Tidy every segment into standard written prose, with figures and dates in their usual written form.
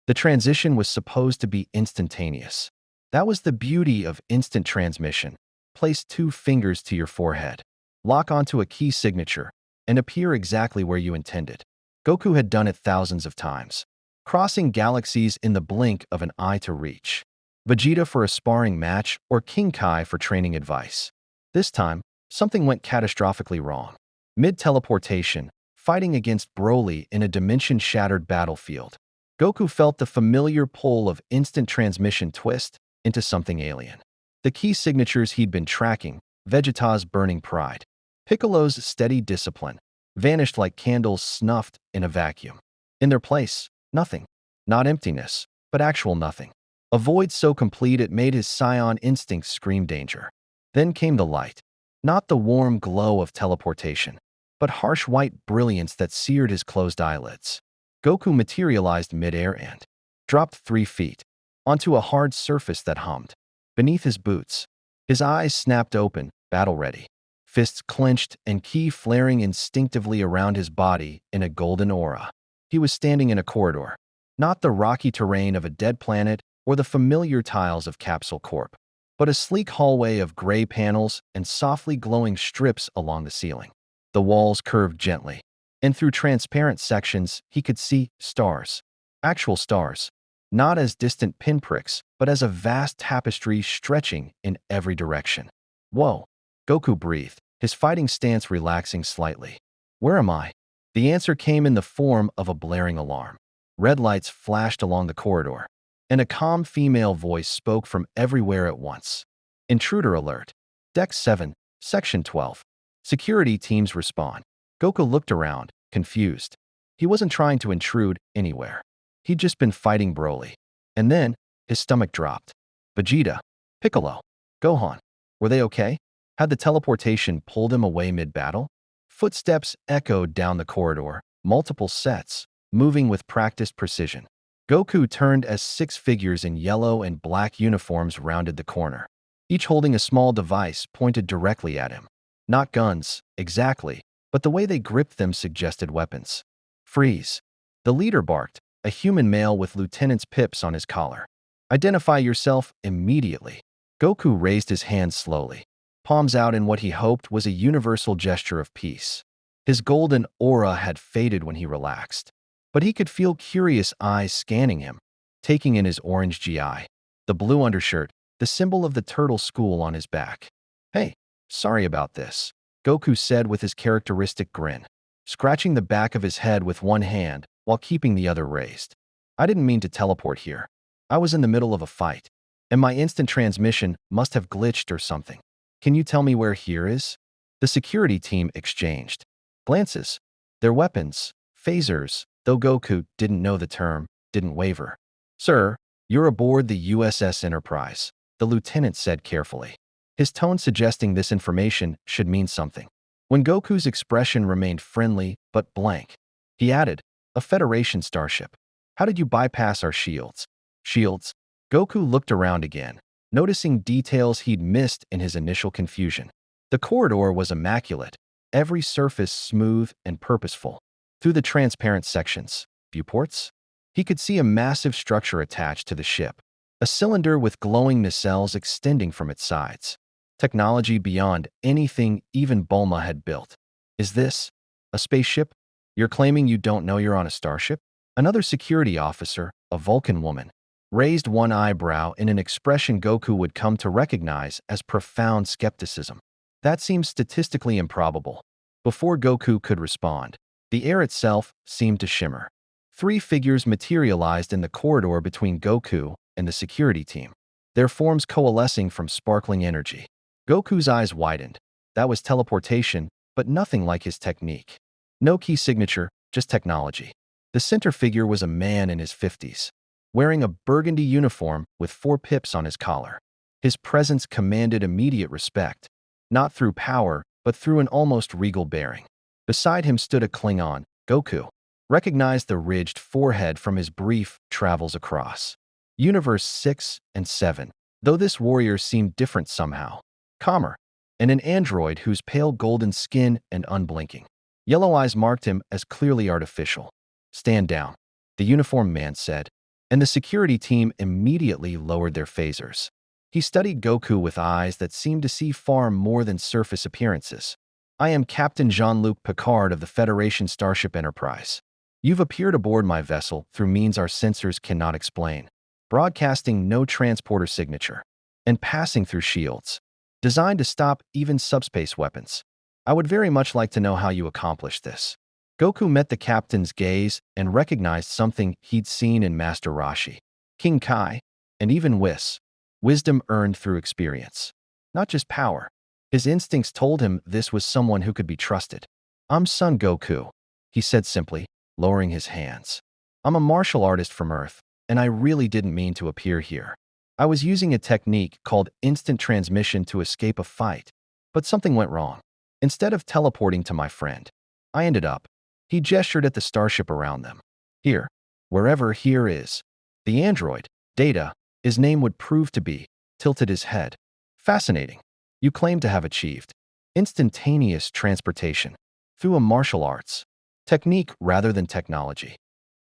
The transition was supposed to be instantaneous. That was the beauty of instant transmission. Place 2 fingers to your forehead, lock onto a key signature, and appear exactly where you intended. Goku had done it thousands of times, crossing galaxies in the blink of an eye to reach Vegeta for a sparring match or King Kai for training advice. This time, something went catastrophically wrong. Mid-teleportation, fighting against Broly in a dimension-shattered battlefield, Goku felt the familiar pull of instant transmission twist into something alien. The key signatures he'd been tracking, Vegeta's burning pride, Piccolo's steady discipline, vanished like candles snuffed in a vacuum. In their place, nothing. Not emptiness, but actual nothing. A void so complete it made his Saiyan instincts scream danger. Then came the light. Not the warm glow of teleportation, but harsh white brilliance that seared his closed eyelids. Goku materialized midair and dropped 3 feet onto a hard surface that hummed. Beneath his boots, his eyes snapped open, battle-ready, fists clenched and ki flaring instinctively around his body in a golden aura. He was standing in a corridor, not the rocky terrain of a dead planet or the familiar tiles of Capsule Corp, but a sleek hallway of gray panels and softly glowing strips along the ceiling. The walls curved gently, and through transparent sections he could see stars. Actual stars, not as distant pinpricks, but as a vast tapestry stretching in every direction. Whoa, Goku breathed, his fighting stance relaxing slightly. Where am I? The answer came in the form of a blaring alarm. Red lights flashed along the corridor, and a calm female voice spoke from everywhere at once. Intruder alert. Deck 7, Section 12. Security teams respond. Goku looked around, confused. He wasn't trying to intrude anywhere. He'd just been fighting Broly. And then, his stomach dropped. Vegeta, Piccolo, Gohan, were they okay? Had the teleportation pulled him away mid-battle? Footsteps echoed down the corridor, multiple sets, moving with practiced precision. Goku turned as 6 figures in yellow and black uniforms rounded the corner, each holding a small device pointed directly at him. Not guns, exactly, but the way they gripped them suggested weapons. Freeze. The leader barked, a human male with Lieutenant's pips on his collar. Identify yourself immediately. Goku raised his hands slowly, palms out in what he hoped was a universal gesture of peace. His golden aura had faded when he relaxed, but he could feel curious eyes scanning him, taking in his orange GI, the blue undershirt, the symbol of the turtle school on his back. Hey, sorry about this, Goku said with his characteristic grin, scratching the back of his head with one hand while keeping the other raised. I didn't mean to teleport here. I was in the middle of a fight, and my instant transmission must have glitched or something. Can you tell me where here is? The security team exchanged glances. Their weapons, phasers, though Goku didn't know the term, didn't waver. Sir, you're aboard the USS Enterprise, the lieutenant said carefully, his tone suggesting this information should mean something. When Goku's expression remained friendly but blank, he added, a Federation starship. How did you bypass our shields? Shields? Goku looked around again, noticing details he'd missed in his initial confusion. The corridor was immaculate, every surface smooth and purposeful. Through the transparent sections, viewports, he could see a massive structure attached to the ship, a cylinder with glowing nacelles extending from its sides. Technology beyond anything even Bulma had built. Is this a spaceship? You're claiming you don't know you're on a starship? Another security officer, a Vulcan woman, raised one eyebrow in an expression Goku would come to recognize as profound skepticism. That seems statistically improbable. Before Goku could respond, the air itself seemed to shimmer. 3 figures materialized in the corridor between Goku and the security team, their forms coalescing from sparkling energy. Goku's eyes widened. That was teleportation, but nothing like his technique. No key signature, just technology. The center figure was a man in his 50s, wearing a burgundy uniform with 4 pips on his collar. His presence commanded immediate respect, not through power, but through an almost regal bearing. Beside him stood a Klingon, Goku, recognized the ridged forehead from his brief travels across Universe 6 and 7, though this warrior seemed different somehow. Calmer, and an android whose pale golden skin and unblinking yellow eyes marked him as clearly artificial. Stand down, the uniformed man said, and the security team immediately lowered their phasers. He studied Goku with eyes that seemed to see far more than surface appearances. I am Captain Jean-Luc Picard of the Federation Starship Enterprise. You've appeared aboard my vessel through means our sensors cannot explain, broadcasting no transporter signature, and passing through shields, designed to stop even subspace weapons. I would very much like to know how you accomplished this. Goku met the captain's gaze and recognized something he'd seen in Master Roshi, King Kai, and even Whis. Wisdom earned through experience, not just power. His instincts told him this was someone who could be trusted. I'm Son Goku, he said simply, lowering his hands. I'm a martial artist from Earth, and I really didn't mean to appear here. I was using a technique called instant transmission to escape a fight, but something went wrong. Instead of teleporting to my friend, I ended up. He gestured at the starship around them. Here, wherever here is. The android, Data, his name would prove to be, tilted his head. Fascinating. You claim to have achieved instantaneous transportation through a martial arts technique rather than technology.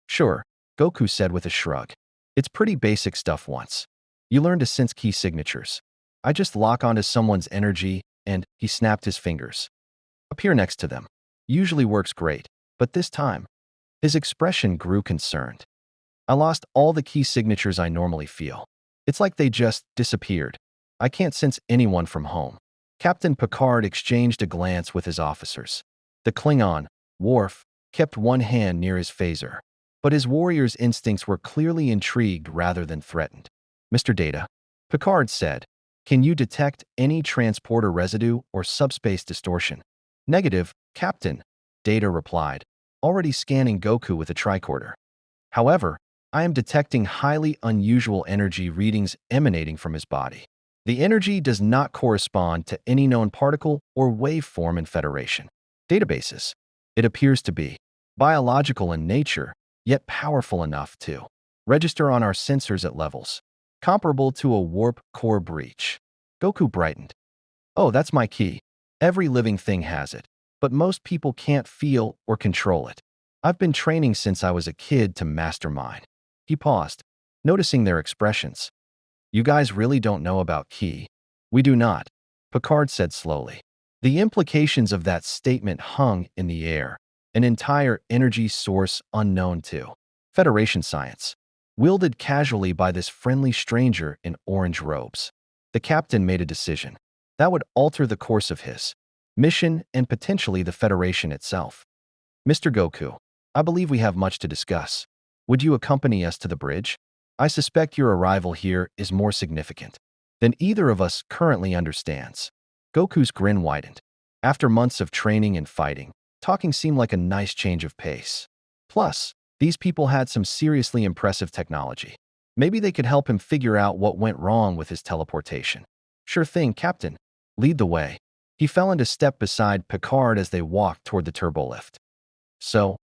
Sure, Goku said with a shrug. It's pretty basic stuff once. You learn to sense key signatures. I just lock onto someone's energy and, he snapped his fingers, appear next to them. Usually works great, but this time, his expression grew concerned. I lost all the key signatures I normally feel. It's like they just disappeared. I can't sense anyone from home. Captain Picard exchanged a glance with his officers. The Klingon, Worf, kept one hand near his phaser, but his warrior's instincts were clearly intrigued rather than threatened. Mr. Data, Picard said, can you detect any transporter residue or subspace distortion? Negative, Captain, Data replied, already scanning Goku with a tricorder. However, I am detecting highly unusual energy readings emanating from his body. The energy does not correspond to any known particle or waveform in Federation databases. It appears to be biological in nature, yet powerful enough to register on our sensors at levels comparable to a warp core breach. Goku brightened. Oh, that's my key. Every living thing has it, but most people can't feel or control it. I've been training since I was a kid to mastermind. He paused, noticing their expressions. You guys really don't know about Ki. We do not, Picard said slowly. The implications of that statement hung in the air, an entire energy source unknown to Federation science, wielded casually by this friendly stranger in orange robes. The captain made a decision that would alter the course of his mission and potentially the Federation itself. Mr. Goku, I believe we have much to discuss. Would you accompany us to the bridge? I suspect your arrival here is more significant than either of us currently understands. Goku's grin widened. After months of training and fighting, talking seemed like a nice change of pace. Plus, these people had some seriously impressive technology. Maybe they could help him figure out what went wrong with his teleportation. Sure thing, Captain. Lead the way. He fell into step beside Picard as they walked toward the turbolift. So,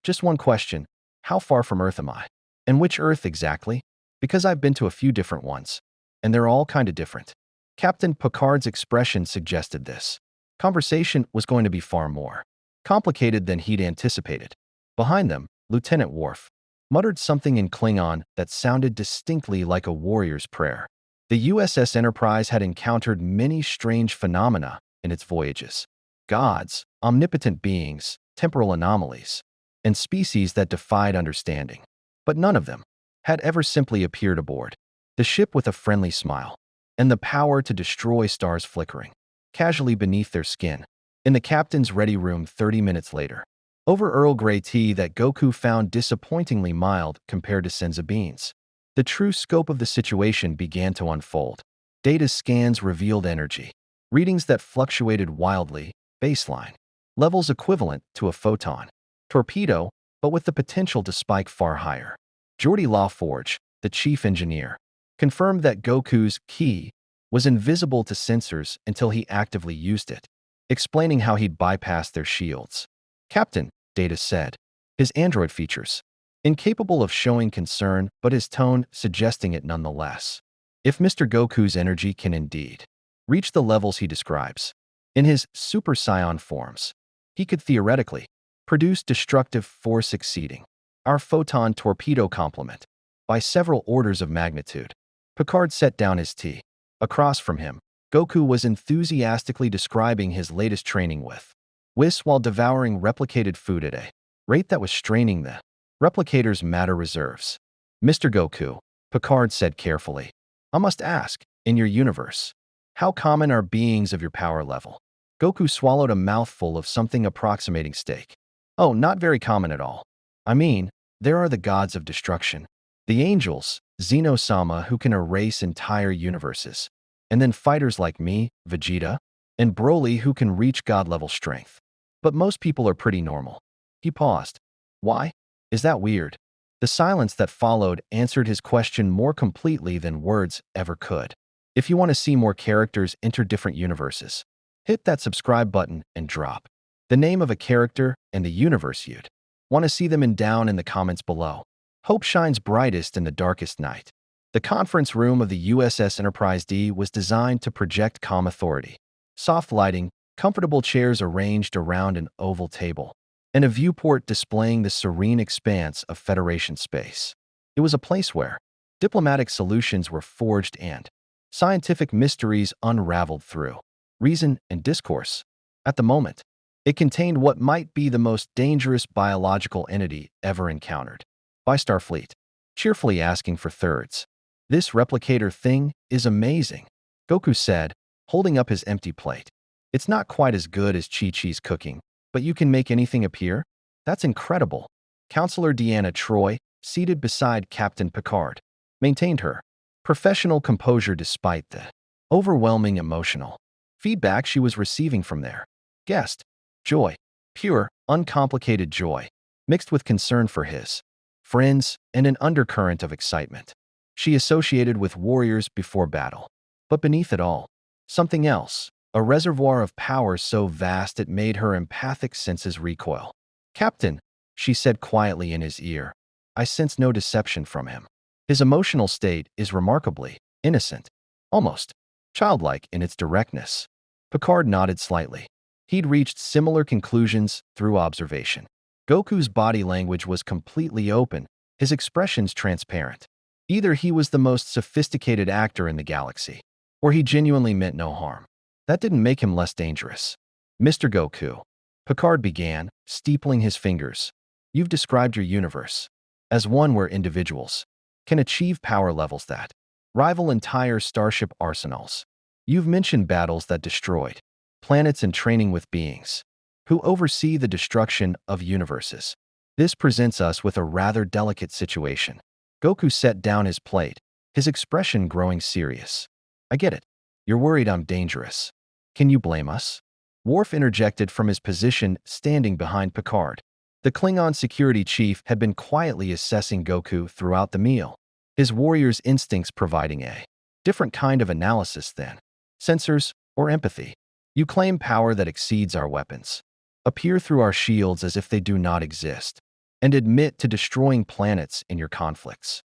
just one question. How far from Earth am I? And which Earth exactly? Because I've been to a few different ones, and they're all kind of different. Captain Picard's expression suggested this. Conversation was going to be far more complicated than he'd anticipated. Behind them, Lieutenant Worf muttered something in Klingon that sounded distinctly like a warrior's prayer. The USS Enterprise had encountered many strange phenomena in its voyages. Gods, omnipotent beings, temporal anomalies, and species that defied understanding. But none of them had ever simply appeared aboard the ship with a friendly smile and the power to destroy stars flickering casually beneath their skin. In the captain's ready room 30 minutes later, over Earl Grey tea that Goku found disappointingly mild compared to Senza beans, the true scope of the situation began to unfold. Data's scans revealed energy, readings that fluctuated wildly, baseline, levels equivalent to a photon torpedo, but with the potential to spike far higher. Geordi Lawforge, the chief engineer, confirmed that Goku's ki was invisible to sensors until he actively used it, explaining how he'd bypassed their shields. Captain, Data said, his android features incapable of showing concern, but his tone suggesting it nonetheless. If Mr. Goku's energy can indeed reach the levels he describes, in his Super Saiyan forms, he could theoretically produce destructive force exceeding our photon torpedo complement. by several orders of magnitude. Picard set down his tea. Across from him, Goku was enthusiastically describing his latest training with Whis while devouring replicated food at a rate that was straining the replicator's matter reserves. Mr. Goku, Picard said carefully, I must ask, in your universe, how common are beings of your power level? Goku swallowed a mouthful of something approximating steak. Oh, not very common at all. I mean, there are the gods of destruction, the angels, Xeno-sama, who can erase entire universes, and then fighters like me, Vegeta, and Broly, who can reach god-level strength. But most people are pretty normal. He paused. Why? Is that weird? The silence that followed answered his question more completely than words ever could. If you want to see more characters enter different universes, hit that subscribe button and drop the name of a character and the universe you'd want to see them in down in the comments below. Hope shines brightest in the darkest night. The conference room of the USS Enterprise D was designed to project calm authority. Soft lighting, comfortable chairs arranged around an oval table, and a viewport displaying the serene expanse of Federation space. It was a place where diplomatic solutions were forged and scientific mysteries unraveled through reason and discourse. At the moment, it contained what might be the most dangerous biological entity ever encountered by Starfleet, cheerfully asking for thirds. This replicator thing is amazing, Goku said, holding up his empty plate. It's not quite as good as Chi-Chi's cooking, but you can make anything appear? That's incredible. Counselor Deanna Troi, seated beside Captain Picard, maintained her professional composure despite the overwhelming emotional feedback she was receiving from their guest. Joy, pure, uncomplicated joy, mixed with concern for his friends and an undercurrent of excitement. She associated with warriors before battle. But beneath it all, something else, a reservoir of power so vast it made her empathic senses recoil. Captain, she said quietly in his ear, I sense no deception from him. His emotional state is remarkably innocent, almost childlike in its directness. Picard nodded slightly. He'd reached similar conclusions through observation. Goku's body language was completely open, his expressions transparent. Either he was the most sophisticated actor in the galaxy, or he genuinely meant no harm. That didn't make him less dangerous. Mr. Goku, Picard began, steepling his fingers. You've described your universe as one where individuals can achieve power levels that rival entire starship arsenals. You've mentioned battles that destroyed planets and training with beings who oversee the destruction of universes. This presents us with a rather delicate situation. Goku set down his plate, his expression growing serious. I get it. You're worried I'm dangerous. Can you blame us? Worf interjected from his position standing behind Picard. The Klingon security chief had been quietly assessing Goku throughout the meal, his warrior's instincts providing a different kind of analysis than sensors or empathy. You claim power that exceeds our weapons, appear through our shields as if they do not exist, and admit to destroying planets in your conflicts.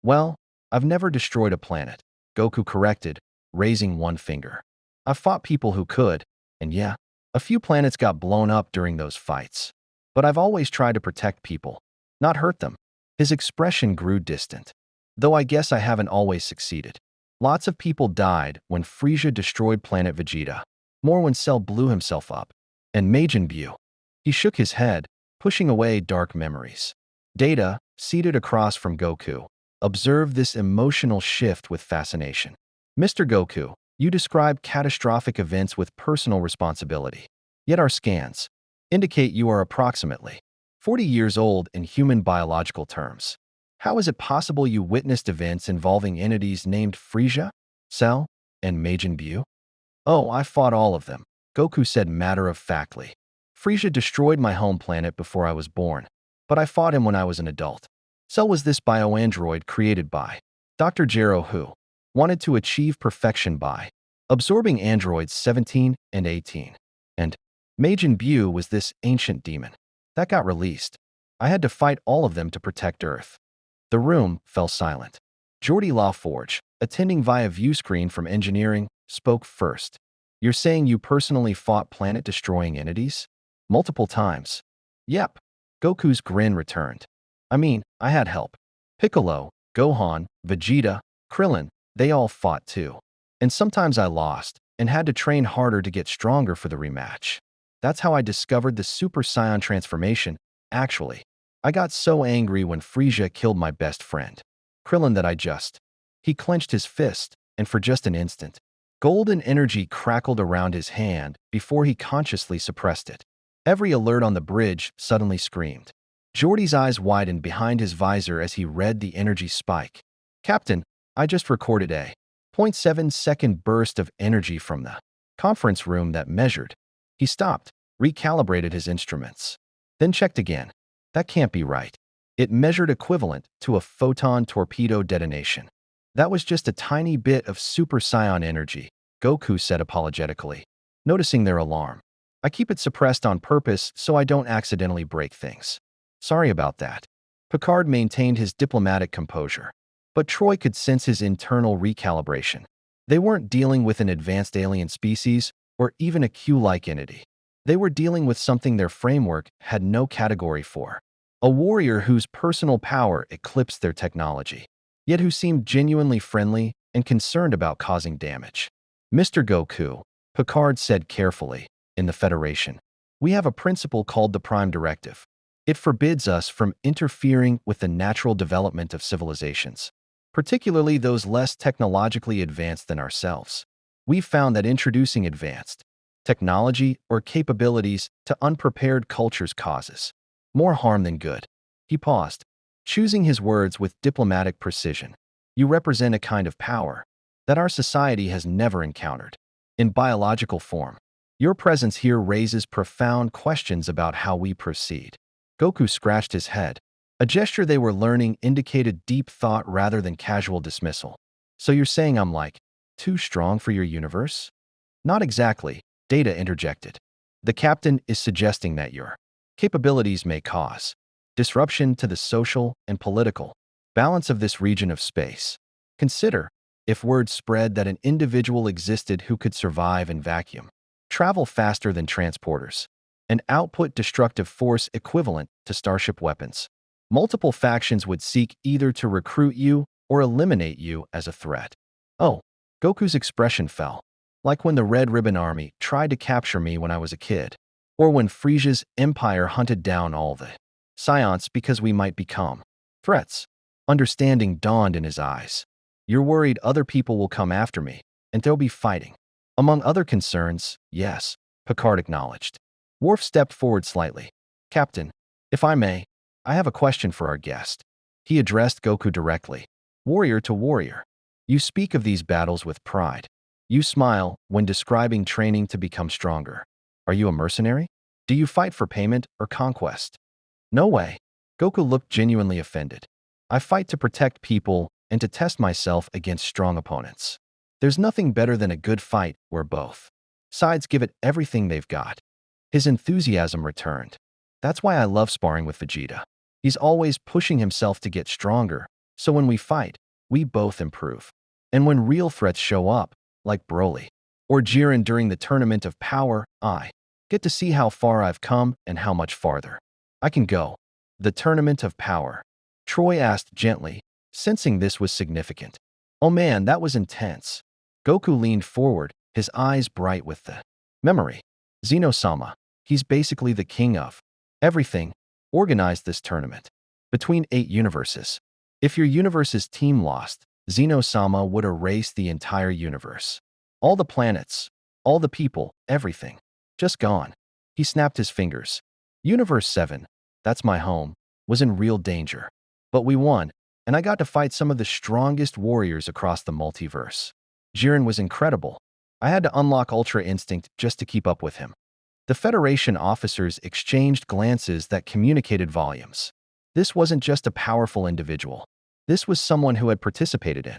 Well, I've never destroyed a planet, Goku corrected, raising one finger. I've fought people who could, and yeah, a few planets got blown up during those fights. But I've always tried to protect people, not hurt them. His expression grew distant. Though I guess I haven't always succeeded. Lots of people died when Frisia destroyed planet Vegeta, more when Cell blew himself up, and Majin Buu. He shook his head, pushing away dark memories. Data, seated across from Goku, observed this emotional shift with fascination. Mr. Goku, you describe catastrophic events with personal responsibility. Yet our scans indicate you are approximately 40 years old in human biological terms. How is it possible you witnessed events involving entities named Frisia, Cell, and Majin Buu? Oh, I fought all of them, Goku said matter-of-factly. Frisia destroyed my home planet before I was born, but I fought him when I was an adult. Cell was this bioandroid created by Dr. Gero who wanted to achieve perfection by absorbing androids 17 and 18. And Majin Buu was this ancient demon that got released. I had to fight all of them to protect Earth. The room fell silent. Geordie LaForge, attending via viewscreen from engineering, spoke first. You're saying you personally fought planet-destroying entities? Multiple times. Yep. Goku's grin returned. I mean, I had help. Piccolo, Gohan, Vegeta, Krillin, they all fought too. And sometimes I lost and had to train harder to get stronger for the rematch. That's how I discovered the Super Saiyan transformation, actually. I got so angry when Frieza killed my best friend, Krillin, that He clenched his fist, and for just an instant, golden energy crackled around his hand before he consciously suppressed it. Every alert on the bridge suddenly screamed. Jordy's eyes widened behind his visor as he read the energy spike. Captain, I just recorded a 0.7-second burst of energy from the conference room that measured. He stopped, recalibrated his instruments, then checked again. That can't be right. It measured equivalent to a photon torpedo detonation. That was just a tiny bit of Super Saiyan energy, Goku said apologetically, noticing their alarm. I keep it suppressed on purpose so I don't accidentally break things. Sorry about that. Picard maintained his diplomatic composure, but Troy could sense his internal recalibration. They weren't dealing with an advanced alien species or even a Q-like entity. They were dealing with something their framework had no category for. A warrior whose personal power eclipsed their technology, yet who seemed genuinely friendly and concerned about causing damage. Mr. Goku, Picard said carefully, in the Federation, we have a principle called the Prime Directive. It forbids us from interfering with the natural development of civilizations, particularly those less technologically advanced than ourselves. We've found that introducing advanced technology or capabilities to unprepared cultures causes more harm than good. He paused, choosing his words with diplomatic precision. You represent a kind of power that our society has never encountered. In biological form, your presence here raises profound questions about how we proceed. Goku scratched his head. A gesture they were learning indicated deep thought rather than casual dismissal. So you're saying I'm like, too strong for your universe? Not exactly, Data interjected. The captain is suggesting that your capabilities may cause disruption to the social and political balance of this region of space. Consider, if word spread that an individual existed who could survive in vacuum, travel faster than transporters, and output destructive force equivalent to starship weapons. Multiple factions would seek either to recruit you or eliminate you as a threat. Oh, Goku's expression fell, like when the Red Ribbon Army tried to capture me when I was a kid, or when Frisia's empire hunted down all the Scions because we might become threats. Understanding dawned in his eyes. You're worried other people will come after me, and there'll be fighting. Among other concerns, yes, Picard acknowledged. Worf stepped forward slightly. Captain, if I may, I have a question for our guest. He addressed Goku directly. Warrior to warrior. You speak of these battles with pride. You smile when describing training to become stronger. Are you a mercenary? Do you fight for payment or conquest? No way. Goku looked genuinely offended. I fight to protect people and to test myself against strong opponents. There's nothing better than a good fight where both sides give it everything they've got. His enthusiasm returned. That's why I love sparring with Vegeta. He's always pushing himself to get stronger, so when we fight, we both improve. And when real threats show up, like Broly or Jiren during the Tournament of Power, I get to see how far I've come and how much farther I can go. The Tournament of Power? Troy asked gently, sensing this was significant. Oh man, that was intense. Goku leaned forward, his eyes bright with the memory. Zeno-sama, he's basically the king of everything, organized this tournament between 8 universes. If your universe's team lost, Zeno-sama would erase the entire universe. All the planets, all the people, everything. Just gone. He snapped his fingers. Universe 7, that's my home, was in real danger. But we won, and I got to fight some of the strongest warriors across the multiverse. Jiren was incredible. I had to unlock Ultra Instinct just to keep up with him. The Federation officers exchanged glances that communicated volumes. This wasn't just a powerful individual. This was someone who had participated in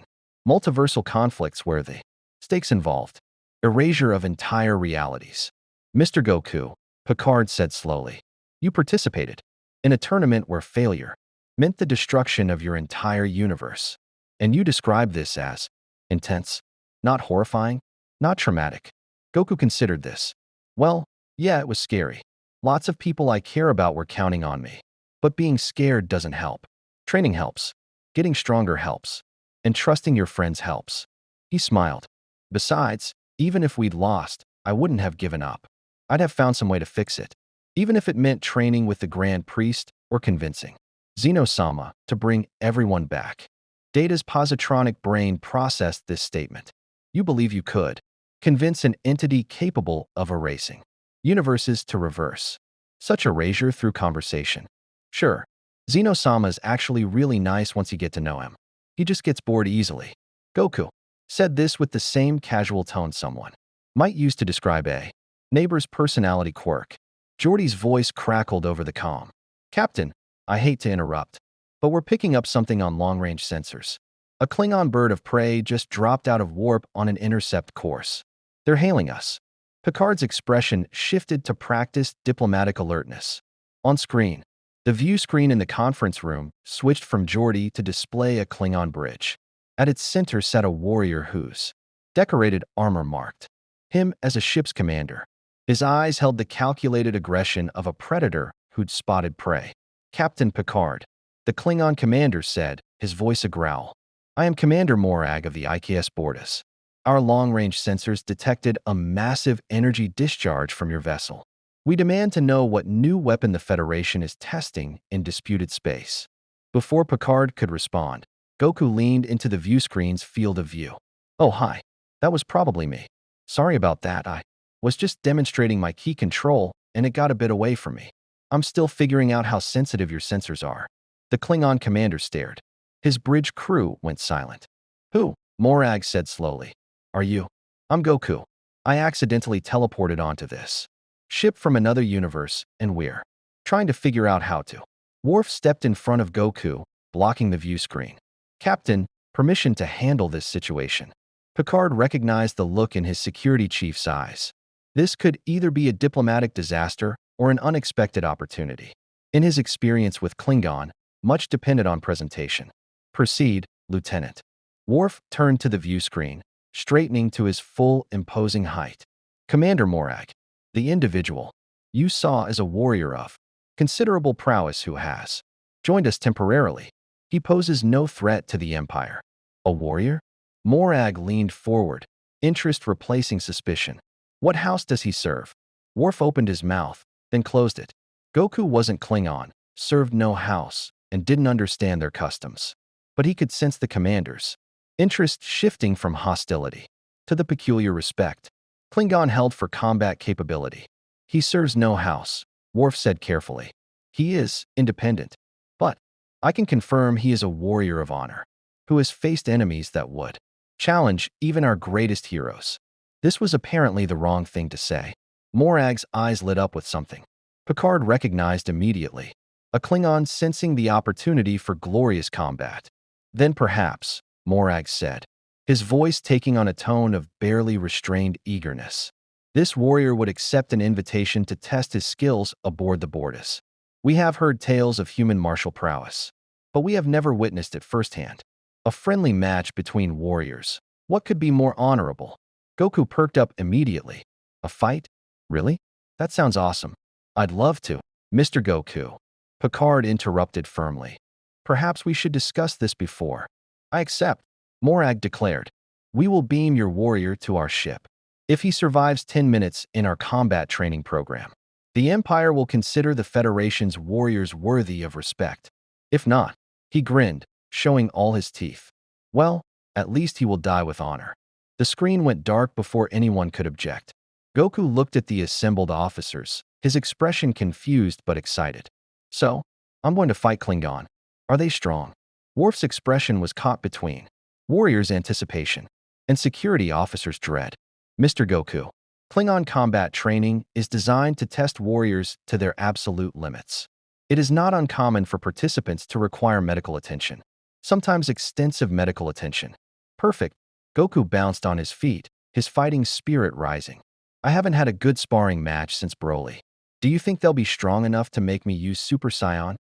multiversal conflicts where the stakes involved erasure of entire realities. Mr. Goku, Picard said slowly, you participated in a tournament where failure meant the destruction of your entire universe. And you described this as intense, not horrifying, not traumatic. Goku considered this. Well, yeah, it was scary. Lots of people I care about were counting on me. But being scared doesn't help. Training helps. Getting stronger helps. And trusting your friends helps. He smiled. Besides, even if we'd lost, I wouldn't have given up. I'd have found some way to fix it. Even if it meant training with the Grand Priest or convincing Zeno-sama to bring everyone back. Data's positronic brain processed this statement. You believe you could convince an entity capable of erasing universes to reverse such erasure through conversation. Sure, Zeno-sama is actually really nice once you get to know him. He just gets bored easily. Goku said this with the same casual tone someone might use to describe a neighbor's personality quirk. Jordy's voice crackled over the comm. Captain, I hate to interrupt, but we're picking up something on long-range sensors. A Klingon bird of prey just dropped out of warp on an intercept course. They're hailing us. Picard's expression shifted to practiced diplomatic alertness. On screen, the view screen in the conference room switched from Geordi to display a Klingon bridge. At its center sat a warrior whose decorated armor marked him as a ship's commander. His eyes held the calculated aggression of a predator who'd spotted prey. Captain Picard, the Klingon commander said, his voice a growl. I am Commander Morag of the IKS Bordas. Our long-range sensors detected a massive energy discharge from your vessel. We demand to know what new weapon the Federation is testing in disputed space. Before Picard could respond, Goku leaned into the view screen's field of view. Oh, hi. That was probably me. Sorry about that. I was just demonstrating my key control, and it got a bit away from me. I'm still figuring out how sensitive your sensors are. The Klingon commander stared. His bridge crew went silent. Who? Morag said slowly. Are you? I'm Goku. I accidentally teleported onto this ship from another universe, and we're trying to figure out how to. Worf stepped in front of Goku, blocking the view screen. Captain, permission to handle this situation. Picard recognized the look in his security chief's eyes. This could either be a diplomatic disaster or an unexpected opportunity. In his experience with Klingon, much depended on presentation. Proceed, Lieutenant. Worf turned to the view screen, straightening to his full, imposing height. Commander Morag, the individual you saw as a warrior of considerable prowess who has joined us temporarily. He poses no threat to the Empire. A warrior? Morag leaned forward, interest replacing suspicion. What house does he serve? Worf opened his mouth, then closed it. Goku wasn't Klingon, served no house, and didn't understand their customs. But he could sense the commander's interest shifting from hostility to the peculiar respect Klingon held for combat capability. He serves no house, Worf said carefully. He is independent, but I can confirm he is a warrior of honor, who has faced enemies that would challenge even our greatest heroes. This was apparently the wrong thing to say. Morag's eyes lit up with something Picard recognized immediately, a Klingon sensing the opportunity for glorious combat. Then perhaps, Morag said, his voice taking on a tone of barely restrained eagerness. This warrior would accept an invitation to test his skills aboard the Bordas. We have heard tales of human martial prowess, but we have never witnessed it firsthand. A friendly match between warriors. What could be more honorable? Goku perked up immediately. A fight? Really? That sounds awesome. I'd love to. Mr. Goku. Picard interrupted firmly. Perhaps we should discuss this before. I accept, Morag declared. We will beam your warrior to our ship. If he survives 10 minutes in our combat training program, the Empire will consider the Federation's warriors worthy of respect. If not, he grinned, showing all his teeth. Well, at least he will die with honor. The screen went dark before anyone could object. Goku looked at the assembled officers, his expression confused but excited. So, I'm going to fight Klingon. Are they strong? Worf's expression was caught between warriors' anticipation and security officers' dread. Mr. Goku, Klingon combat training is designed to test warriors to their absolute limits. It is not uncommon for participants to require medical attention, sometimes extensive medical attention. Perfect. Goku bounced on his feet, his fighting spirit rising. I haven't had a good sparring match since Broly. Do you think they'll be strong enough to make me use Super Saiyan?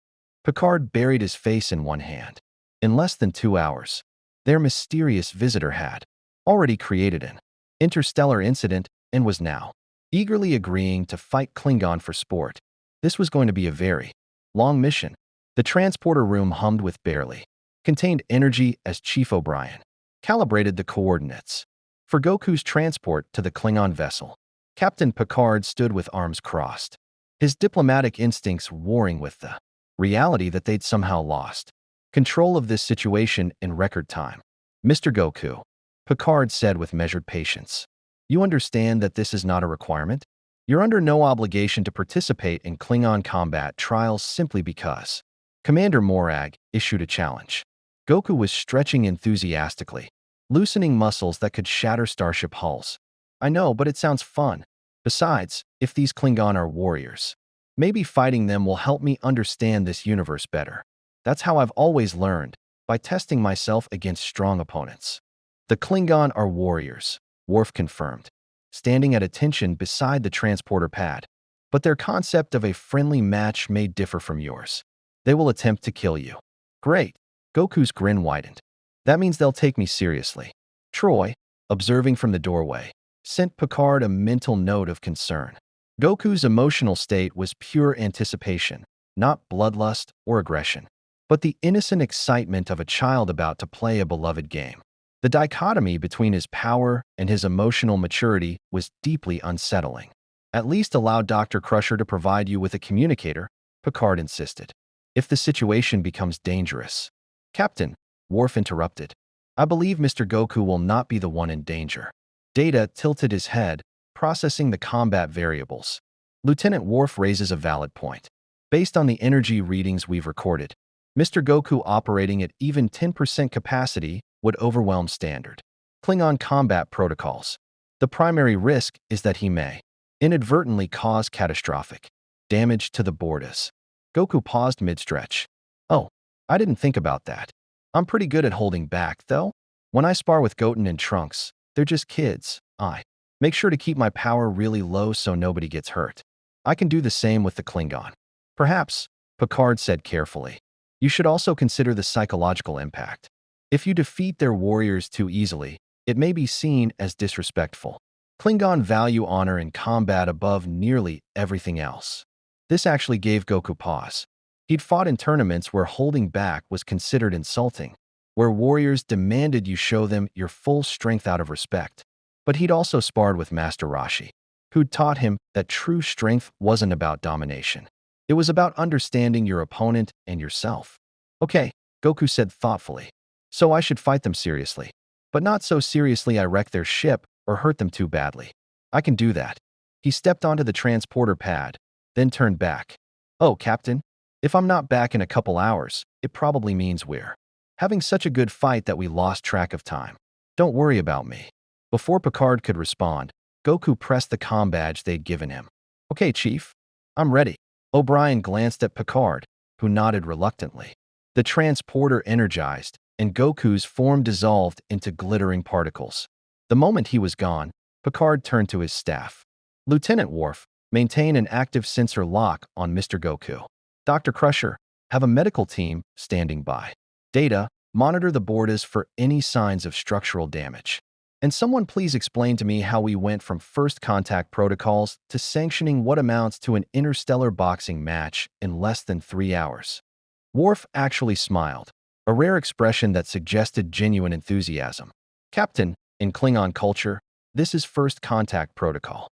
Picard buried his face in one hand. In less than 2 hours, their mysterious visitor had already created an interstellar incident and was now eagerly agreeing to fight Klingon for sport. This was going to be a very long mission. The transporter room hummed with barely contained energy as Chief O'Brien calibrated the coordinates. For Goku's transport to the Klingon vessel, Captain Picard stood with arms crossed, his diplomatic instincts warring with the reality that they'd somehow lost control of this situation in record time. Mr. Goku, Picard said with measured patience, you understand that this is not a requirement? You're under no obligation to participate in Klingon combat trials simply because. Commander Morag issued a challenge. Goku was stretching enthusiastically, loosening muscles that could shatter starship hulls. I know, but it sounds fun. Besides, if these Klingon are warriors, maybe fighting them will help me understand this universe better. That's how I've always learned, by testing myself against strong opponents. The Klingon are warriors, Worf confirmed, standing at attention beside the transporter pad. But their concept of a friendly match may differ from yours. They will attempt to kill you. Great. Goku's grin widened. That means they'll take me seriously. Troy, observing from the doorway, sent Picard a mental note of concern. Goku's emotional state was pure anticipation, not bloodlust or aggression, but the innocent excitement of a child about to play a beloved game. The dichotomy between his power and his emotional maturity was deeply unsettling. At least allow Dr. Crusher to provide you with a communicator, Picard insisted. If the situation becomes dangerous. Captain, Worf interrupted. I believe Mr. Goku will not be the one in danger. Data tilted his head, processing the combat variables. Lieutenant Worf raises a valid point. Based on the energy readings we've recorded, Mr. Goku operating at even 10% capacity would overwhelm standard Klingon combat protocols. The primary risk is that he may inadvertently cause catastrophic damage to the boardas. Goku paused mid-stretch. Oh, I didn't think about that. I'm pretty good at holding back, though. When I spar with Goten and Trunks, they're just kids. I make sure to keep my power really low so nobody gets hurt. I can do the same with the Klingon. Perhaps, Picard said carefully, you should also consider the psychological impact. If you defeat their warriors too easily, it may be seen as disrespectful. Klingon value honor in combat above nearly everything else. This actually gave Goku pause. He'd fought in tournaments where holding back was considered insulting, where warriors demanded you show them your full strength out of respect. But he'd also sparred with Master Roshi, who'd taught him that true strength wasn't about domination. It was about understanding your opponent and yourself. Okay, Goku said thoughtfully. So I should fight them seriously. But not so seriously I wreck their ship or hurt them too badly. I can do that. He stepped onto the transporter pad, then turned back. Oh, Captain, if I'm not back in a couple hours, it probably means we're having such a good fight that we lost track of time. Don't worry about me. Before Picard could respond, Goku pressed the comm badge they'd given him. Okay, Chief. I'm ready. O'Brien glanced at Picard, who nodded reluctantly. The transporter energized, and Goku's form dissolved into glittering particles. The moment he was gone, Picard turned to his staff. Lieutenant Worf, maintain an active sensor lock on Mr. Goku. Dr. Crusher, have a medical team standing by. Data, monitor the boardas for any signs of structural damage. And someone please explain to me how we went from first contact protocols to sanctioning what amounts to an interstellar boxing match in less than 3 hours. Worf actually smiled, a rare expression that suggested genuine enthusiasm. Captain, in Klingon culture, this is first contact protocol.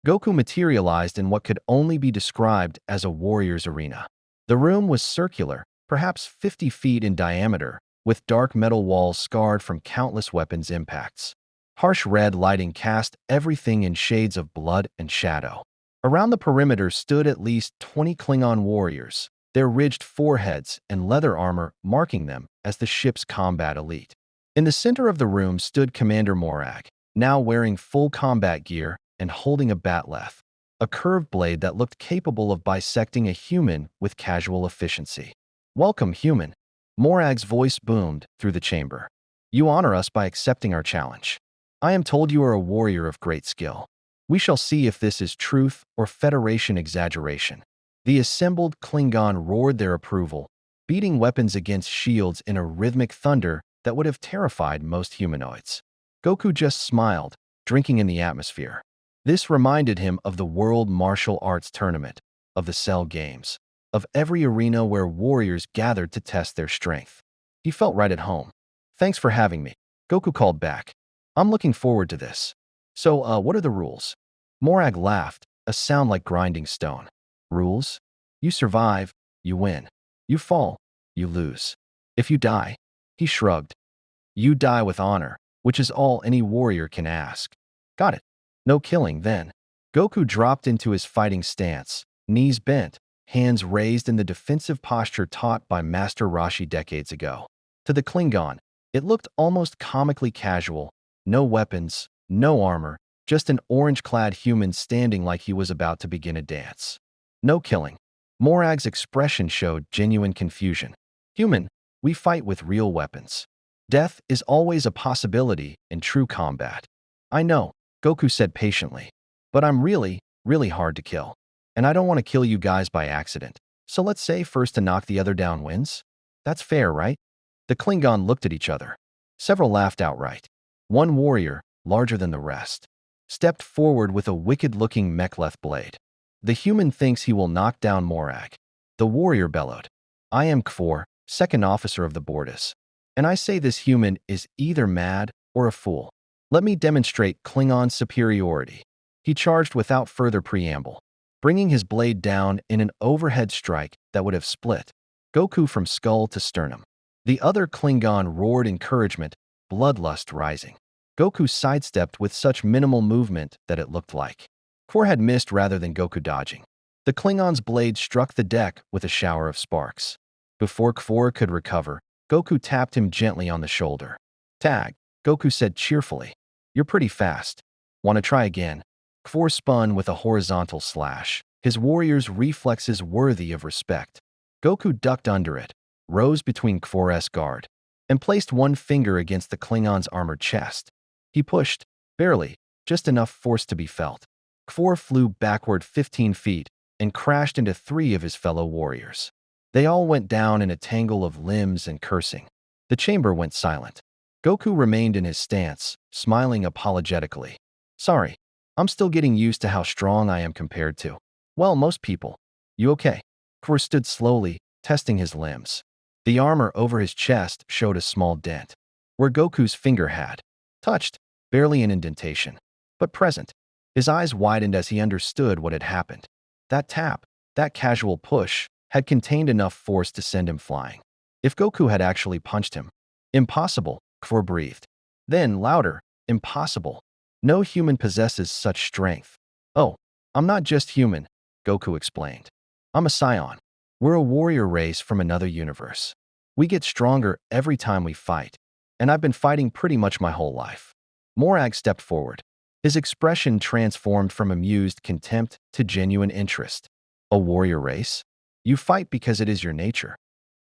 Goku materialized in what could only be described as a warrior's arena. The room was circular, perhaps 50 feet in diameter, with dark metal walls scarred from countless weapons impacts. Harsh red lighting cast everything in shades of blood and shadow. Around the perimeter stood at least 20 Klingon warriors, their ridged foreheads and leather armor marking them as the ship's combat elite. In the center of the room stood Commander Morag, now wearing full combat gear and holding a batleth, a curved blade that looked capable of bisecting a human with casual efficiency. Welcome, human. Morag's voice boomed through the chamber. You honor us by accepting our challenge. I am told you are a warrior of great skill. We shall see if this is truth or Federation exaggeration. The assembled Klingon roared their approval, beating weapons against shields in a rhythmic thunder that would have terrified most humanoids. Goku just smiled, drinking in the atmosphere. This reminded him of the World Martial Arts Tournament, of the Cell Games, of every arena where warriors gathered to test their strength. He felt right at home. Thanks for having me, Goku called back. I'm looking forward to this. So, what are the rules? Morag laughed, a sound like grinding stone. Rules? You survive, you win. You fall, you lose. If you die, he shrugged. You die with honor, which is all any warrior can ask. Got it. No killing, then. Goku dropped into his fighting stance, knees bent, hands raised in the defensive posture taught by Master Roshi decades ago. To the Klingon, it looked almost comically casual. No weapons, no armor, just an orange-clad human standing like he was about to begin a dance. No killing. Morag's expression showed genuine confusion. Human, we fight with real weapons. Death is always a possibility in true combat. I know, Goku said patiently, but I'm really, really hard to kill. And I don't want to kill you guys by accident. So let's say first to knock the other down wins? That's fair, right? The Klingon looked at each other. Several laughed outright. One warrior, larger than the rest, stepped forward with a wicked-looking mek'leth blade. The human thinks he will knock down Morag. The warrior bellowed. I am Kfor, second officer of the Bordis. And I say this human is either mad or a fool. Let me demonstrate Klingon superiority. He charged without further preamble, bringing his blade down in an overhead strike that would have split Goku from skull to sternum. The other Klingon roared encouragement, bloodlust rising. Goku sidestepped with such minimal movement that it looked like Kfor had missed rather than Goku dodging. The Klingon's blade struck the deck with a shower of sparks. Before Kfor could recover, Goku tapped him gently on the shoulder. Tag, Goku said cheerfully. You're pretty fast. Want to try again? Kfor spun with a horizontal slash, his warrior's reflexes worthy of respect. Goku ducked under it, rose between Kfor's guard, and placed one finger against the Klingon's armored chest. He pushed, barely, just enough force to be felt. Kfor flew backward 15 feet and crashed into 3 of his fellow warriors. They all went down in a tangle of limbs and cursing. The chamber went silent. Goku remained in his stance, smiling apologetically. Sorry, I'm still getting used to how strong I am compared to, well, most people. You okay? Kfor stood slowly, testing his limbs. The armor over his chest showed a small dent, where Goku's finger had touched, barely an indentation, but present. His eyes widened as he understood what had happened. That tap, that casual push, had contained enough force to send him flying. If Goku had actually punched him. Impossible, Kfor breathed. Then, louder, impossible. No human possesses such strength. Oh, I'm not just human, Goku explained. I'm a scion. We're a warrior race from another universe. We get stronger every time we fight, and I've been fighting pretty much my whole life. Morag stepped forward. His expression transformed from amused contempt to genuine interest. A warrior race? You fight because it is your nature.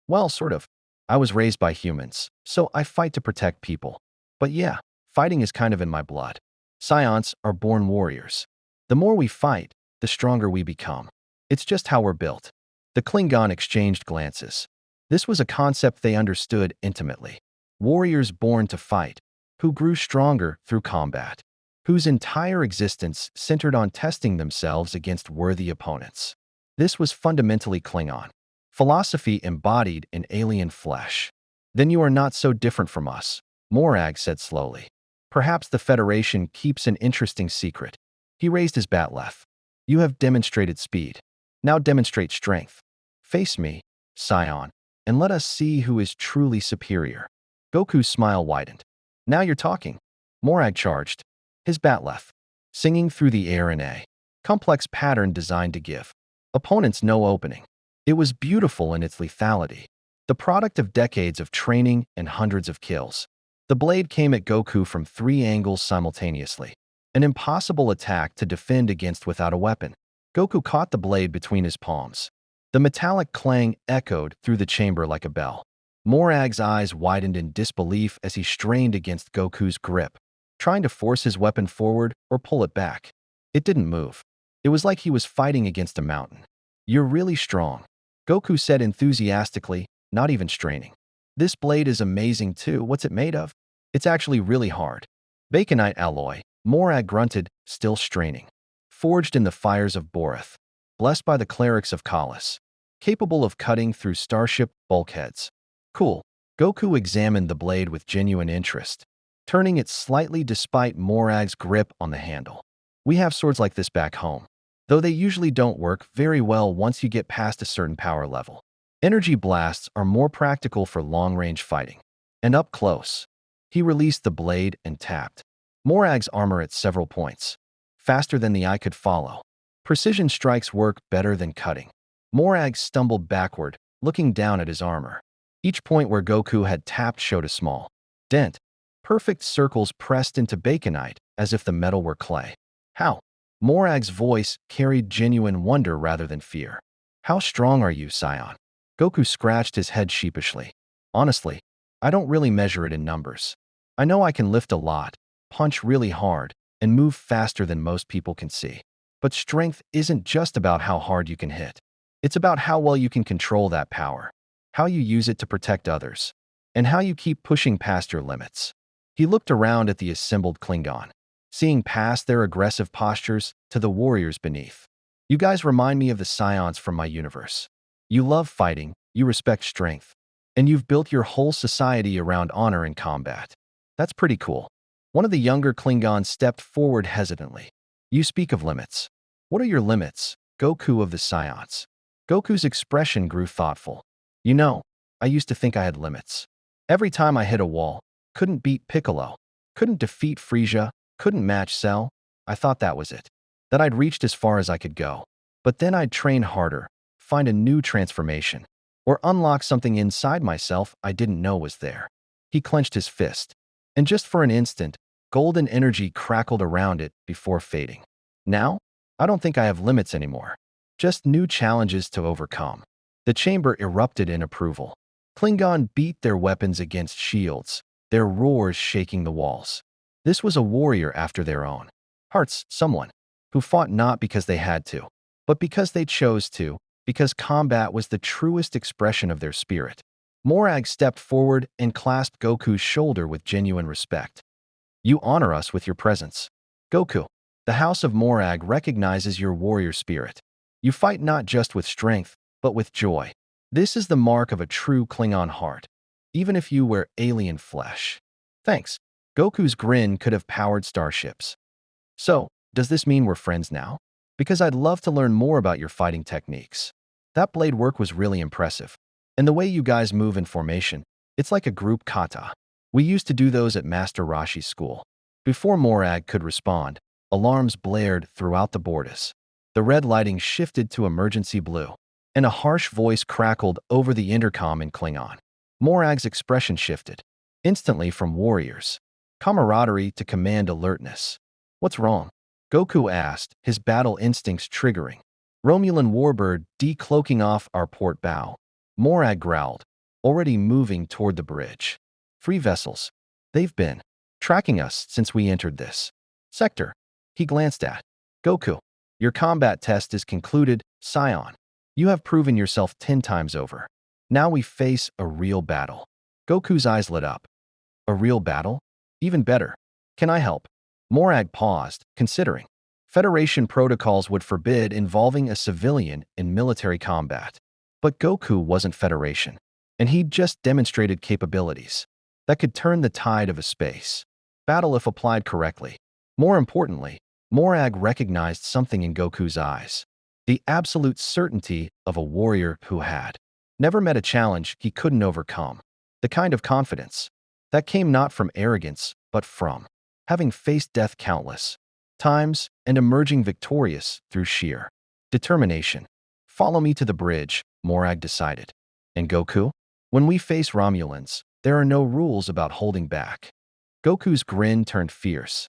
Well, sort of. I was raised by humans, so I fight to protect people. But yeah, fighting is kind of in my blood. Scions are born warriors. The more we fight, the stronger we become. It's just how we're built. The Klingon exchanged glances. This was a concept they understood intimately. Warriors born to fight, who grew stronger through combat, whose entire existence centered on testing themselves against worthy opponents. This was fundamentally Klingon philosophy embodied in alien flesh. Then you are not so different from us, Morag said slowly. Perhaps the Federation keeps an interesting secret. He raised his batleth. You have demonstrated speed. Now demonstrate strength. Face me, Scion, and let us see who is truly superior. Goku's smile widened. Now you're talking. Morag charged. His batleth, singing through the air in a complex pattern designed to give opponents no opening. It was beautiful in its lethality, the product of decades of training and hundreds of kills. The blade came at Goku from 3 angles simultaneously, an impossible attack to defend against without a weapon. Goku caught the blade between his palms. The metallic clang echoed through the chamber like a bell. Morag's eyes widened in disbelief as he strained against Goku's grip, trying to force his weapon forward or pull it back. It didn't move. It was like he was fighting against a mountain. You're really strong, Goku said enthusiastically, not even straining. This blade is amazing too. What's it made of? It's actually really hard. Baconite alloy, Morag grunted, still straining. Forged in the fires of Borith, blessed by the clerics of Kalas, capable of cutting through starship bulkheads. Cool. Goku examined the blade with genuine interest, turning it slightly despite Morag's grip on the handle. We have swords like this back home, though they usually don't work very well once you get past a certain power level. Energy blasts are more practical for long-range fighting. And up close, he released the blade and tapped Morag's armor at several points, faster than the eye could follow. Precision strikes work better than cutting. Morag stumbled backward, looking down at his armor. Each point where Goku had tapped showed a small dent. Perfect circles pressed into baconite, as if the metal were clay. How? Morag's voice carried genuine wonder rather than fear. How strong are you, Scion? Goku scratched his head sheepishly. Honestly, I don't really measure it in numbers. I know I can lift a lot, punch really hard, and move faster than most people can see. But strength isn't just about how hard you can hit. It's about how well you can control that power, how you use it to protect others, and how you keep pushing past your limits. He looked around at the assembled Klingon, seeing past their aggressive postures to the warriors beneath. You guys remind me of the Scions from my universe. You love fighting, you respect strength, and you've built your whole society around honor and combat. That's pretty cool. One of the younger Klingons stepped forward hesitantly. You speak of limits. What are your limits, Goku of the Scions? Goku's expression grew thoughtful. You know, I used to think I had limits. Every time I hit a wall, couldn't beat Piccolo, couldn't defeat Frieza, couldn't match Cell. I thought that was it. That I'd reached as far as I could go. But then I'd train harder, find a new transformation, or unlock something inside myself I didn't know was there. He clenched his fist, and just for an instant, golden energy crackled around it before fading. Now, I don't think I have limits anymore. Just new challenges to overcome. The chamber erupted in approval. Klingon beat their weapons against shields, their roars shaking the walls. This was a warrior after their own hearts, someone who fought not because they had to, but because they chose to, because combat was the truest expression of their spirit. Morag stepped forward and clasped Goku's shoulder with genuine respect. You honor us with your presence. Goku, the House of Morag recognizes your warrior spirit. You fight not just with strength, but with joy. This is the mark of a true Klingon heart, even if you wear alien flesh. Thanks. Goku's grin could have powered starships. So, does this mean we're friends now? Because I'd love to learn more about your fighting techniques. That blade work was really impressive. And the way you guys move in formation, it's like a group kata. We used to do those at Master Rashi's school. Before Morag could respond, alarms blared throughout the Bordas. The red lighting shifted to emergency blue, and a harsh voice crackled over the intercom in Klingon. Morag's expression shifted, instantly from warriors camaraderie to command alertness. What's wrong? Goku asked, his battle instincts triggering. Romulan warbird decloaking off our port bow. Morag growled, already moving toward the bridge. 3 vessels. They've been tracking us since we entered this sector. He glanced at Goku. Your combat test is concluded, Scion. You have proven yourself 10 times over. Now we face a real battle. Goku's eyes lit up. A real battle? Even better. Can I help? Morag paused, considering. Federation protocols would forbid involving a civilian in military combat. But Goku wasn't Federation, and he'd just demonstrated capabilities that could turn the tide of a space battle if applied correctly. More importantly, Morag recognized something in Goku's eyes. The absolute certainty of a warrior who had never met a challenge he couldn't overcome. The kind of confidence that came not from arrogance, but from having faced death countless times and emerging victorious through sheer determination. Follow me to the bridge, Morag decided. And Goku? When we face Romulans, there are no rules about holding back. Goku's grin turned fierce.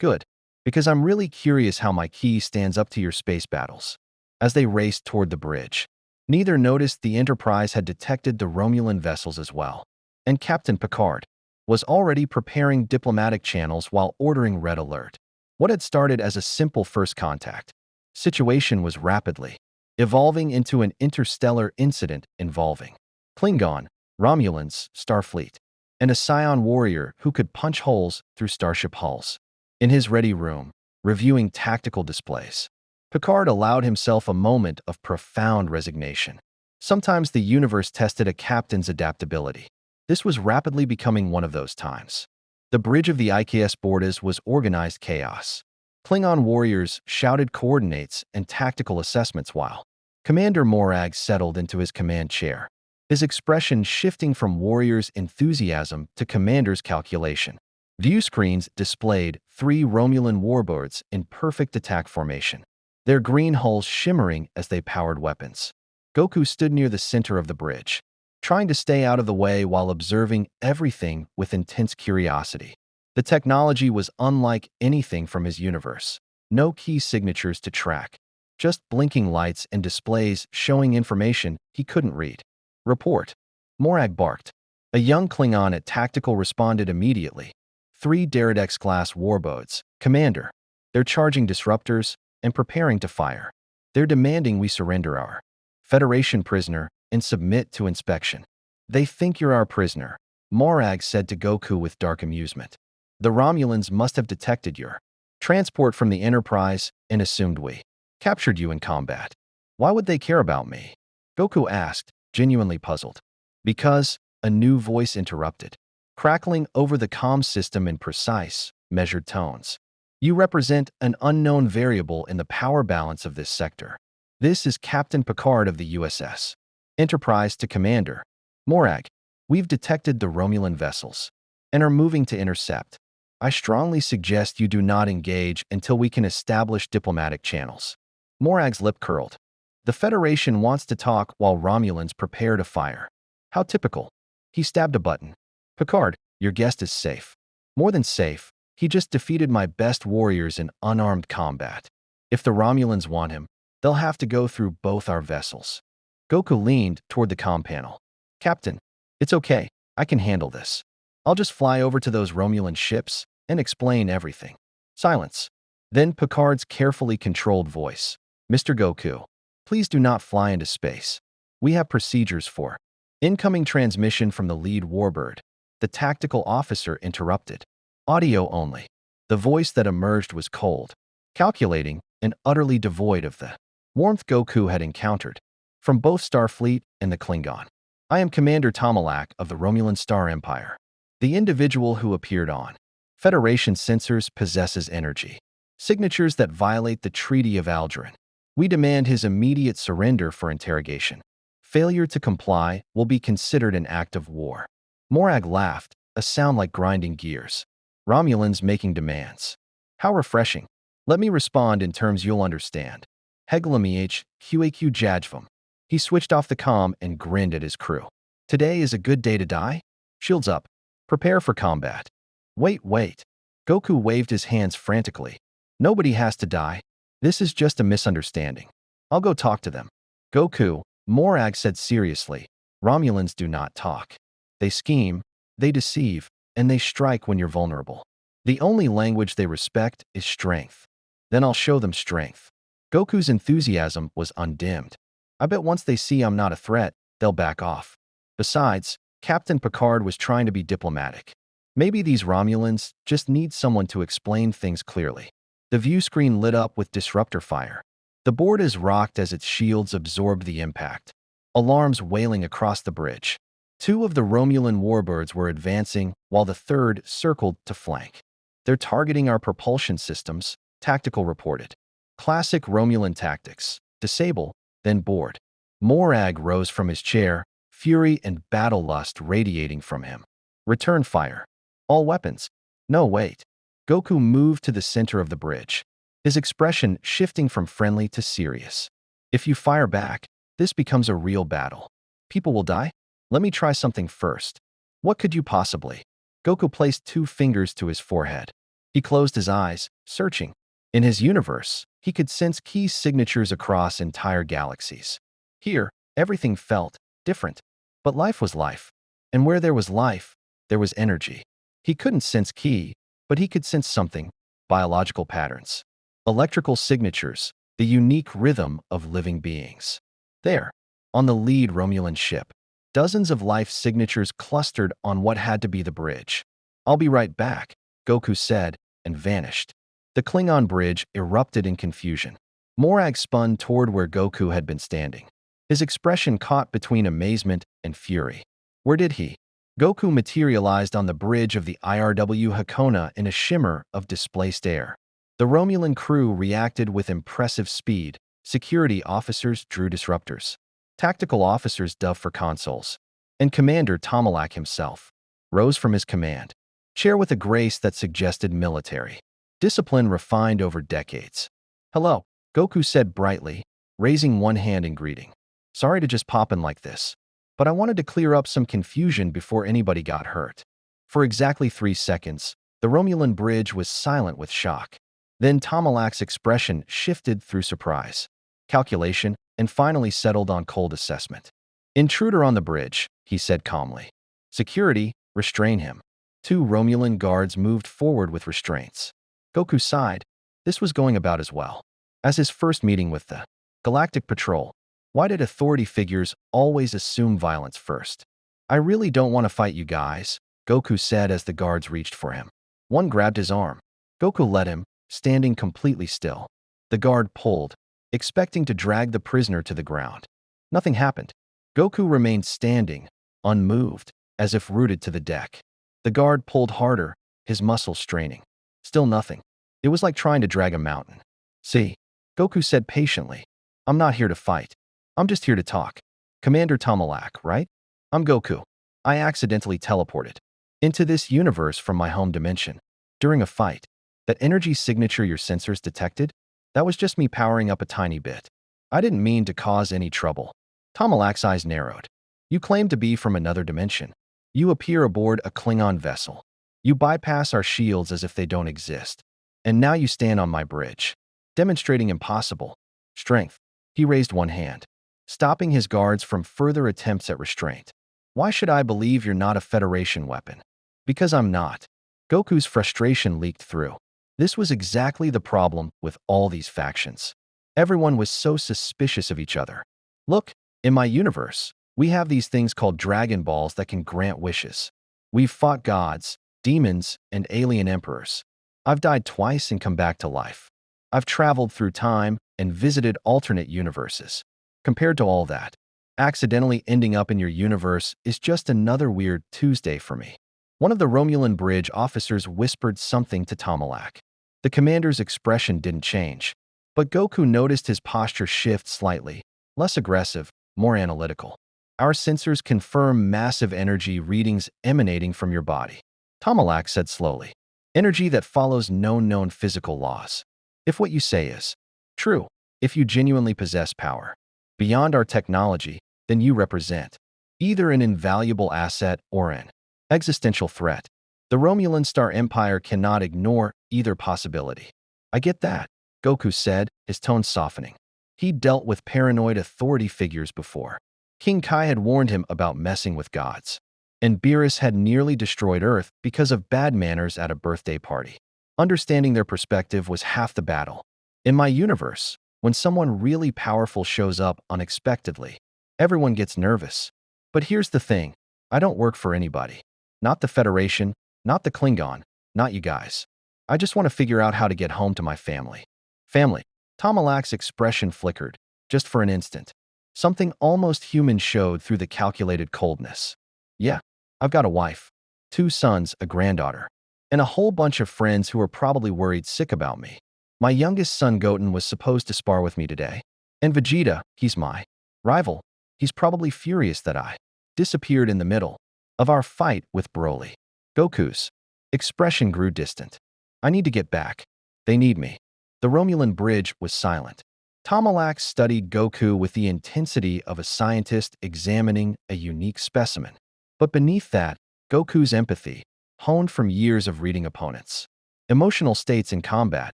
Good, because I'm really curious how my ki stands up to your space battles. As they raced toward the bridge, neither noticed the Enterprise had detected the Romulan vessels as well, and Captain Picard was already preparing diplomatic channels while ordering red alert. What had started as a simple first contact situation was rapidly evolving into an interstellar incident involving Klingon, Romulans, Starfleet, and a Scion warrior who could punch holes through starship hulls. In his ready room, reviewing tactical displays, Picard allowed himself a moment of profound resignation. Sometimes the universe tested a captain's adaptability. This was rapidly becoming one of those times. The bridge of the IKS Bordas was organized chaos. Klingon warriors shouted coordinates and tactical assessments while Commander Morag settled into his command chair, his expression shifting from warriors' enthusiasm to commander's calculation. View screens displayed 3 Romulan warbirds in perfect attack formation, their green hulls shimmering as they powered weapons. Goku stood near the center of the bridge, trying to stay out of the way while observing everything with intense curiosity. The technology was unlike anything from his universe. No key signatures to track, just blinking lights and displays showing information he couldn't read. Report. Morag barked. A young Klingon at Tactical responded immediately. 3 Deridex-class warboats. Commander. They're charging disruptors and preparing to fire. They're demanding we surrender our Federation prisoner and submit to inspection. They think you're our prisoner, Morag said to Goku with dark amusement. The Romulans must have detected your transport from the Enterprise and assumed we captured you in combat. Why would they care about me? Goku asked, genuinely puzzled. Because, a new voice interrupted, crackling over the comm system in precise, measured tones. You represent an unknown variable in the power balance of this sector. This is Captain Picard of the USS Enterprise to Commander Morag. We've detected the Romulan vessels and are moving to intercept. I strongly suggest you do not engage until we can establish diplomatic channels. Morag's lip curled. The Federation wants to talk while Romulans prepare to fire. How typical. He stabbed a button. Picard, your guest is safe. More than safe, he just defeated my best warriors in unarmed combat. If the Romulans want him, they'll have to go through both our vessels. Goku leaned toward the comm panel. Captain, it's okay. I can handle this. I'll just fly over to those Romulan ships and explain everything. Silence. Then Picard's carefully controlled voice. Mr. Goku, please do not fly into space. We have procedures for incoming transmission from the lead warbird. The tactical officer interrupted. Audio only. The voice that emerged was cold, calculating, and utterly devoid of the warmth Goku had encountered from both Starfleet and the Klingon. I am Commander Tomalak of the Romulan Star Empire. The individual who appeared on Federation sensors possesses energy signatures that violate the Treaty of Algeron. We demand his immediate surrender for interrogation. Failure to comply will be considered an act of war. Morag laughed, a sound like grinding gears. Romulans making demands. How refreshing. Let me respond in terms you'll understand. Heglamih, QAQ Jajvam. He switched off the comm and grinned at his crew. Today is a good day to die? Shields up. Prepare for combat. Wait. Goku waved his hands frantically. Nobody has to die. This is just a misunderstanding. I'll go talk to them. Goku, Morag said seriously. Romulans do not talk. They scheme, they deceive, and they strike when you're vulnerable. The only language they respect is strength. Then I'll show them strength. Goku's enthusiasm was undimmed. I bet once they see I'm not a threat, they'll back off. Besides, Captain Picard was trying to be diplomatic. Maybe these Romulans just need someone to explain things clearly. The view screen lit up with disruptor fire. The board is rocked as its shields absorbed the impact. Alarms wailing across the bridge. 2 of the Romulan warbirds were advancing, while the 3rd circled to flank. They're targeting our propulsion systems, Tactical reported. Classic Romulan tactics. Disable, then board. Morag rose from his chair, fury and battle lust radiating from him. Return fire. All weapons. No, wait. Goku moved to the center of the bridge, his expression shifting from friendly to serious. If you fire back, this becomes a real battle. People will die? Let me try something first. What could you possibly? Goku placed 2 fingers to his forehead. He closed his eyes, searching. In his universe, he could sense key signatures across entire galaxies. Here, everything felt different. But life was life. And where there was life, there was energy. He couldn't sense ki, but he could sense something, biological patterns, electrical signatures, the unique rhythm of living beings. There, on the lead Romulan ship, dozens of life signatures clustered on what had to be the bridge. I'll be right back, Goku said, and vanished. The Klingon bridge erupted in confusion. Morag spun toward where Goku had been standing, his expression caught between amazement and fury. Where did he Goku materialized on the bridge of the IRW Hakona in a shimmer of displaced air. The Romulan crew reacted with impressive speed. Security officers drew disruptors. Tactical officers dove for consoles. And Commander Tomalak himself rose from his command chair with a grace that suggested military discipline refined over decades. "Hello," Goku said brightly, raising one hand in greeting. "Sorry to just pop in like this, but I wanted to clear up some confusion before anybody got hurt." For exactly 3 seconds, the Romulan bridge was silent with shock. Then Tomalak's expression shifted through surprise, calculation, and finally settled on cold assessment. "Intruder on the bridge," he said calmly. "Security, restrain him." 2 Romulan guards moved forward with restraints. Goku sighed. This was going about as well as his first meeting with the Galactic Patrol. Why did authority figures always assume violence first? "I really don't want to fight you guys," Goku said as the guards reached for him. One grabbed his arm. Goku let him, standing completely still. The guard pulled, expecting to drag the prisoner to the ground. Nothing happened. Goku remained standing, unmoved, as if rooted to the deck. The guard pulled harder, his muscles straining. Still nothing. It was like trying to drag a mountain. "See," Goku said patiently. "I'm not here to fight. I'm just here to talk. Commander Tomalak, right? I'm Goku. I accidentally teleported into this universe from my home dimension during a fight. That energy signature your sensors detected? That was just me powering up a tiny bit. I didn't mean to cause any trouble." Tomalak's eyes narrowed. "You claim to be from another dimension. You appear aboard a Klingon vessel. You bypass our shields as if they don't exist. And now you stand on my bridge, demonstrating impossible strength." He raised one hand, stopping his guards from further attempts at restraint. "Why should I believe you're not a Federation weapon?" "Because I'm not." Goku's frustration leaked through. This was exactly the problem with all these factions. Everyone was so suspicious of each other. "Look, in my universe, we have these things called Dragon Balls that can grant wishes. We've fought gods, demons, and alien emperors. I've died twice and come back to life. I've traveled through time and visited alternate universes. Compared to all that, accidentally ending up in your universe is just another weird Tuesday for me." One of the Romulan bridge officers whispered something to Tomalak. The commander's expression didn't change, but Goku noticed his posture shift slightly, less aggressive, more analytical. "Our sensors confirm massive energy readings emanating from your body," Tomalak said slowly. "Energy that follows known physical laws. If what you say is true, if you genuinely possess power beyond our technology, then you represent either an invaluable asset or an existential threat. The Romulan Star Empire cannot ignore either possibility." "I get that," Goku said, his tone softening. He'd dealt with paranoid authority figures before. King Kai had warned him about messing with gods, and Beerus had nearly destroyed Earth because of bad manners at a birthday party. Understanding their perspective was half the battle. In my universe, when someone really powerful shows up unexpectedly, everyone gets nervous. But here's the thing, I don't work for anybody. Not the Federation, not the Klingon, not you guys. I just want to figure out how to get home to my family. Family. Tomalak's expression flickered, just for an instant. Something almost human showed through the calculated coldness. "Yeah, I've got a wife, 2 sons, a granddaughter, and a whole bunch of friends who are probably worried sick about me. My youngest son Goten was supposed to spar with me today. And Vegeta, he's my rival. He's probably furious that I disappeared in the middle of our fight with Broly." Goku's expression grew distant. "I need to get back. They need me." The Romulan bridge was silent. Tomalak studied Goku with the intensity of a scientist examining a unique specimen. But beneath that, Goku's empathy, honed from years of reading opponents' emotional states in combat,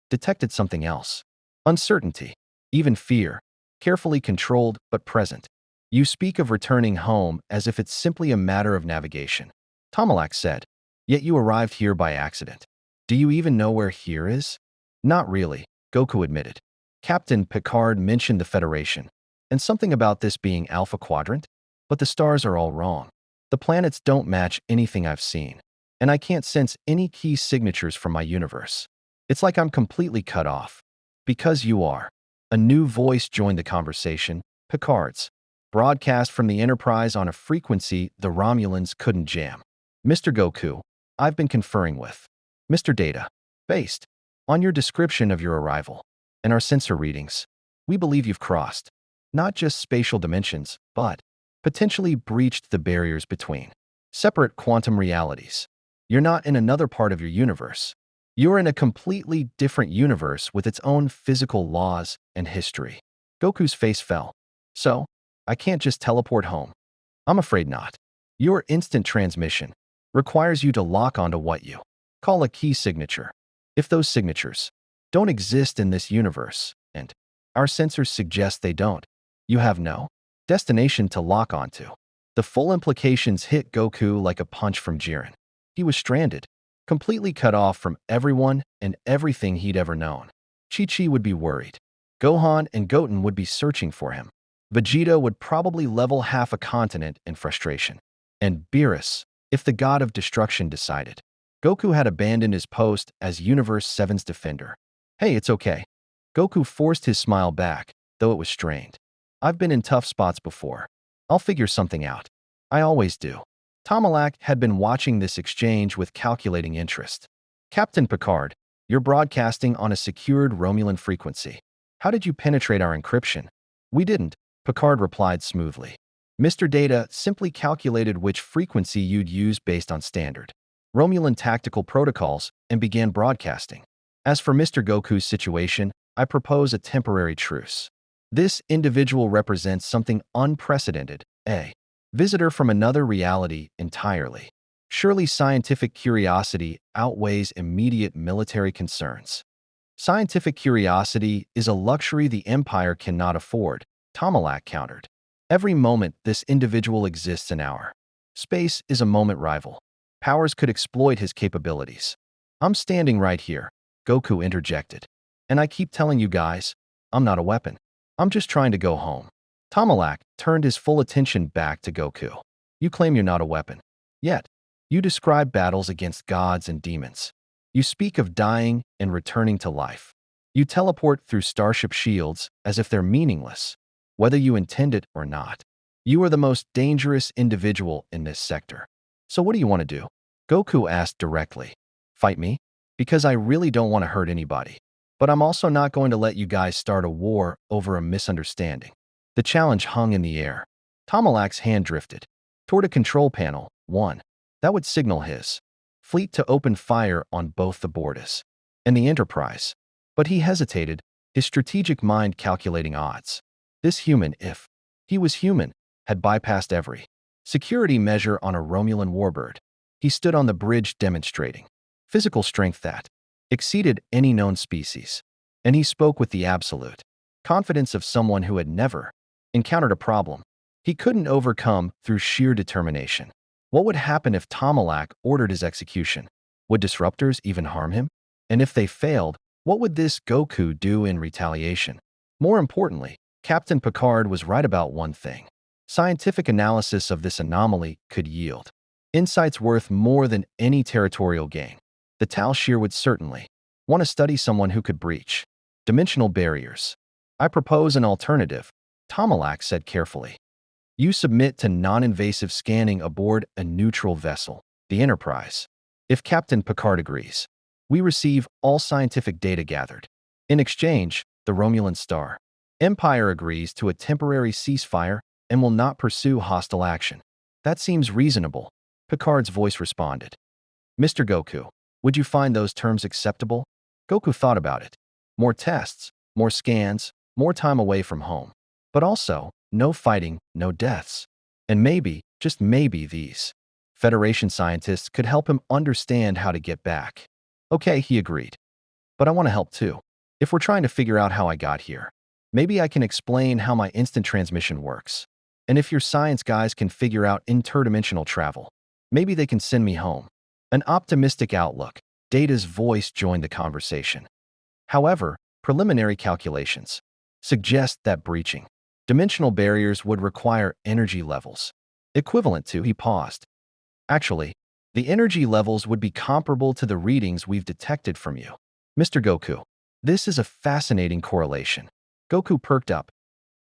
detected something else. Uncertainty, even fear, carefully controlled but present. "You speak of returning home as if it's simply a matter of navigation," Tomalak said. "Yet you arrived here by accident. Do you even know where here is?" "Not really," Goku admitted. "Captain Picard mentioned the Federation, and something about this being Alpha Quadrant, but the stars are all wrong. The planets don't match anything I've seen, and I can't sense any key signatures from my universe. It's like I'm completely cut off." "Because you are." A new voice joined the conversation, Picard's. broadcast from the Enterprise on a frequency the Romulans couldn't jam. Mr. Goku, I've been conferring with Mr. Data. Based on your description of your arrival and our sensor readings, we believe you've crossed not just spatial dimensions, but potentially breached the barriers between separate quantum realities. You're not in another part of your universe. You're in a completely different universe with its own physical laws and history. Goku's face fell. So, I can't just teleport home. I'm afraid not. Your instant transmission requires you to lock onto what you call a key signature. If those signatures don't exist in this universe, and our sensors suggest they don't, you have no destination to lock onto. The full implications hit Goku like a punch from Jiren. He was stranded, completely cut off from everyone and everything he'd ever known. Chi-Chi would be worried. Gohan and Goten would be searching for him. Vegeta would probably level half a continent in frustration. And Beerus, if the god of destruction decided. Goku had abandoned his post as Universe 7's defender. Hey, it's okay. Goku forced his smile back, though it was strained. I've been in tough spots before. I'll figure something out. I always do. Tomalak had been watching this exchange with calculating interest. Captain Picard, you're broadcasting on a secured Romulan frequency. How did you penetrate our encryption? We didn't, Picard replied smoothly. Mr. Data simply calculated which frequency you'd use based on standard Romulan tactical protocols and began broadcasting. As for Mr. Goku's situation, I propose a temporary truce. This individual represents something unprecedented, a visitor from another reality entirely. Surely scientific curiosity outweighs immediate military concerns. Scientific curiosity is a luxury the Empire cannot afford, Tomalak countered. Every moment this individual exists in our space is a moment rival. Powers could exploit his capabilities. I'm standing right here, Goku interjected. And I keep telling you guys, I'm not a weapon. I'm just trying to go home. Tomalak turned his full attention back to Goku. You claim you're not a weapon. Yet, you describe battles against gods and demons. You speak of dying and returning to life. You teleport through starship shields as if they're meaningless, whether you intend it or not. You are the most dangerous individual in this sector. So what do you want to do? Goku asked directly. Fight me? Because I really don't want to hurt anybody. But I'm also not going to let you guys start a war over a misunderstanding. The challenge hung in the air. Tomalak's hand drifted toward a control panel, one that would signal his fleet to open fire on both the Bordas and the Enterprise. But he hesitated, his strategic mind calculating odds. This human, if he was human, had bypassed every security measure on a Romulan warbird. He stood on the bridge demonstrating physical strength that exceeded any known species. And he spoke with the absolute confidence of someone who had never encountered a problem he couldn't overcome through sheer determination. What would happen if Tomalak ordered his execution? Would disruptors even harm him? And if they failed, what would this Goku do in retaliation? More importantly, Captain Picard was right about one thing. Scientific analysis of this anomaly could yield insights worth more than any territorial gain. The Tal Shiar would certainly want to study someone who could breach dimensional barriers. I propose an alternative, Tomalak said carefully. You submit to non-invasive scanning aboard a neutral vessel, the Enterprise. If Captain Picard agrees, we receive all scientific data gathered. In exchange, the Romulan Star Empire agrees to a temporary ceasefire and will not pursue hostile action. That seems reasonable, Picard's voice responded. Mr. Goku, would you find those terms acceptable? Goku thought about it. More tests, more scans, more time away from home. But also, no fighting, no deaths. And maybe, just maybe these Federation scientists could help him understand how to get back. Okay, he agreed. But I want to help too. If we're trying to figure out how I got here, maybe I can explain how my instant transmission works. And if your science guys can figure out interdimensional travel, maybe they can send me home. An optimistic outlook. Data's voice joined the conversation. However, preliminary calculations suggest that breaching dimensional barriers would require energy levels equivalent to, he paused. Actually, the energy levels would be comparable to the readings we've detected from you. Mr. Goku, this is a fascinating correlation. Goku perked up.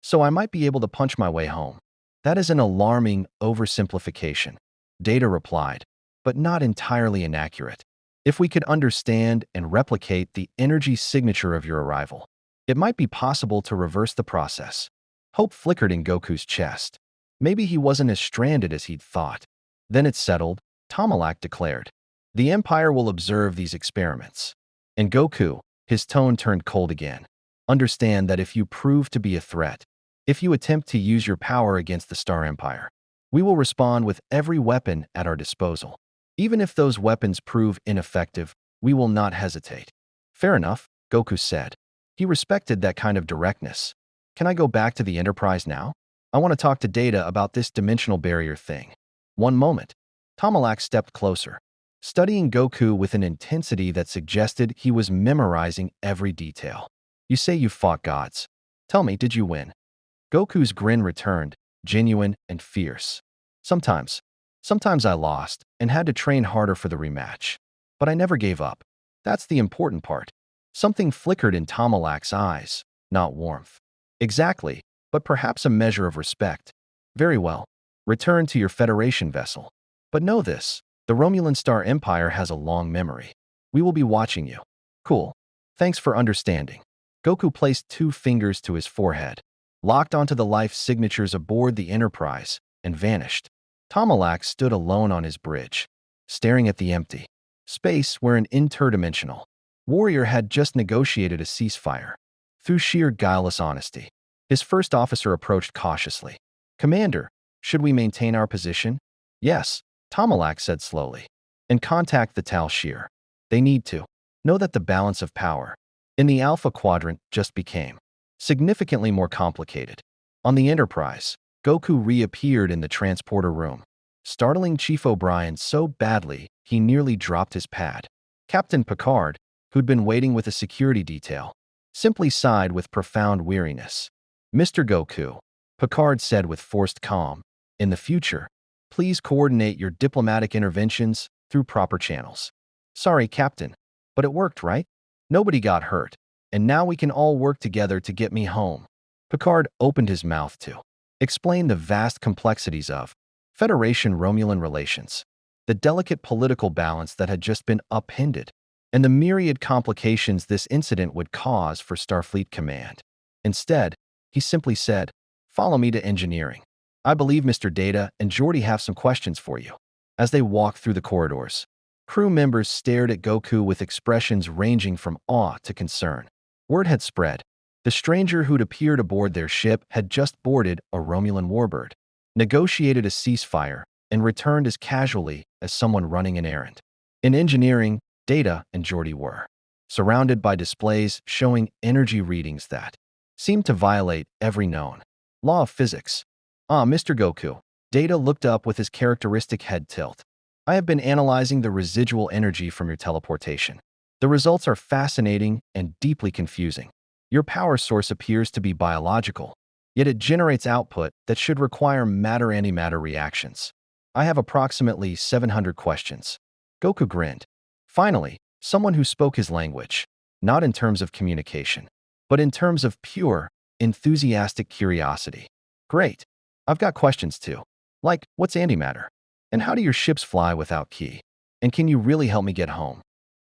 So I might be able to punch my way home. That is an alarming oversimplification, Data replied, but not entirely inaccurate. If we could understand and replicate the energy signature of your arrival, it might be possible to reverse the process. Hope flickered in Goku's chest. Maybe he wasn't as stranded as he'd thought. Then it's settled, Tomalak declared. The Empire will observe these experiments. And Goku, his tone turned cold again. Understand that if you prove to be a threat, if you attempt to use your power against the Star Empire, we will respond with every weapon at our disposal. Even if those weapons prove ineffective, we will not hesitate. Fair enough, Goku said. He respected that kind of directness. Can I go back to the Enterprise now? I want to talk to Data about this dimensional barrier thing. One moment. Tomalak stepped closer, studying Goku with an intensity that suggested he was memorizing every detail. You say you fought gods. Tell me, did you win? Goku's grin returned, genuine and fierce. Sometimes. Sometimes I lost and had to train harder for the rematch. But I never gave up. That's the important part. Something flickered in Tomalak's eyes, not warmth. Exactly, but perhaps a measure of respect. Very well. Return to your Federation vessel. But know this, the Romulan Star Empire has a long memory. We will be watching you. Cool. Thanks for understanding. Goku placed 2 fingers to his forehead, locked onto the life signatures aboard the Enterprise, and vanished. Tomalak stood alone on his bridge, staring at the empty space where an interdimensional warrior had just negotiated a ceasefire. Through sheer guileless honesty, his first officer approached cautiously. Commander, should we maintain our position? Yes, Tomalak said slowly. And contact the Tal Shiar. They need to know that the balance of power in the Alpha Quadrant just became significantly more complicated. On the Enterprise, Goku reappeared in the transporter room, startling Chief O'Brien so badly he nearly dropped his pad. Captain Picard, who'd been waiting with a security detail, simply sighed with profound weariness. Mr. Goku, Picard said with forced calm, in the future, please coordinate your diplomatic interventions through proper channels. Sorry, Captain, but it worked, right? Nobody got hurt, and now we can all work together to get me home. Picard opened his mouth to explain the vast complexities of Federation-Romulan relations, the delicate political balance that had just been upended, and the myriad complications this incident would cause for Starfleet Command. Instead, he simply said, "Follow me to engineering. I believe Mr. Data and Geordi have some questions for you." As they walked through the corridors, crew members stared at Goku with expressions ranging from awe to concern. Word had spread. The stranger who'd appeared aboard their ship had just boarded a Romulan warbird, negotiated a ceasefire, and returned as casually as someone running an errand. In engineering, Data and Geordi were surrounded by displays showing energy readings that seemed to violate every known law of physics. Ah, Mr. Goku. Data looked up with his characteristic head tilt. I have been analyzing the residual energy from your teleportation. The results are fascinating and deeply confusing. Your power source appears to be biological, yet it generates output that should require matter-antimatter reactions. I have approximately 700 questions. Goku grinned. Finally, someone who spoke his language, not in terms of communication, but in terms of pure, enthusiastic curiosity. Great. I've got questions too. Like, what's antimatter? And how do your ships fly without ki? And can you really help me get home?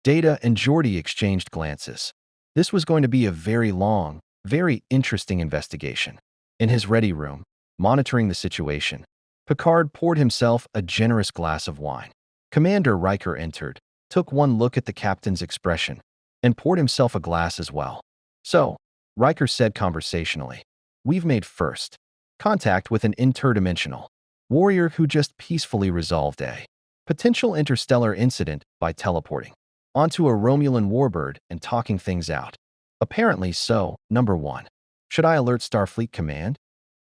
Data and Geordi exchanged glances. This was going to be a very long, very interesting investigation. In his ready room, monitoring the situation, Picard poured himself a generous glass of wine. Commander Riker entered, took one look at the captain's expression, and poured himself a glass as well. So, Riker said conversationally, we've made first contact with an interdimensional warrior who just peacefully resolved a potential interstellar incident by teleporting onto a Romulan warbird and talking things out. Apparently so, number 1. Should I alert Starfleet Command?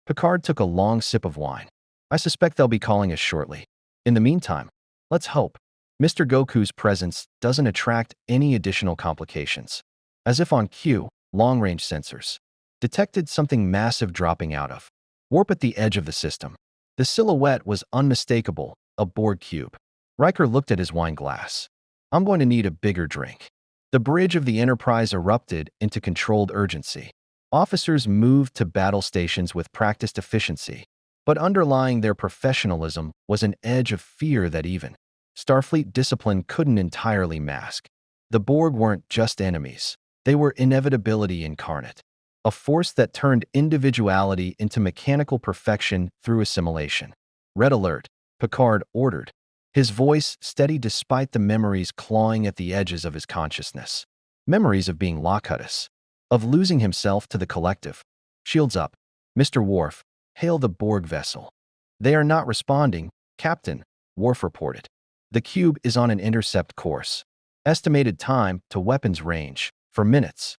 Picard took a long sip of wine. I suspect they'll be calling us shortly. In the meantime, let's hope Mr. Goku's presence doesn't attract any additional complications. As if on cue, long-range sensors detected something massive dropping out of warp at the edge of the system. The silhouette was unmistakable, a Borg cube. Riker looked at his wine glass. I'm going to need a bigger drink. The bridge of the Enterprise erupted into controlled urgency. Officers moved to battle stations with practiced efficiency, But underlying their professionalism was an edge of fear that even Starfleet discipline couldn't entirely mask. The Borg weren't just enemies. They were inevitability incarnate, a force that turned individuality into mechanical perfection through assimilation. Red alert, Picard ordered, his voice steady despite the memories clawing at the edges of his consciousness. Memories of being Locutus, of losing himself to the collective. Shields up. Mr. Worf, hail the Borg vessel. They are not responding, Captain, Worf reported. The cube is on an intercept course. Estimated time to weapons range, for minutes.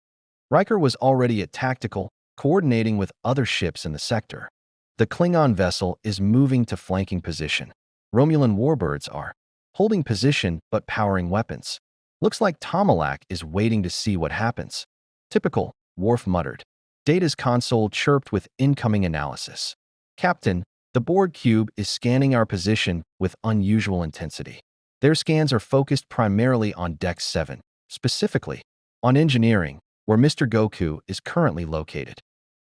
Riker was already at tactical, coordinating with other ships in the sector. The Klingon vessel is moving to flanking position. Romulan warbirds are holding position but powering weapons. Looks like Tomalak is waiting to see what happens. Typical, Worf muttered. Data's console chirped with incoming analysis. Captain, the Borg cube is scanning our position with unusual intensity. Their scans are focused primarily on Deck 7, specifically on engineering, where Mr. Goku is currently located.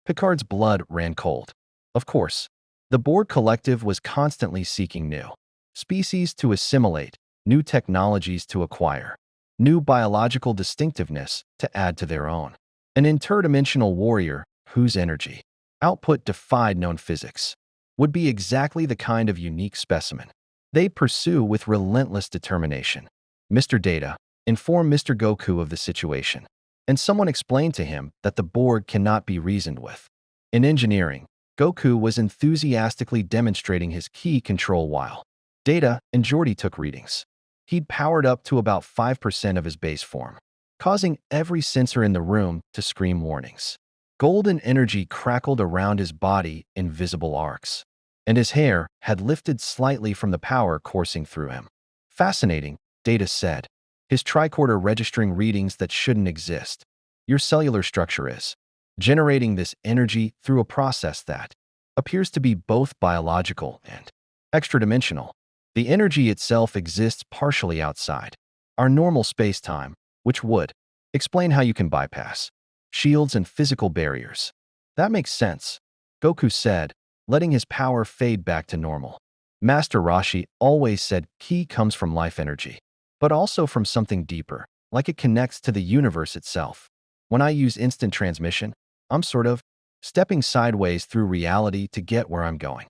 Picard's blood ran cold. Of course, the Borg collective was constantly seeking new species to assimilate, new technologies to acquire, new biological distinctiveness to add to their own. An interdimensional warrior whose energy output defied known physics would be exactly the kind of unique specimen they'd pursue with relentless determination. Mr. Data informed Mr. Goku of the situation, and someone explained to him that the Borg cannot be reasoned with. In engineering, Goku was enthusiastically demonstrating his key control while Data and Geordi took readings. He'd powered up to about 5% of his base form, causing every sensor in the room to scream warnings. Golden energy crackled around his body in visible arcs, and his hair had lifted slightly from the power coursing through him. Fascinating, Data said, his tricorder registering readings that shouldn't exist. Your cellular structure is generating this energy through a process that appears to be both biological and extradimensional. The energy itself exists partially outside our normal space-time, which would explain how you can bypass shields and physical barriers. That makes sense, Goku said, letting his power fade back to normal. Master Roshi always said ki comes from life energy, but also from something deeper, like it connects to the universe itself. When I use instant transmission, I'm sort of stepping sideways through reality to get where I'm going.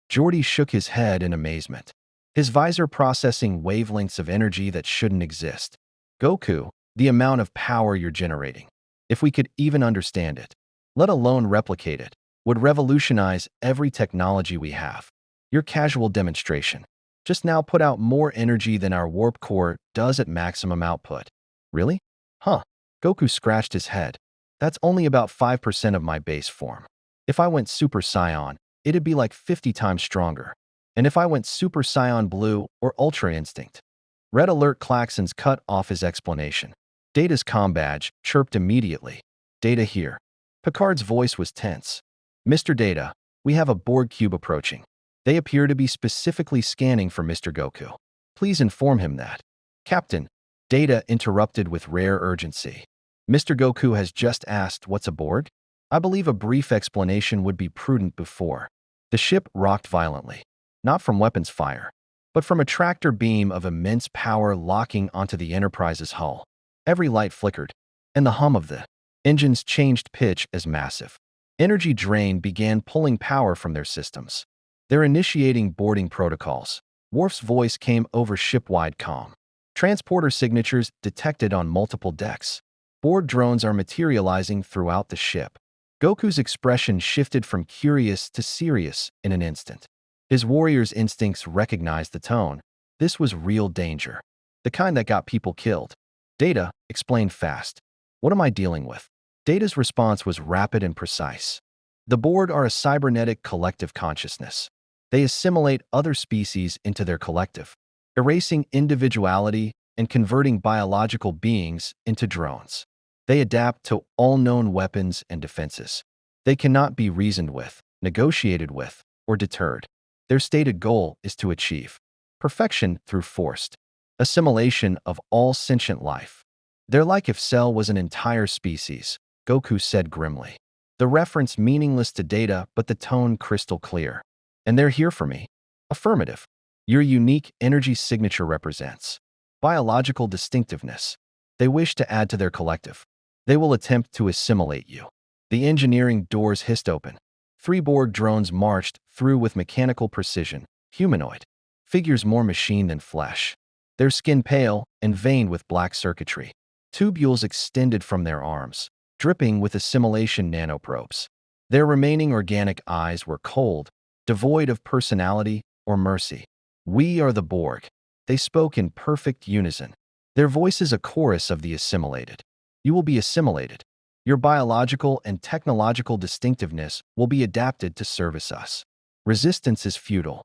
Geordi shook his head in amazement, his visor processing wavelengths of energy that shouldn't exist. Goku, the amount of power you're generating, if we could even understand it, let alone replicate it, would revolutionize every technology we have. Your casual demonstration just now put out more energy than our warp core does at maximum output. Really? Huh. Goku scratched his head. That's only about 5% of my base form. If I went Super Saiyan, it'd be like 50 times stronger. And if I went Super Saiyan Blue or Ultra Instinct. Red alert klaxons cut off his explanation. Data's comm badge chirped immediately. Data here. Picard's voice was tense. Mr. Data, we have a Borg cube approaching. They appear to be specifically scanning for Mr. Goku. Please inform him that. Captain, Data interrupted with rare urgency. Mr. Goku has just asked what's a Borg? I believe a brief explanation would be prudent before. The ship rocked violently, not from weapons fire, but from a tractor beam of immense power locking onto the Enterprise's hull. Every light flickered, and the hum of the engines changed pitch as massive energy drain began pulling power from their systems. They're initiating boarding protocols. Worf's voice came over ship-wide comm. Transporter signatures detected on multiple decks. Borg drones are materializing throughout the ship. Goku's expression shifted from curious to serious in an instant. His warrior's instincts recognized the tone. This was real danger, the kind that got people killed. Data explained fast. What am I dealing with? Data's response was rapid and precise. The Borg are a cybernetic collective consciousness. They assimilate other species into their collective, erasing individuality and converting biological beings into drones. They adapt to all known weapons and defenses. They cannot be reasoned with, negotiated with, or deterred. Their stated goal is to achieve perfection through forced assimilation of all sentient life. They're like if Cell was an entire species, Goku said grimly. The reference meaningless to Data, but the tone crystal clear. And they're here for me. Affirmative. Your unique energy signature represents biological distinctiveness. They wish to add to their collective. They will attempt to assimilate you. The engineering doors hissed open. 3 Borg drones marched through with mechanical precision, humanoid. Figures more machine than flesh. Their skin pale and veined with black circuitry. Tubules extended from their arms, dripping with assimilation nanoprobes. Their remaining organic eyes were cold, devoid of personality or mercy. We are the Borg. They spoke in perfect unison. Their voices a chorus of the assimilated. You will be assimilated. Your biological and technological distinctiveness will be adapted to service us. Resistance is futile.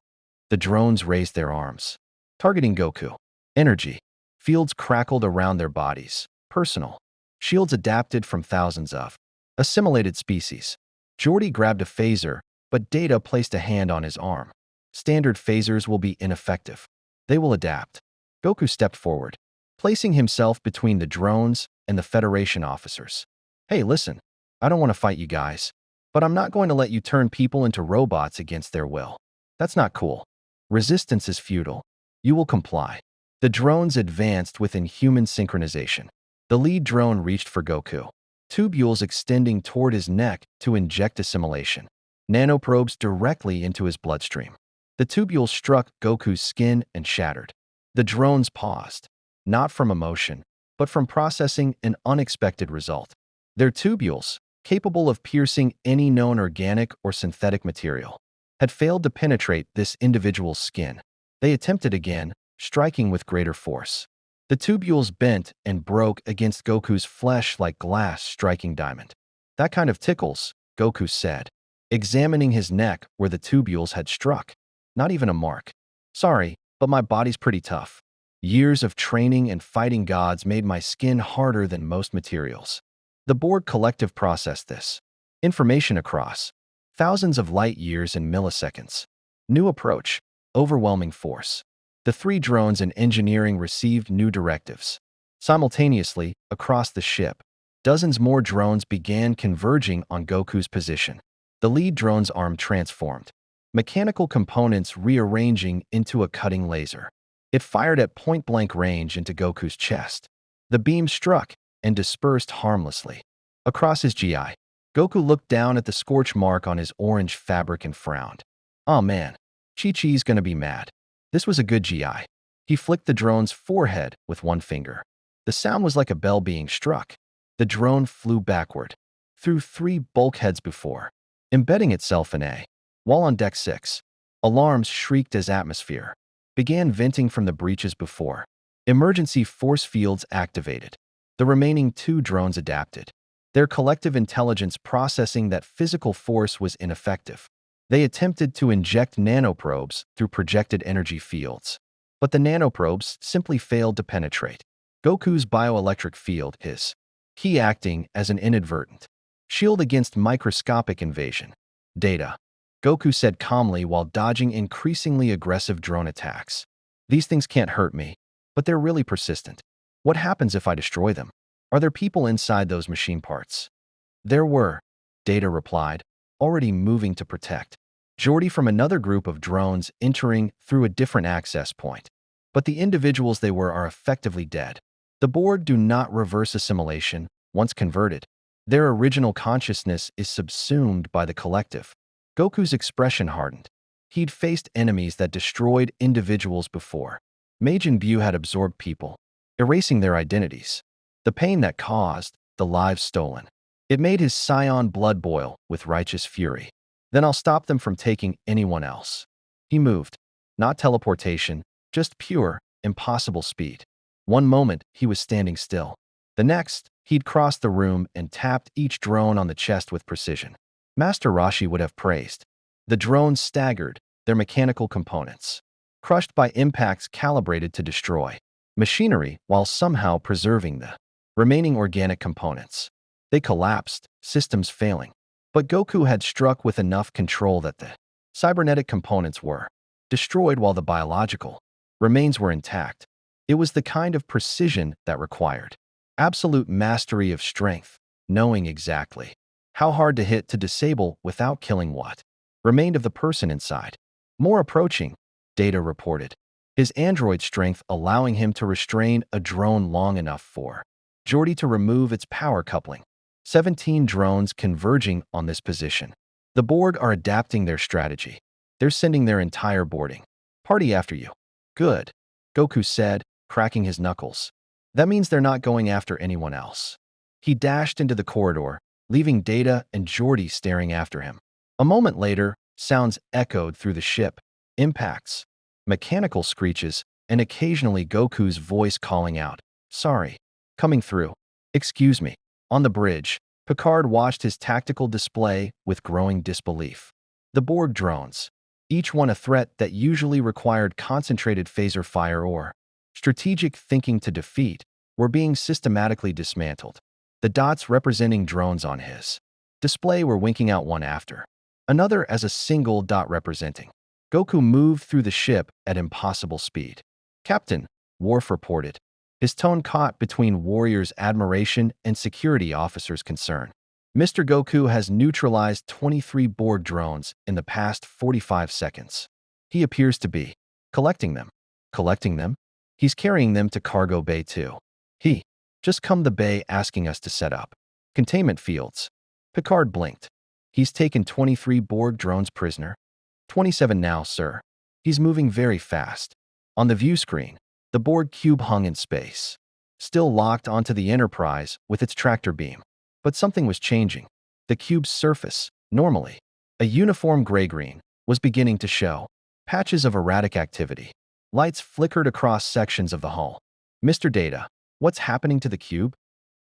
The drones raised their arms, targeting Goku. Energy. Fields crackled around their bodies. Personal. Shields adapted from thousands of assimilated species. Geordi grabbed a phaser, but Data placed a hand on his arm. Standard phasers will be ineffective. They will adapt. Goku stepped forward, placing himself between the drones and the Federation officers. Hey, listen, I don't want to fight you guys, but I'm not going to let you turn people into robots against their will. That's not cool. Resistance is futile. You will comply. The drones advanced with inhuman synchronization. The lead drone reached for Goku, tubules extending toward his neck to inject assimilation. Nanoprobes directly into his bloodstream. The tubules struck Goku's skin and shattered. The drones paused, not from emotion, but from processing an unexpected result. Their tubules, capable of piercing any known organic or synthetic material, had failed to penetrate this individual's skin. They attempted again, striking with greater force. The tubules bent and broke against Goku's flesh like glass striking diamond. That kind of tickles, Goku said, examining his neck where the tubules had struck. Not even a mark. Sorry, but my body's pretty tough. Years of training and fighting gods made my skin harder than most materials. The Borg collective processed this. Information across. Thousands of light years in milliseconds. New approach. Overwhelming force. The 3 drones in engineering received new directives. Simultaneously, across the ship, dozens more drones began converging on Goku's position. The lead drone's arm transformed. Mechanical components rearranging into a cutting laser. It fired at point-blank range into Goku's chest. The beam struck and dispersed harmlessly. Across his GI, Goku looked down at the scorch mark on his orange fabric and frowned. Oh man, Chi-Chi's gonna be mad. This was a good GI. He flicked the drone's forehead with one finger. The sound was like a bell being struck. The drone flew backward, through 3 bulkheads before, embedding itself in a wall on deck 6. Alarms shrieked as atmosphere began venting from the breaches before. Emergency force fields activated. The remaining 2 drones adapted, their collective intelligence processing that physical force was ineffective. They attempted to inject nanoprobes through projected energy fields, but the nanoprobes simply failed to penetrate. Goku's bioelectric field, his key acting as an inadvertent shield against microscopic invasion. Data. Goku said calmly while dodging increasingly aggressive drone attacks. These things can't hurt me, but they're really persistent. What happens if I destroy them? Are there people inside those machine parts? There were, Data replied, already moving to protect. Geordi from another group of drones entering through a different access point. But the individuals they were are effectively dead. The Borg do not reverse assimilation once converted. Their original consciousness is subsumed by the collective. Goku's expression hardened. He'd faced enemies that destroyed individuals before. Majin Buu had absorbed people, erasing their identities. The pain that caused, the lives stolen. It made his scion blood boil with righteous fury. Then I'll stop them from taking anyone else. He moved. Not teleportation, just pure, impossible speed. One moment, he was standing still. The next, he'd crossed the room and tapped each drone on the chest with precision. Master Roshi would have praised. The drones staggered, their mechanical components crushed by impacts calibrated to destroy machinery while somehow preserving the remaining organic components. They collapsed, systems failing. But Goku had struck with enough control that the cybernetic components were destroyed while the biological remains were intact. It was the kind of precision that required absolute mastery of strength, knowing exactly how hard to hit to disable without killing what remained of the person inside. More approaching, Data reported. His android strength allowing him to restrain a drone long enough for Geordi to remove its power coupling. 17 drones converging on this position. The Borg are adapting their strategy. They're sending their entire boarding party after you. Good, Goku said, cracking his knuckles. That means they're not going after anyone else. He dashed into the corridor, leaving Data and Geordi staring after him. A moment later, sounds echoed through the ship. Impacts, mechanical screeches, and occasionally Goku's voice calling out, "Sorry." Coming through. "Excuse me." On the bridge, Picard watched his tactical display with growing disbelief. The Borg drones, each one a threat that usually required concentrated phaser fire or strategic thinking to defeat, were being systematically dismantled. The dots representing drones on his display were winking out one after another as a single dot representing. Goku moved through the ship at impossible speed. "Captain," Worf reported, his tone caught between Warrior's admiration and security officer's concern. "Mr. Goku has neutralized 23 Borg drones in the past 45 seconds. He appears to be collecting them." "Collecting them?" "He's carrying them to cargo bay too." "He just come the bay asking us to set up containment fields." Picard blinked. "He's taken 23 Borg drones prisoner?" 27 now, sir. He's moving very fast." On the view screen, the Borg cube hung in space, still locked onto the Enterprise with its tractor beam. But something was changing. The cube's surface, normally a uniform gray-green, was beginning to show patches of erratic activity. Lights flickered across sections of the hull. "Mr. Data, what's happening to the cube?"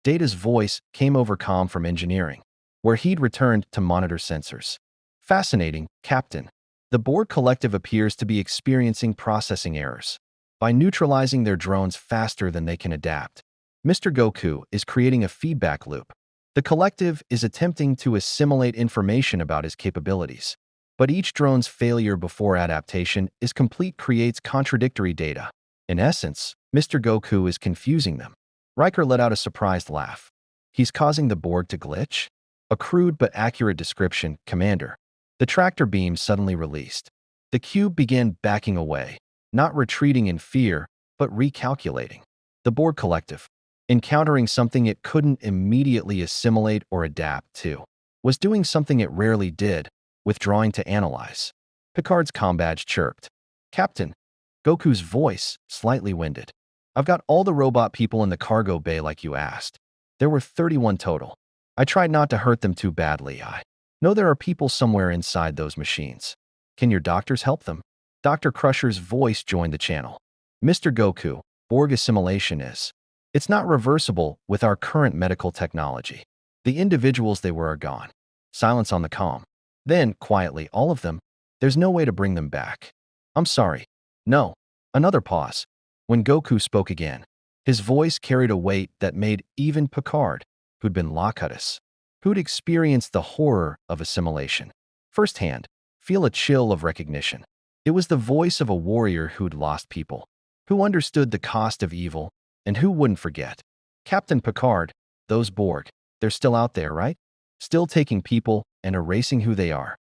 Data's voice came over comm from engineering, where he'd returned to monitor sensors. "Fascinating, Captain. The Borg Collective appears to be experiencing processing errors. By neutralizing their drones faster than they can adapt, Mr. Goku is creating a feedback loop. The Collective is attempting to assimilate information about his capabilities, but each drone's failure before adaptation is complete creates contradictory data. In essence, Mr. Goku is confusing them." Riker let out a surprised laugh. "He's causing the Borg to glitch?" "A crude but accurate description, Commander." The tractor beam suddenly released. The cube began backing away, not retreating in fear, but recalculating. The Borg Collective, encountering something it couldn't immediately assimilate or adapt to, was doing something it rarely did, withdrawing to analyze. Picard's comm badge chirped. "Captain." Goku's voice, slightly winded. "I've got all the robot people in the cargo bay like you asked. There were 31 total. I tried not to hurt them too badly. I know there are people somewhere inside those machines. Can your doctors help them?" Dr. Crusher's voice joined the channel. "Mr. Goku, Borg assimilation is. It's not reversible with our current medical technology. The individuals they were are gone." Silence on the comm. Then, quietly, "All of them? There's no way to bring them back." "I'm sorry. No." Another pause. When Goku spoke again, his voice carried a weight that made even Picard, who'd been Locutus, who'd experienced the horror of assimilation firsthand, feel a chill of recognition. It was the voice of a warrior who'd lost people, who understood the cost of evil, and who wouldn't forget. "Captain Picard, those Borg, they're still out there, right? Still taking people and erasing who they are?"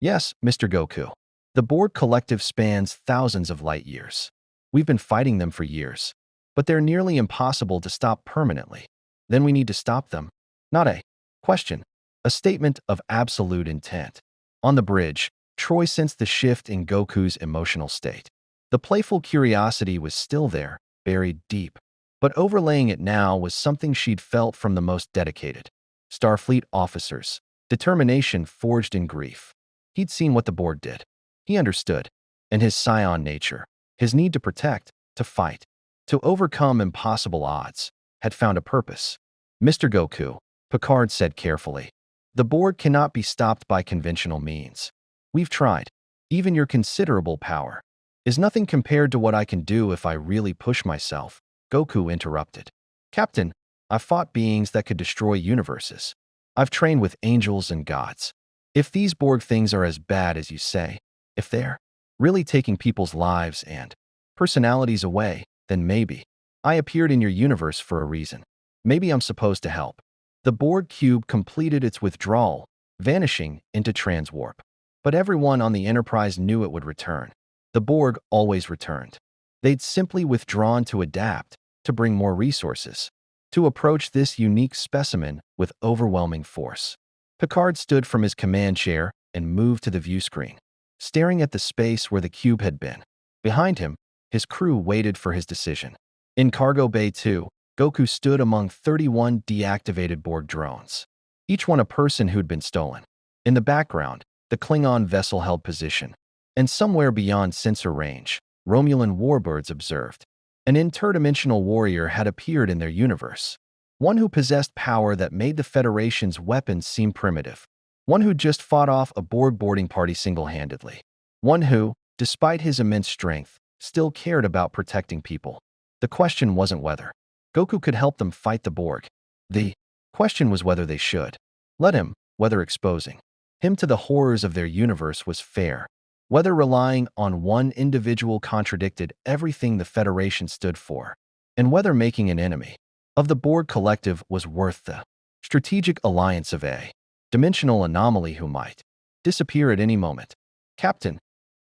"Yes, Mr. Goku. The Borg Collective spans thousands of light years. We've been fighting them for years, but they're nearly impossible to stop permanently. Then we need to stop them." Not a question, a statement of absolute intent. On the bridge, Troy sensed the shift in Goku's emotional state. The playful curiosity was still there, buried deep, but overlaying it now was something she'd felt from the most dedicated Starfleet officers, determination forged in grief. He'd seen what the Borg did. He understood, and his scion nature, his need to protect, to fight, to overcome impossible odds, had found a purpose. "Mr. Goku," Picard said carefully, "the Borg cannot be stopped by conventional means. We've tried. Even your considerable power is nothing compared to what I can do if I really push myself." Goku interrupted. "Captain, I've fought beings that could destroy universes. I've trained with angels and gods. If these Borg things are as bad as you say, if they're really taking people's lives and personalities away, then maybe I appeared in your universe for a reason. Maybe I'm supposed to help." The Borg cube completed its withdrawal, vanishing into transwarp. But everyone on the Enterprise knew it would return. The Borg always returned. They'd simply withdrawn to adapt, to bring more resources, to approach this unique specimen with overwhelming force. Picard stood from his command chair and moved to the view screen, staring at the space where the cube had been. Behind him, his crew waited for his decision. In Cargo Bay 2, Goku stood among 31 deactivated Borg drones, each one a person who'd been stolen. In the background, the Klingon vessel held position, and somewhere beyond sensor range, Romulan warbirds observed. An interdimensional warrior had appeared in their universe, one who possessed power that made the Federation's weapons seem primitive, one who just fought off a Borg boarding party single-handedly, one who, despite his immense strength, still cared about protecting people. The question wasn't whether Goku could help them fight the Borg. The question was whether they should let him, whether exposing him to the horrors of their universe was fair, whether relying on one individual contradicted everything the Federation stood for, and whether making an enemy of the Borg collective was worth the strategic alliance of a dimensional anomaly who might disappear at any moment. "Captain,"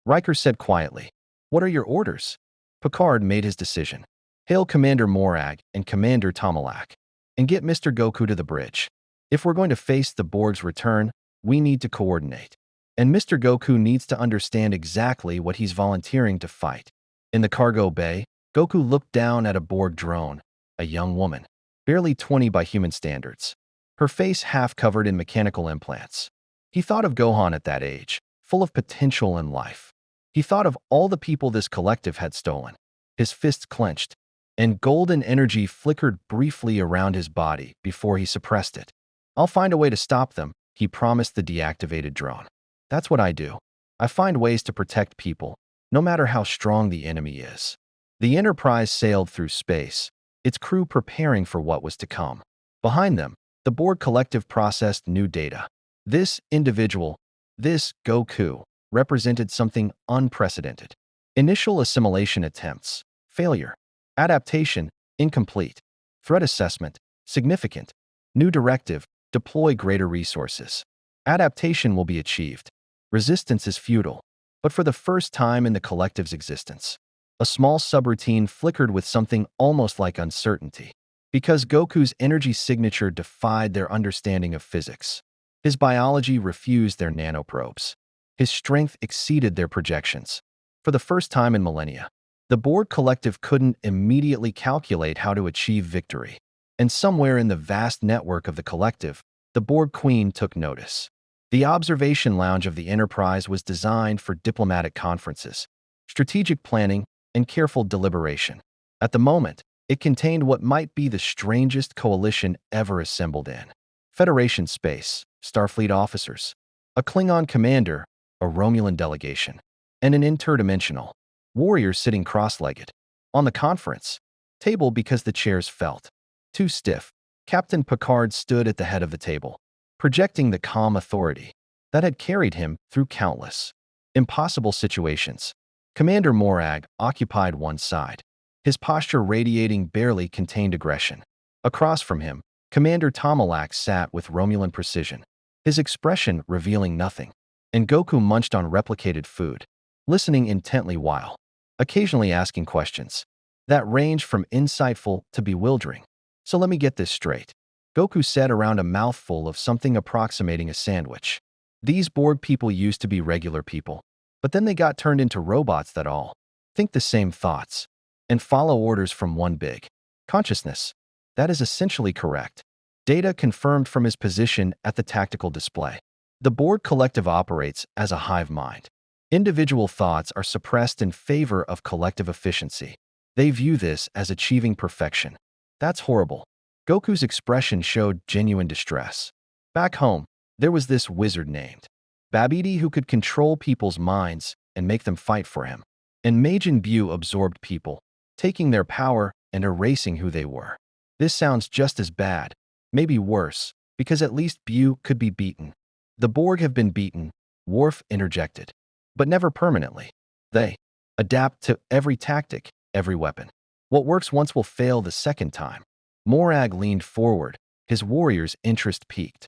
Riker said quietly, "what are your orders?" Picard made his decision. "Hail Commander Morag and Commander Tomalak, and get Mr. Goku to the bridge. If we're going to face the Borg's return, we need to coordinate. And Mr. Goku needs to understand exactly what he's volunteering to fight." In the cargo bay, Goku looked down at a Borg drone, a young woman, barely 20 by human standards, her face half covered in mechanical implants. He thought of Gohan at that age, full of potential and life. He thought of all the people this collective had stolen. His fists clenched, and golden energy flickered briefly around his body before he suppressed it. "I'll find a way to stop them," he promised the deactivated drone. "That's what I do. I find ways to protect people, no matter how strong the enemy is." The Enterprise sailed through space, its crew preparing for what was to come. Behind them, the Borg collective processed new data. This individual, this Goku, represented something unprecedented. Initial assimilation attempts, failure. Adaptation, incomplete. Threat assessment, significant. New directive, deploy greater resources. Adaptation will be achieved. Resistance is futile. But for the first time in the collective's existence, a small subroutine flickered with something almost like uncertainty. Because Goku's energy signature defied their understanding of physics. His biology refused their nanoprobes. His strength exceeded their projections. For the first time in millennia, the Borg collective couldn't immediately calculate how to achieve victory. And somewhere in the vast network of the collective, the Borg Queen took notice. The observation lounge of the Enterprise was designed for diplomatic conferences, strategic planning, and careful deliberation. At the moment, it contained what might be the strangest coalition ever assembled in Federation space, Starfleet officers, a Klingon commander, a Romulan delegation, and an interdimensional warrior sitting cross-legged on the conference table because the chairs felt too stiff. Captain Picard stood at the head of the table, projecting the calm authority that had carried him through countless impossible situations. Commander Morag occupied one side, his posture radiating barely contained aggression. Across from him, Commander Tomalak sat with Romulan precision, his expression revealing nothing, and Goku munched on replicated food, listening intently while occasionally asking questions that ranged from insightful to bewildering. "So let me get this straight," Goku said around a mouthful of something approximating a sandwich. "These Borg people used to be regular people, but then they got turned into robots that all think the same thoughts and follow orders from one big consciousness." That is essentially correct. Data confirmed from his position at the tactical display. The Borg collective operates as a hive mind. Individual thoughts are suppressed in favor of collective efficiency. They view this as achieving perfection. That's horrible. Goku's expression showed genuine distress. Back home, there was this wizard named Babidi who could control people's minds and make them fight for him. And Majin Buu absorbed people, taking their power and erasing who they were. This sounds just as bad, maybe worse, because at least Buu could be beaten. The Borg have been beaten, Worf interjected, but never permanently. They adapt to every tactic, every weapon. What works once will fail the second time. Morag leaned forward, his warrior's interest peaked.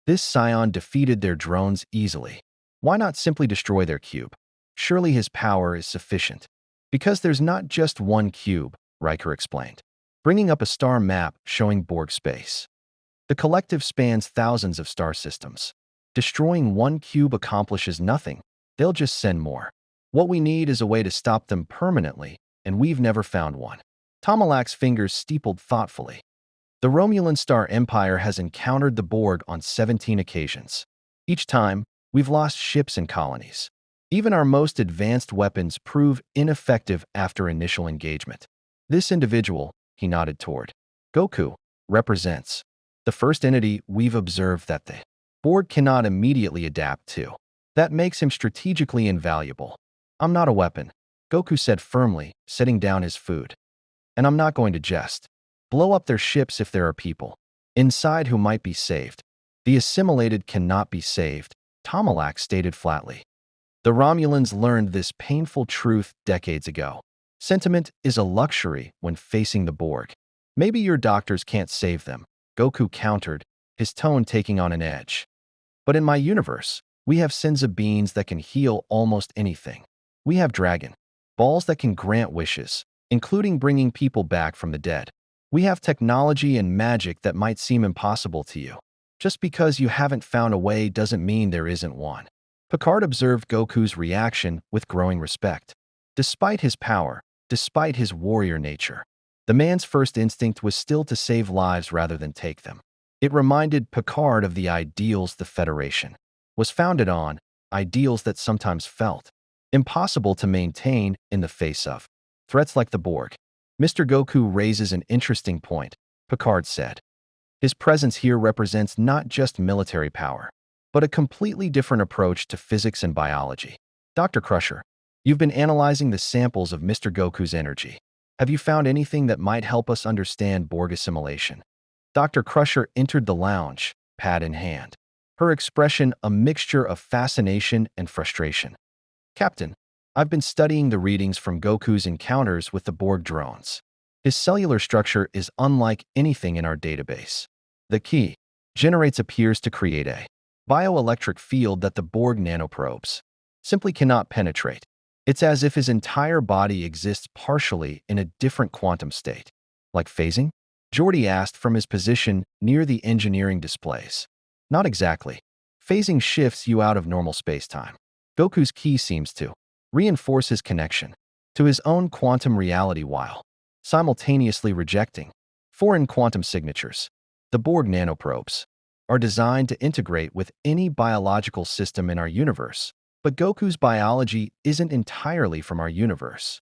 This scion defeated their drones easily. Why not simply destroy their cube? Surely his power is sufficient. Because there's not just one cube, Riker explained, bringing up a star map showing Borg space. The collective spans thousands of star systems. Destroying one cube accomplishes nothing. They'll just send more. What we need is a way to stop them permanently, and we've never found one. Tomalak's fingers steepled thoughtfully. The Romulan Star Empire has encountered the Borg on 17 occasions. Each time, we've lost ships and colonies. Even our most advanced weapons prove ineffective after initial engagement. This individual, he nodded toward Goku, represents the first entity we've observed that the Borg cannot immediately adapt to. That makes him strategically invaluable. I'm not a weapon, Goku said firmly, setting down his food. And I'm not going to jest. Blow up their ships if there are people inside who might be saved. The assimilated cannot be saved, Tomalak stated flatly. The Romulans learned this painful truth decades ago. Sentiment is a luxury when facing the Borg. Maybe your doctors can't save them, Goku countered, his tone taking on an edge. But in my universe, we have senza beans that can heal almost anything. We have dragon balls that can grant wishes, including bringing people back from the dead. We have technology and magic that might seem impossible to you. Just because you haven't found a way doesn't mean there isn't one. Picard observed Goku's reaction with growing respect. Despite his power, despite his warrior nature, the man's first instinct was still to save lives rather than take them. It reminded Picard of the ideals the Federation was founded on, ideals that sometimes felt impossible to maintain in the face of threats like the Borg. Mr. Goku raises an interesting point, Picard said. His presence here represents not just military power, but a completely different approach to physics and biology. Dr. Crusher, you've been analyzing the samples of Mr. Goku's energy. Have you found anything that might help us understand Borg assimilation? Dr. Crusher entered the lounge, pad in hand, her expression a mixture of fascination and frustration. Captain, I've been studying the readings from Goku's encounters with the Borg drones. His cellular structure is unlike anything in our database. The key generates appears to create a bioelectric field that the Borg nanoprobes simply cannot penetrate. It's as if his entire body exists partially in a different quantum state. Like phasing? Geordi asked from his position near the engineering displays. Not exactly. Phasing shifts you out of normal space-time. Goku's key seems to reinforce his connection to his own quantum reality while simultaneously rejecting foreign quantum signatures. The Borg nanoprobes are designed to integrate with any biological system in our universe, but Goku's biology isn't entirely from our universe.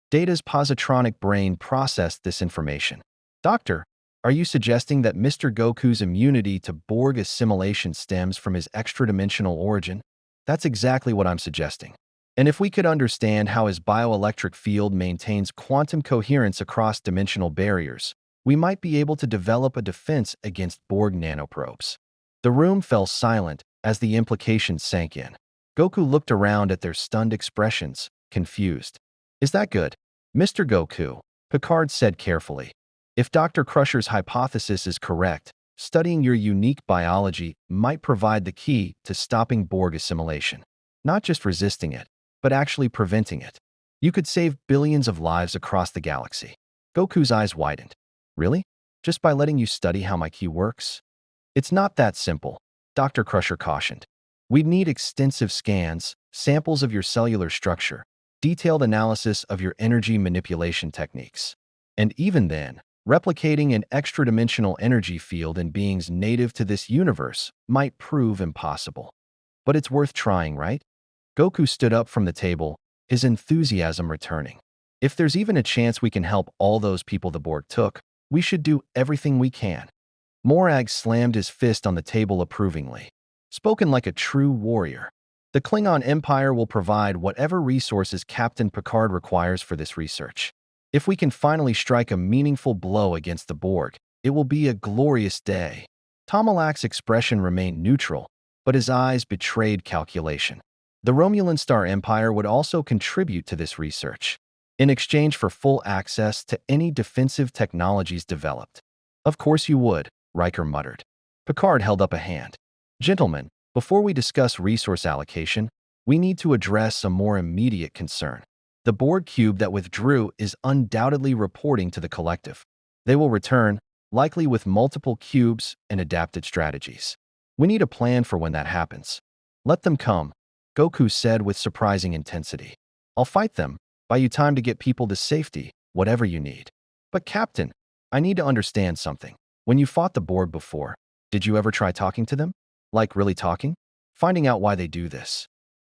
Data's positronic brain processed this information. Doctor, are you suggesting that Mr. Goku's immunity to Borg assimilation stems from his extra-dimensional origin? That's exactly what I'm suggesting. And if we could understand how his bioelectric field maintains quantum coherence across dimensional barriers, we might be able to develop a defense against Borg nanoprobes. The room fell silent as the implications sank in. Goku looked around at their stunned expressions, confused. Is that good? Mr. Goku, Picard said carefully. If Dr. Crusher's hypothesis is correct, studying your unique biology might provide the key to stopping Borg assimilation. Not just resisting it, but actually preventing it. You could save billions of lives across the galaxy. Goku's eyes widened. Really? Just by letting you study how my key works? It's not that simple, Dr. Crusher cautioned. We'd need extensive scans, samples of your cellular structure, detailed analysis of your energy manipulation techniques. And even then, replicating an extra-dimensional energy field in beings native to this universe might prove impossible. But it's worth trying, right? Goku stood up from the table, his enthusiasm returning. If there's even a chance we can help all those people the Borg took, we should do everything we can. Morag slammed his fist on the table approvingly. Spoken like a true warrior. The Klingon Empire will provide whatever resources Captain Picard requires for this research. If we can finally strike a meaningful blow against the Borg, it will be a glorious day. Tomalak's expression remained neutral, but his eyes betrayed calculation. The Romulan Star Empire would also contribute to this research, in exchange for full access to any defensive technologies developed. Of course you would, Riker muttered. Picard held up a hand. Gentlemen, Before we discuss resource allocation, we need to address a more immediate concern. The Borg cube that withdrew is undoubtedly reporting to the collective. They will return, likely with multiple cubes and adapted strategies. We need a plan for when that happens. Let them come, Goku said with surprising intensity. I'll fight them, buy you time to get people to safety, whatever you need. But Captain, I need to understand something. When you fought the Borg before, did you ever try talking to them? Like really talking? Finding out why they do this?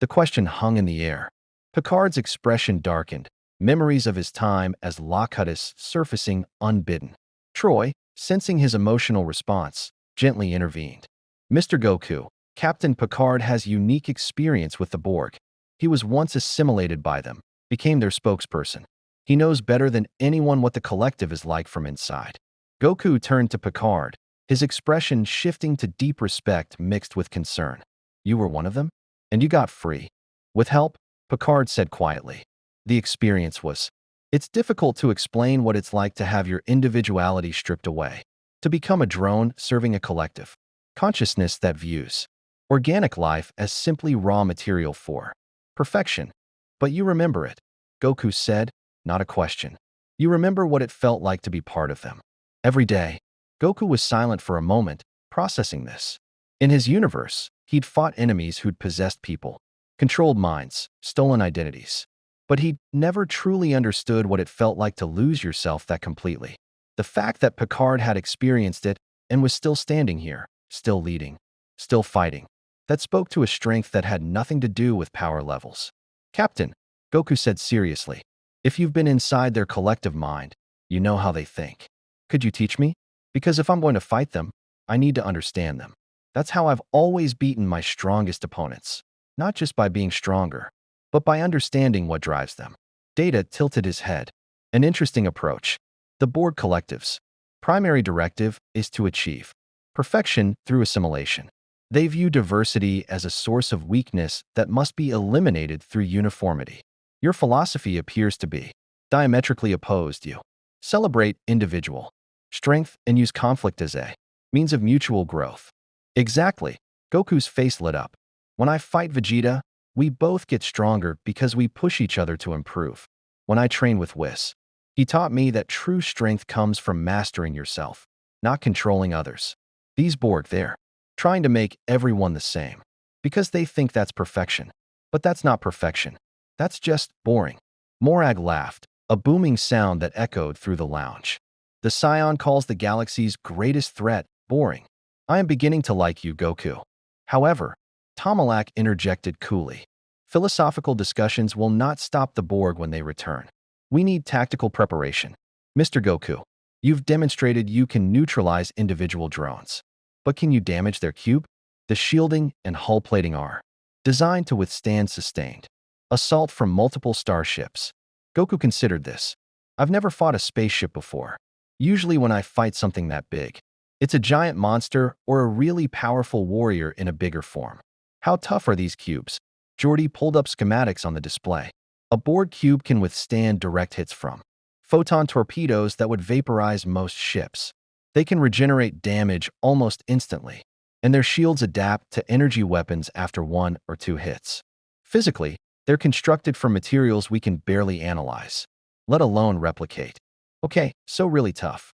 The question hung in the air. Picard's expression darkened, memories of his time as Locutus surfacing unbidden. Troy, sensing his emotional response, gently intervened. Mr. Goku, Captain Picard has unique experience with the Borg. He was once assimilated by them, became their spokesperson. He knows better than anyone what the collective is like from inside. Goku turned to Picard, his expression shifting to deep respect mixed with concern. You were one of them? And you got free. With help? Picard said quietly. The experience was. It's difficult to explain what it's like to have your individuality stripped away. To become a drone serving a collective. Consciousness that views organic life as simply raw material for perfection. But you remember it, Goku said, not a question. You remember what it felt like to be part of them. Every day, Goku was silent for a moment, processing this. In his universe, he'd fought enemies who'd possessed people, controlled minds, stolen identities. But he'd never truly understood what it felt like to lose yourself that completely. The fact that Picard had experienced it and was still standing here, still leading, still fighting, that spoke to a strength that had nothing to do with power levels. Captain, Goku said seriously, if you've been inside their collective mind, you know how they think. Could you teach me? Because if I'm going to fight them, I need to understand them. That's how I've always beaten my strongest opponents. Not just by being stronger, but by understanding what drives them. Data tilted his head. An interesting approach. The Borg collective's primary directive is to achieve perfection through assimilation. They view diversity as a source of weakness that must be eliminated through uniformity. Your philosophy appears to be diametrically opposed. You celebrate individual strength and use conflict as a means of mutual growth. Exactly. Goku's face lit up. When I fight Vegeta, we both get stronger because we push each other to improve. When I train with Whis, he taught me that true strength comes from mastering yourself, not controlling others. These Borg, they're trying to make everyone the same because they think that's perfection. But that's not perfection. That's just boring. Morag laughed, a booming sound that echoed through the lounge. The Scion calls the galaxy's greatest threat boring. I am beginning to like you, Goku. However, Tomalak interjected coolly. Philosophical discussions will not stop the Borg when they return. We need tactical preparation. Mr. Goku, you've demonstrated you can neutralize individual drones. But can you damage their cube? The shielding and hull plating are designed to withstand sustained assault from multiple starships. Goku considered this. I've never fought a spaceship before. Usually when I fight something that big, it's a giant monster or a really powerful warrior in a bigger form. How tough are these cubes? Jordy pulled up schematics on the display. A Borg cube can withstand direct hits from photon torpedoes that would vaporize most ships. They can regenerate damage almost instantly, and their shields adapt to energy weapons after 1 or 2 hits. Physically, they're constructed from materials we can barely analyze, let alone replicate. Okay, so really tough.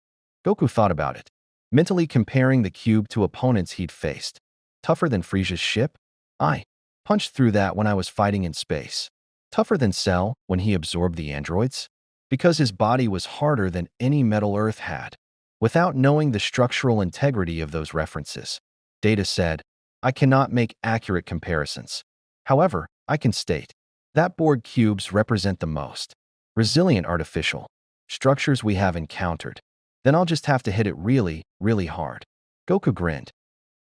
Goku thought about it, mentally comparing the cube to opponents he'd faced. Tougher than Frisia's ship? I punched through that when I was fighting in space. Tougher than Cell when he absorbed the androids? Because his body was harder than any metal Earth had. Without knowing the structural integrity of those references, Data said, I cannot make accurate comparisons. However, I can state that Borg cubes represent the most resilient artificial structures we have encountered. Then I'll just have to hit it really, really hard. Goku grinned.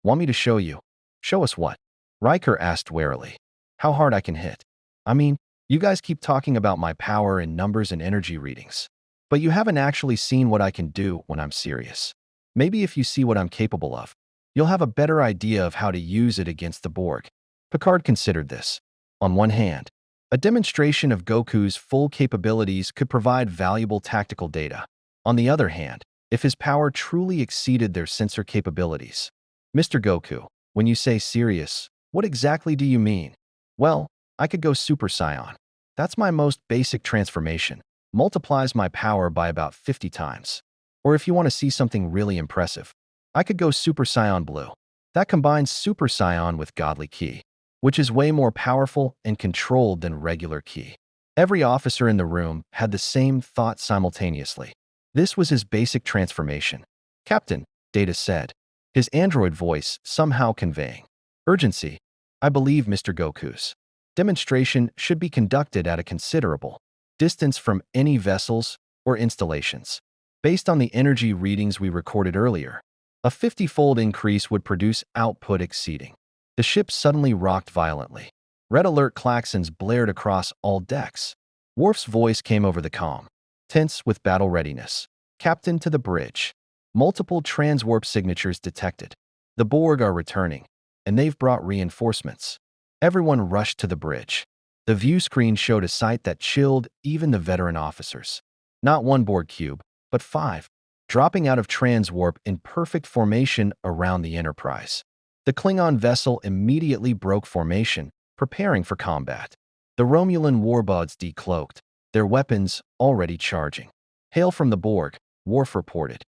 Want me to show you? Show us what? Riker asked warily. How hard I can hit. I mean, you guys keep talking about my power in numbers and energy readings, but you haven't actually seen what I can do when I'm serious. Maybe if you see what I'm capable of, you'll have a better idea of how to use it against the Borg. Picard considered this. On one hand, a demonstration of Goku's full capabilities could provide valuable tactical data. On the other hand, if his power truly exceeded their sensor capabilities, Mr. Goku, When you say serious, what exactly do you mean? Well, I could go Super Saiyan. That's my most basic transformation. Multiplies my power by about 50 times. Or if you want to see something really impressive, I could go Super Saiyan Blue. That combines Super Saiyan with Godly Ki, which is way more powerful and controlled than regular Ki. Every officer in the room had the same thought simultaneously. This was his basic transformation. Captain, Data said, his android voice somehow conveying urgency. I believe Mr. Goku's demonstration should be conducted at a considerable distance from any vessels or installations. Based on the energy readings we recorded earlier, a 50-fold increase would produce output exceeding. The ship suddenly rocked violently. Red alert klaxons blared across all decks. Worf's voice came over the comm. Tense with battle readiness. Captain to the bridge. Multiple transwarp signatures detected. The Borg are returning, and they've brought reinforcements. Everyone rushed to the bridge. The view screen showed a sight that chilled even the veteran officers. Not one Borg cube, but 5, dropping out of transwarp in perfect formation around the Enterprise. The Klingon vessel immediately broke formation, preparing for combat. The Romulan warbuds decloaked, their weapons already charging. Hail from the Borg, Worf reported.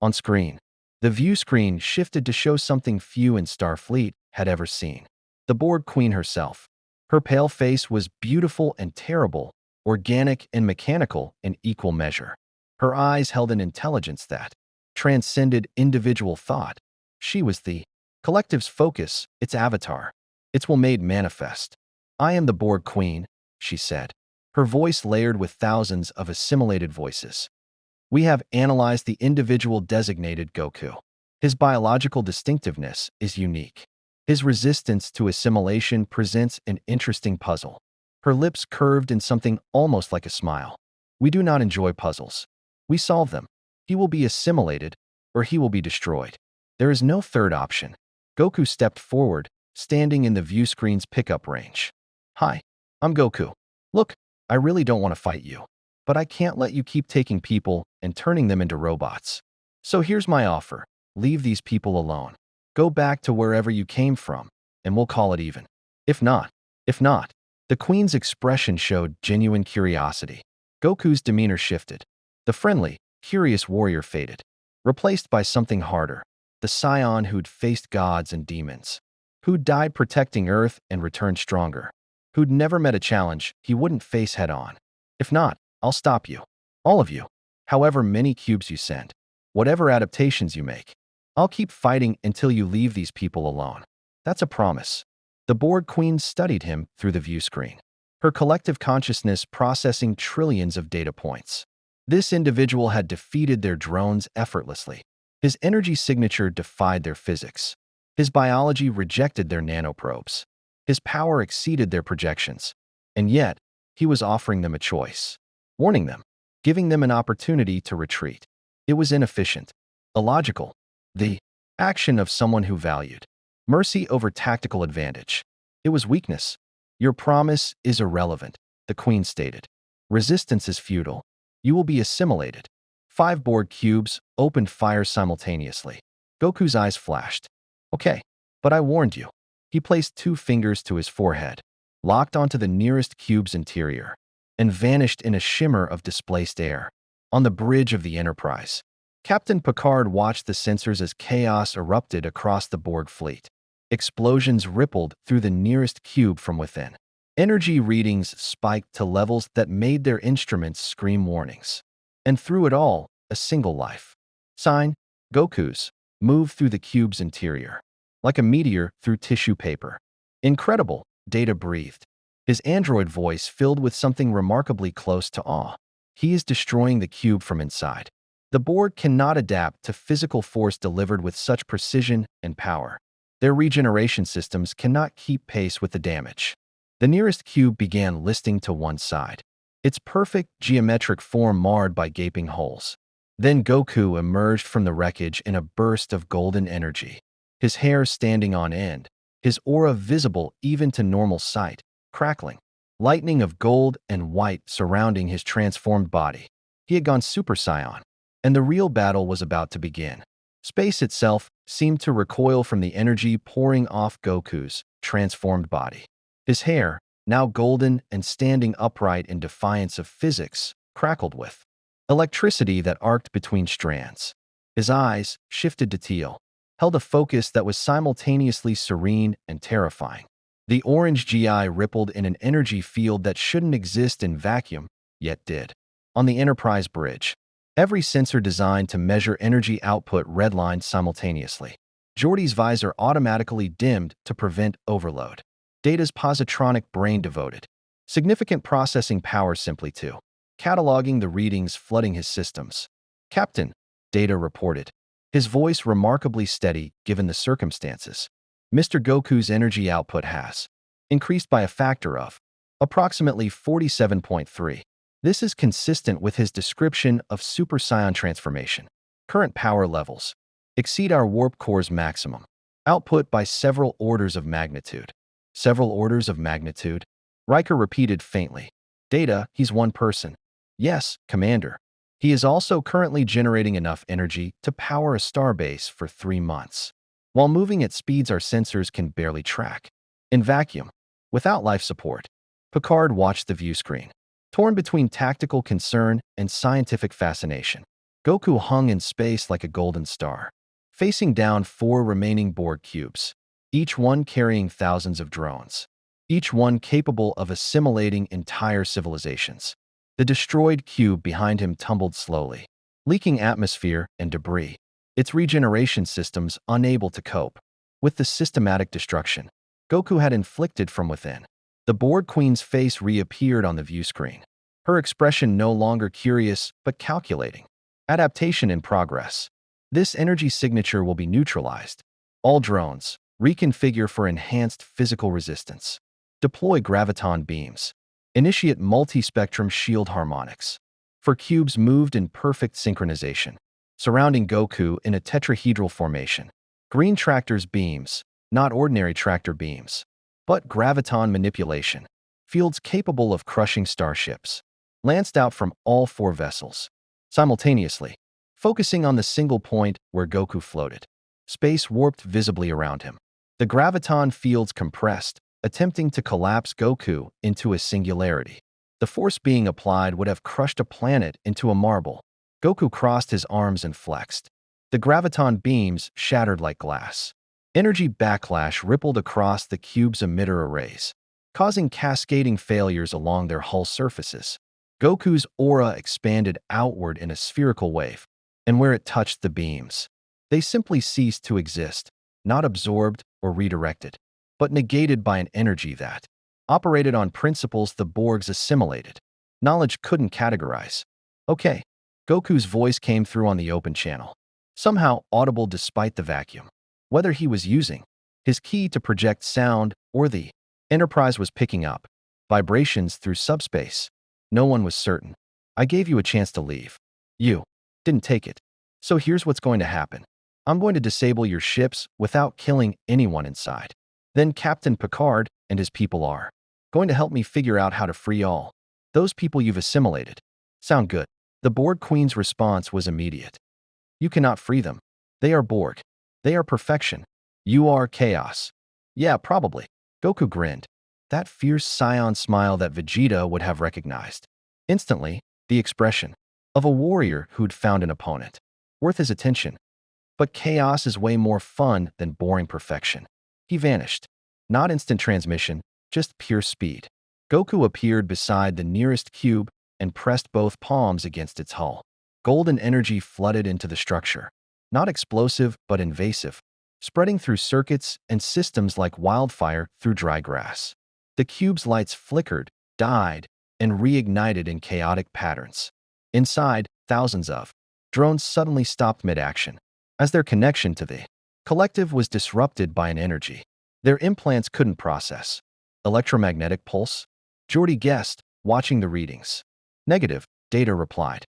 On screen, the view screen shifted to show something few in Starfleet had ever seen. The Borg Queen herself. Her pale face was beautiful and terrible, organic and mechanical in equal measure. Her eyes held an intelligence that transcended individual thought. She was the collective's focus, its avatar. Its will made manifest. I am the Borg Queen, she said, her voice layered with thousands of assimilated voices. We have analyzed the individual designated Goku. His biological distinctiveness is unique. His resistance to assimilation presents an interesting puzzle. Her lips curved in something almost like a smile. We do not enjoy puzzles. We solve them. He will be assimilated, or he will be destroyed. There is no third option. Goku stepped forward, standing in the view screen's pickup range. Hi, I'm Goku. Look, I really don't want to fight you, but I can't let you keep taking people and turning them into robots. So here's my offer. Leave these people alone. Go back to wherever you came from, and we'll call it even. If not. The Queen's expression showed genuine curiosity. Goku's demeanor shifted. The friendly, curious warrior faded, replaced by something harder. The scion who'd faced gods and demons, who'd died protecting Earth and returned stronger, who'd never met a challenge he wouldn't face head-on. If not, I'll stop you. All of you. However many cubes you send. Whatever adaptations you make. I'll keep fighting until you leave these people alone. That's a promise. The Borg Queen studied him through the view screen, her collective consciousness processing trillions of data points. This individual had defeated their drones effortlessly. His energy signature defied their physics. His biology rejected their nanoprobes. His power exceeded their projections. And yet, he was offering them a choice. Warning them. Giving them an opportunity to retreat. It was inefficient. Illogical. The action of someone who valued mercy over tactical advantage. It was weakness. Your promise is irrelevant, the Queen stated. Resistance is futile. You will be assimilated. 5 Borg cubes opened fire simultaneously. Goku's eyes flashed. Okay, but I warned you. He placed 2 fingers to his forehead, locked onto the nearest cube's interior, and vanished in a shimmer of displaced air. On the bridge of the Enterprise, Captain Picard watched the sensors as chaos erupted across the Borg fleet. Explosions rippled through the nearest cube from within. Energy readings spiked to levels that made their instruments scream warnings. And through it all, a single life. Sign, Goku's, moved through the cube's interior, like a meteor through tissue paper. Incredible, Data breathed, his android voice filled with something remarkably close to awe. He is destroying the cube from inside. The Borg cannot adapt to physical force delivered with such precision and power. Their regeneration systems cannot keep pace with the damage. The nearest cube began listing to one side, its perfect geometric form marred by gaping holes. Then Goku emerged from the wreckage in a burst of golden energy, his hair standing on end, his aura visible even to normal sight, crackling. Lightning of gold and white surrounding his transformed body. He had gone Super Saiyan, and the real battle was about to begin. Space itself seemed to recoil from the energy pouring off Goku's transformed body. His hair, now golden and standing upright in defiance of physics, crackled with electricity that arced between strands. His eyes, shifted to teal, held a focus that was simultaneously serene and terrifying. The orange GI rippled in an energy field that shouldn't exist in vacuum, yet did. On the Enterprise bridge, every sensor designed to measure energy output redlined simultaneously. Geordi's visor automatically dimmed to prevent overload. Data's positronic brain devoted significant processing power simply to cataloging the readings flooding his systems. Captain, Data reported, his voice remarkably steady given the circumstances. Mr. Goku's energy output has increased by a factor of approximately 47.3. This is consistent with his description of Super Saiyan transformation. Current power levels exceed our warp core's maximum output by several orders of magnitude. Several orders of magnitude? Riker repeated faintly. Data, he's one person. Yes, Commander. He is also currently generating enough energy to power a starbase for 3 months, while moving at speeds our sensors can barely track. In vacuum, without life support. Picard watched the view screen, torn between tactical concern and scientific fascination. Goku hung in space like a golden star, facing down 4 remaining Borg cubes, each one carrying thousands of drones, each one capable of assimilating entire civilizations. The destroyed cube behind him tumbled slowly, leaking atmosphere and debris, its regeneration systems unable to cope with the systematic destruction Goku had inflicted from within. The Borg Queen's face reappeared on the view screen, her expression no longer curious but calculating. Adaptation in progress. This energy signature will be neutralized. All drones, reconfigure for enhanced physical resistance. Deploy graviton beams. Initiate multi-spectrum shield harmonics. For cubes moved in perfect synchronization, surrounding Goku in a tetrahedral formation. Green tractor's beams, not ordinary tractor beams, but graviton manipulation. Fields capable of crushing starships. Lanced out from all 4 vessels, simultaneously, focusing on the single point where Goku floated. Space warped visibly around him. The graviton fields compressed, attempting to collapse Goku into a singularity. The force being applied would have crushed a planet into a marble. Goku crossed his arms and flexed. The graviton beams shattered like glass. Energy backlash rippled across the cube's emitter arrays, causing cascading failures along their hull surfaces. Goku's aura expanded outward in a spherical wave, and where it touched the beams, they simply ceased to exist, not absorbed or redirected, but negated by an energy that operated on principles the Borgs assimilated. Knowledge couldn't categorize. Okay. Goku's voice came through on the open channel, somehow audible despite the vacuum. Whether he was using his key to project sound or the Enterprise was picking up vibrations through subspace, no one was certain. I gave you a chance to leave. You didn't take it. So here's what's going to happen. I'm going to disable your ships without killing anyone inside. Then Captain Picard and his people are going to help me figure out how to free all those people you've assimilated. Sound good? The Borg Queen's response was immediate. You cannot free them. They are Borg. They are perfection. You are chaos. Yeah, probably. Goku grinned. That fierce scion smile that Vegeta would have recognized. Instantly, the expression of a warrior who'd found an opponent worth his attention. But chaos is way more fun than boring perfection. He vanished. Not instant transmission, just pure speed. Goku appeared beside the nearest cube and pressed both palms against its hull. Golden energy flooded into the structure. Not explosive, but invasive, spreading through circuits and systems like wildfire through dry grass. The cube's lights flickered, died, and reignited in chaotic patterns. Inside, thousands of drones suddenly stopped mid-action, as their connection to the collective was disrupted by an energy their implants couldn't process. Electromagnetic pulse? Geordi guessed, watching the readings. Negative, Data replied.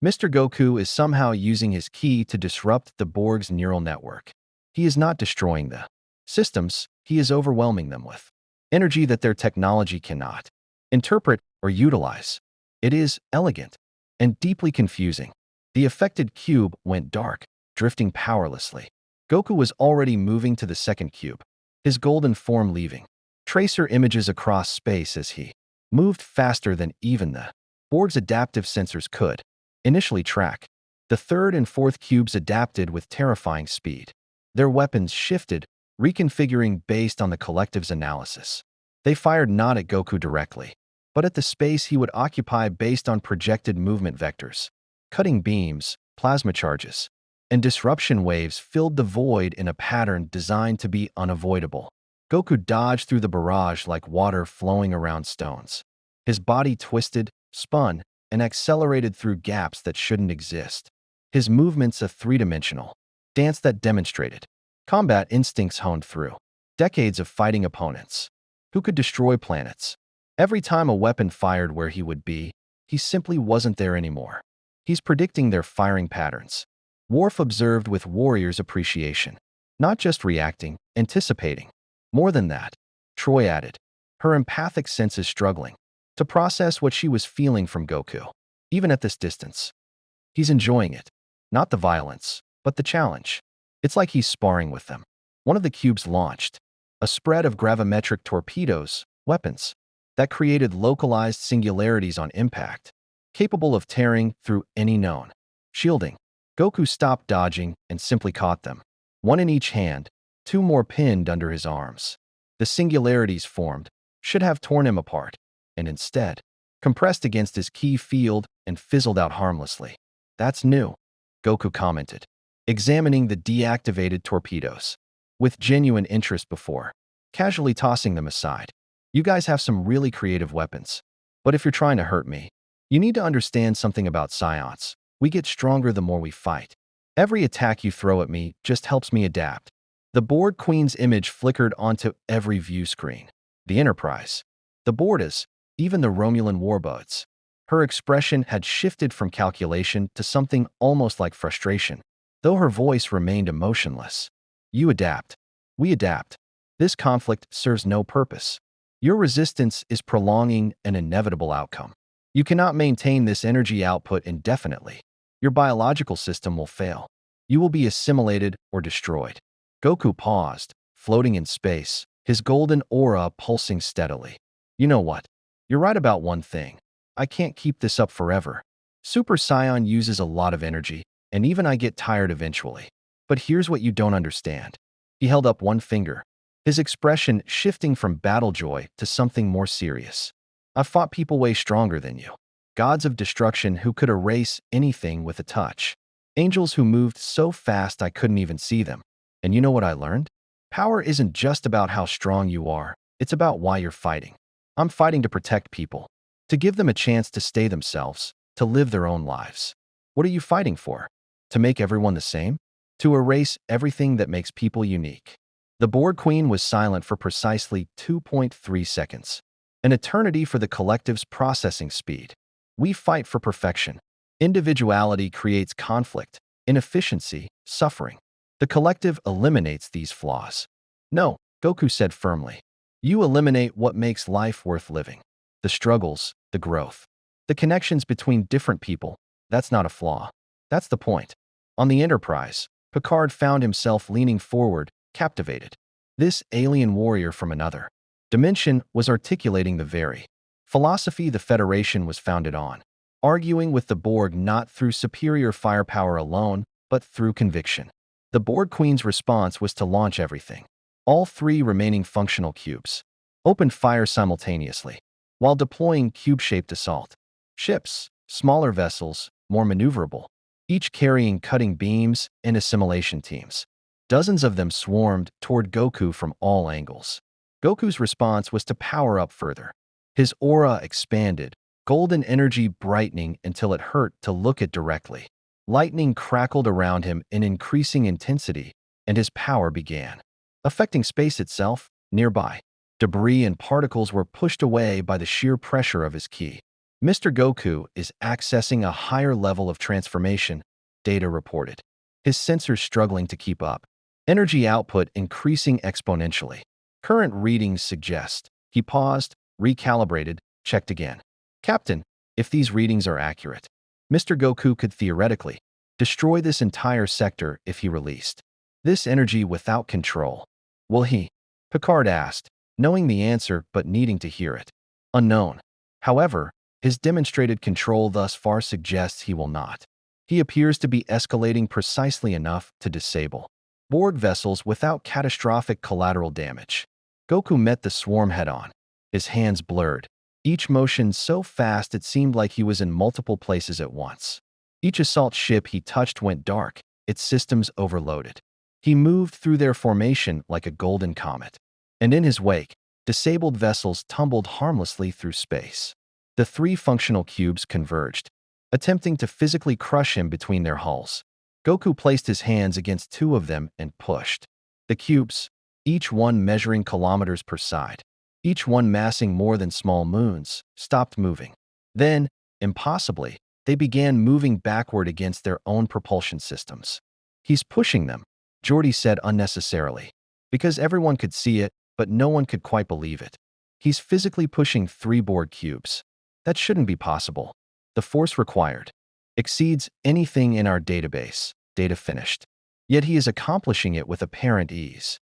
Mr. Goku is somehow using his key to disrupt the Borg's neural network. He is not destroying the systems, he is overwhelming them with energy that their technology cannot interpret or utilize. It is elegant and deeply confusing. The affected cube went dark, drifting powerlessly. Goku was already moving to the second cube, his golden form leaving tracer images across space as he moved faster than even the board's adaptive sensors could initially track. The third and fourth cubes adapted with terrifying speed. Their weapons shifted, reconfiguring based on the collective's analysis. They fired not at Goku directly, but at the space he would occupy based on projected movement vectors. Cutting beams, plasma charges, and disruption waves filled the void in a pattern designed to be unavoidable. Goku dodged through the barrage like water flowing around stones. His body twisted, spun, and accelerated through gaps that shouldn't exist. His movements a three-dimensional dance that demonstrated combat instincts honed through decades of fighting opponents who could destroy planets. Every time a weapon fired where he would be, he simply wasn't there anymore. He's predicting their firing patterns. Worf observed with warrior's appreciation, not just reacting, anticipating. More than that, Troy added, her empathic senses struggling to process what she was feeling from Goku, even at this distance. He's enjoying it, not the violence, but the challenge. It's like he's sparring with them. One of the cubes launched a spread of gravimetric torpedoes, weapons, that created localized singularities on impact, capable of tearing through any known shielding. Goku stopped dodging and simply caught them, one in each hand, two more pinned under his arms. The singularities formed should have torn him apart, and instead, compressed against his key field and fizzled out harmlessly. That's new, Goku commented, examining the deactivated torpedoes with genuine interest before casually tossing them aside. You guys have some really creative weapons, but if you're trying to hurt me, you need to understand something about psions. We get stronger the more we fight. Every attack you throw at me just helps me adapt. The board queen's image flickered onto every view screen. The Enterprise, the Bordas, even the Romulan warboats. Her expression had shifted from calculation to something almost like frustration, though her voice remained emotionless. You adapt. We adapt. This conflict serves no purpose. Your resistance is prolonging an inevitable outcome. You cannot maintain this energy output indefinitely. Your biological system will fail. You will be assimilated or destroyed. Goku paused, floating in space, his golden aura pulsing steadily. You know what? You're right about one thing. I can't keep this up forever. Super Saiyan uses a lot of energy, and even I get tired eventually. But here's what you don't understand. He held up one finger, his expression shifting from battle joy to something more serious. I've fought people way stronger than you. Gods of destruction who could erase anything with a touch. Angels who moved so fast I couldn't even see them. And you know what I learned? Power isn't just about how strong you are, it's about why you're fighting. I'm fighting to protect people, to give them a chance to stay themselves, to live their own lives. What are you fighting for? To make everyone the same? To erase everything that makes people unique? The Borg Queen was silent for precisely 2.3 seconds, an eternity for the collective's processing speed. We fight for perfection. Individuality creates conflict, inefficiency, suffering. The collective eliminates these flaws. No, Goku said firmly. You eliminate what makes life worth living. The struggles, the growth, the connections between different people. That's not a flaw. That's the point. On the Enterprise, Picard found himself leaning forward, captivated. This alien warrior from another dimension was articulating the very philosophy the Federation was founded on, arguing with the Borg not through superior firepower alone, but through conviction. The Borg Queen's response was to launch everything. All three remaining functional cubes opened fire simultaneously, while deploying cube-shaped assault ships, smaller vessels, more maneuverable, each carrying cutting beams and assimilation teams. Dozens of them swarmed toward Goku from all angles. Goku's response was to power up further. His aura expanded, golden energy brightening until it hurt to look at directly. Lightning crackled around him in increasing intensity, and his power began affecting space itself. Nearby, debris and particles were pushed away by the sheer pressure of his ki. Mr. Goku is accessing a higher level of transformation, data reported. His sensors struggling to keep up. Energy output increasing exponentially. Current readings suggest. He paused, recalibrated, checked again. Captain, if these readings are accurate, Mr. Goku could theoretically destroy this entire sector if he released this energy without control. Will he? Picard asked, knowing the answer but needing to hear it. Unknown. However, his demonstrated control thus far suggests he will not. He appears to be escalating precisely enough to disable Borg vessels without catastrophic collateral damage. Goku met the swarm head-on, his hands blurred, each motion so fast it seemed like he was in multiple places at once. Each assault ship he touched went dark, its systems overloaded. He moved through their formation like a golden comet, and in his wake, disabled vessels tumbled harmlessly through space. The three functional cubes converged, attempting to physically crush him between their hulls. Goku placed his hands against two of them and pushed. The cubes, each one measuring kilometers per side, each one massing more than small moons, stopped moving. Then, impossibly, they began moving backward against their own propulsion systems. He's pushing them, Geordi said unnecessarily, because everyone could see it, but no one could quite believe it. He's physically pushing 3 Borg cubes. That shouldn't be possible. The force required exceeds anything in our database. Data finished. Yet he is accomplishing it with apparent ease.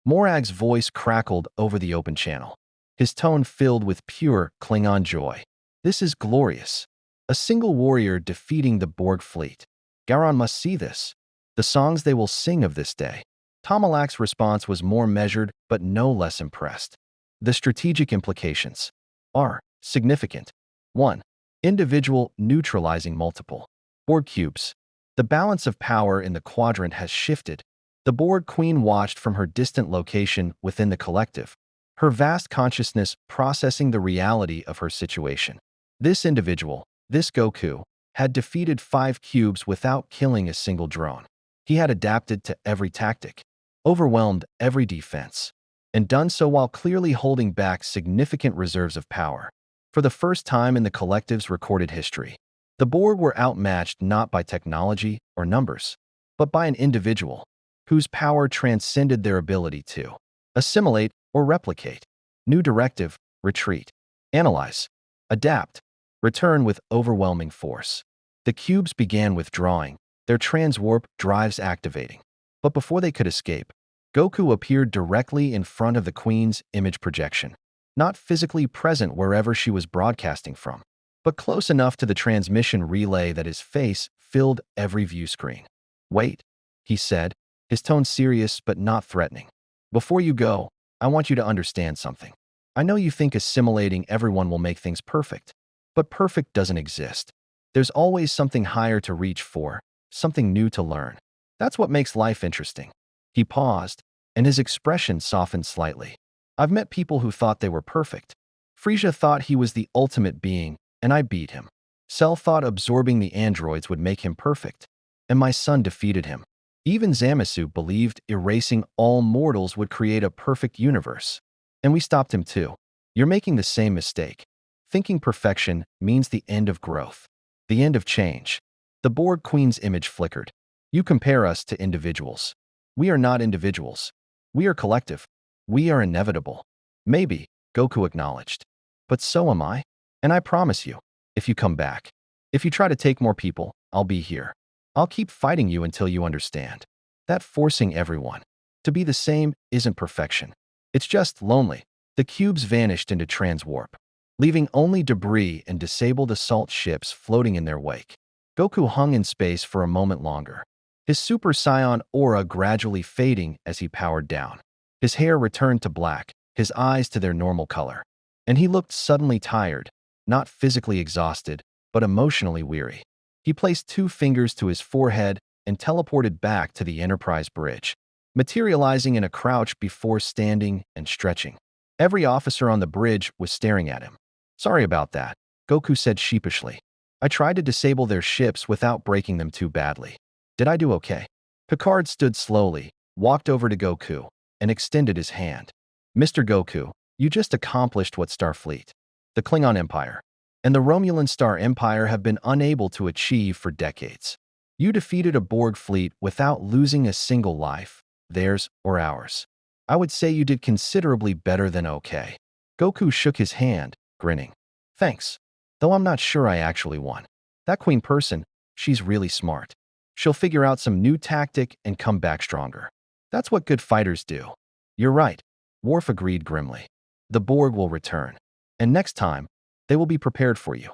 Morag's voice crackled over the open channel, his tone filled with pure Klingon joy. This is glorious. A single warrior defeating the Borg fleet. Garon must see this. The songs they will sing of this day. Tomalak's response was more measured but no less impressed. The strategic implications are significant. 1. Individual neutralizing multiple Borg cubes. The balance of power in the quadrant has shifted. The Borg Queen watched from her distant location within the collective, her vast consciousness processing the reality of her situation. This individual, this Goku, had defeated 5 cubes without killing a single drone. He had adapted to every tactic, overwhelmed every defense, and done so while clearly holding back significant reserves of power. For the first time in the collective's recorded history, the Borg were outmatched not by technology or numbers, but by an individual whose power transcended their ability to assimilate or replicate. New directive: retreat, analyze, adapt, return with overwhelming force. The cubes began withdrawing, their transwarp drives activating. But before they could escape, Goku appeared directly in front of the Queen's image projection, not physically present wherever she was broadcasting from, but close enough to the transmission relay that his face filled every view screen. "Wait," he said, his tone serious but not threatening. "Before you go, I want you to understand something. I know you think assimilating everyone will make things perfect, but perfect doesn't exist. There's always something higher to reach for, something new to learn. That's what makes life interesting." He paused, and his expression softened slightly. "I've met people who thought they were perfect. Frisia thought he was the ultimate being, and I beat him. Cell thought absorbing the androids would make him perfect, and my son defeated him. Even Zamasu believed erasing all mortals would create a perfect universe, and we stopped him too. You're making the same mistake. Thinking perfection means the end of growth, the end of change." The Borg Queen's image flickered. "You compare us to individuals. We are not individuals. We are collective. We are inevitable." "Maybe," Goku acknowledged. "But so am I. And I promise you, if you come back, if you try to take more people, I'll be here. I'll keep fighting you until you understand that forcing everyone to be the same isn't perfection. It's just lonely." The cubes vanished into transwarp, leaving only debris and disabled assault ships floating in their wake. Goku hung in space for a moment longer, his Super Saiyan aura gradually fading as he powered down. His hair returned to black, his eyes to their normal color, and he looked suddenly tired, not physically exhausted, but emotionally weary. He placed 2 fingers to his forehead and teleported back to the Enterprise bridge, materializing in a crouch before standing and stretching. Every officer on the bridge was staring at him. "Sorry about that," Goku said sheepishly. "I tried to disable their ships without breaking them too badly. Did I do okay?" Picard stood slowly, walked over to Goku, and extended his hand. "Mr. Goku, you just accomplished what Starfleet, the Klingon Empire, and the Romulan Star Empire have been unable to achieve for decades. You defeated a Borg fleet without losing a single life, theirs or ours. I would say you did considerably better than okay." Goku shook his hand, grinning. "Thanks. Though I'm not sure I actually won. That Queen person, she's really smart. She'll figure out some new tactic and come back stronger. That's what good fighters do. You're right, Worf agreed grimly. The Borg will return. And next time, they will be prepared for you.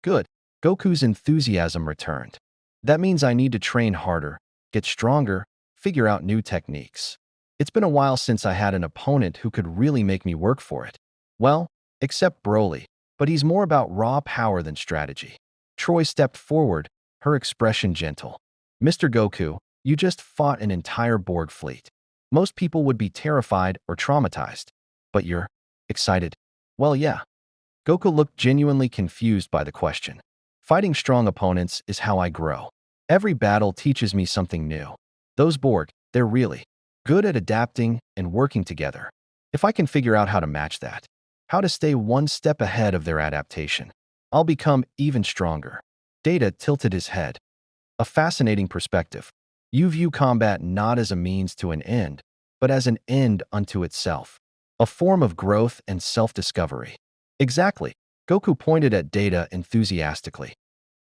Good. Goku's enthusiasm returned. That means I need to train harder, get stronger, figure out new techniques. It's been a while since I had an opponent who could really make me work for it. Well, except Broly, but he's more about raw power than strategy. Troy stepped forward, her expression gentle. Mr. Goku, you just fought an entire Borg fleet. Most people would be terrified or traumatized. But you're excited. Well, yeah. Goku looked genuinely confused by the question. Fighting strong opponents is how I grow. Every battle teaches me something new. Those Borg, they're really good at adapting and working together. If I can figure out how to match that, how to stay one step ahead of their adaptation, I'll become even stronger. Data tilted his head. A fascinating perspective. You view combat not as a means to an end, but as an end unto itself. A form of growth and self-discovery. Exactly. Goku pointed at Data enthusiastically.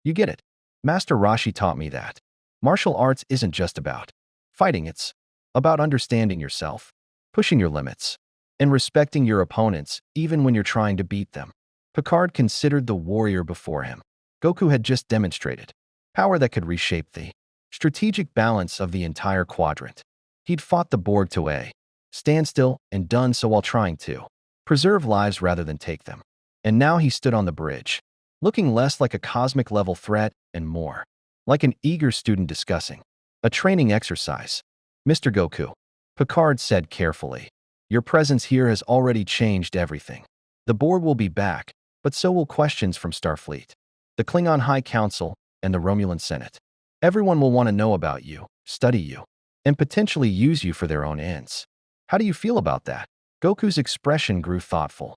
You get it. Master Roshi taught me that. Martial arts isn't just about fighting, it's about understanding yourself, pushing your limits, and respecting your opponents even when you're trying to beat them. Picard considered the warrior before him. Goku had just demonstrated power that could reshape the strategic balance of the entire quadrant. He'd fought the Borg to a standstill and done so while trying to preserve lives rather than take them. And now he stood on the bridge, looking less like a cosmic-level threat and more like an eager student discussing a training exercise. Mr. Goku, Picard said carefully, your presence here has already changed everything. The Borg will be back, but so will questions from Starfleet, the Klingon High Council, and the Romulan Senate. Everyone will want to know about you, study you, and potentially use you for their own ends. How do you feel about that? Goku's expression grew thoughtful.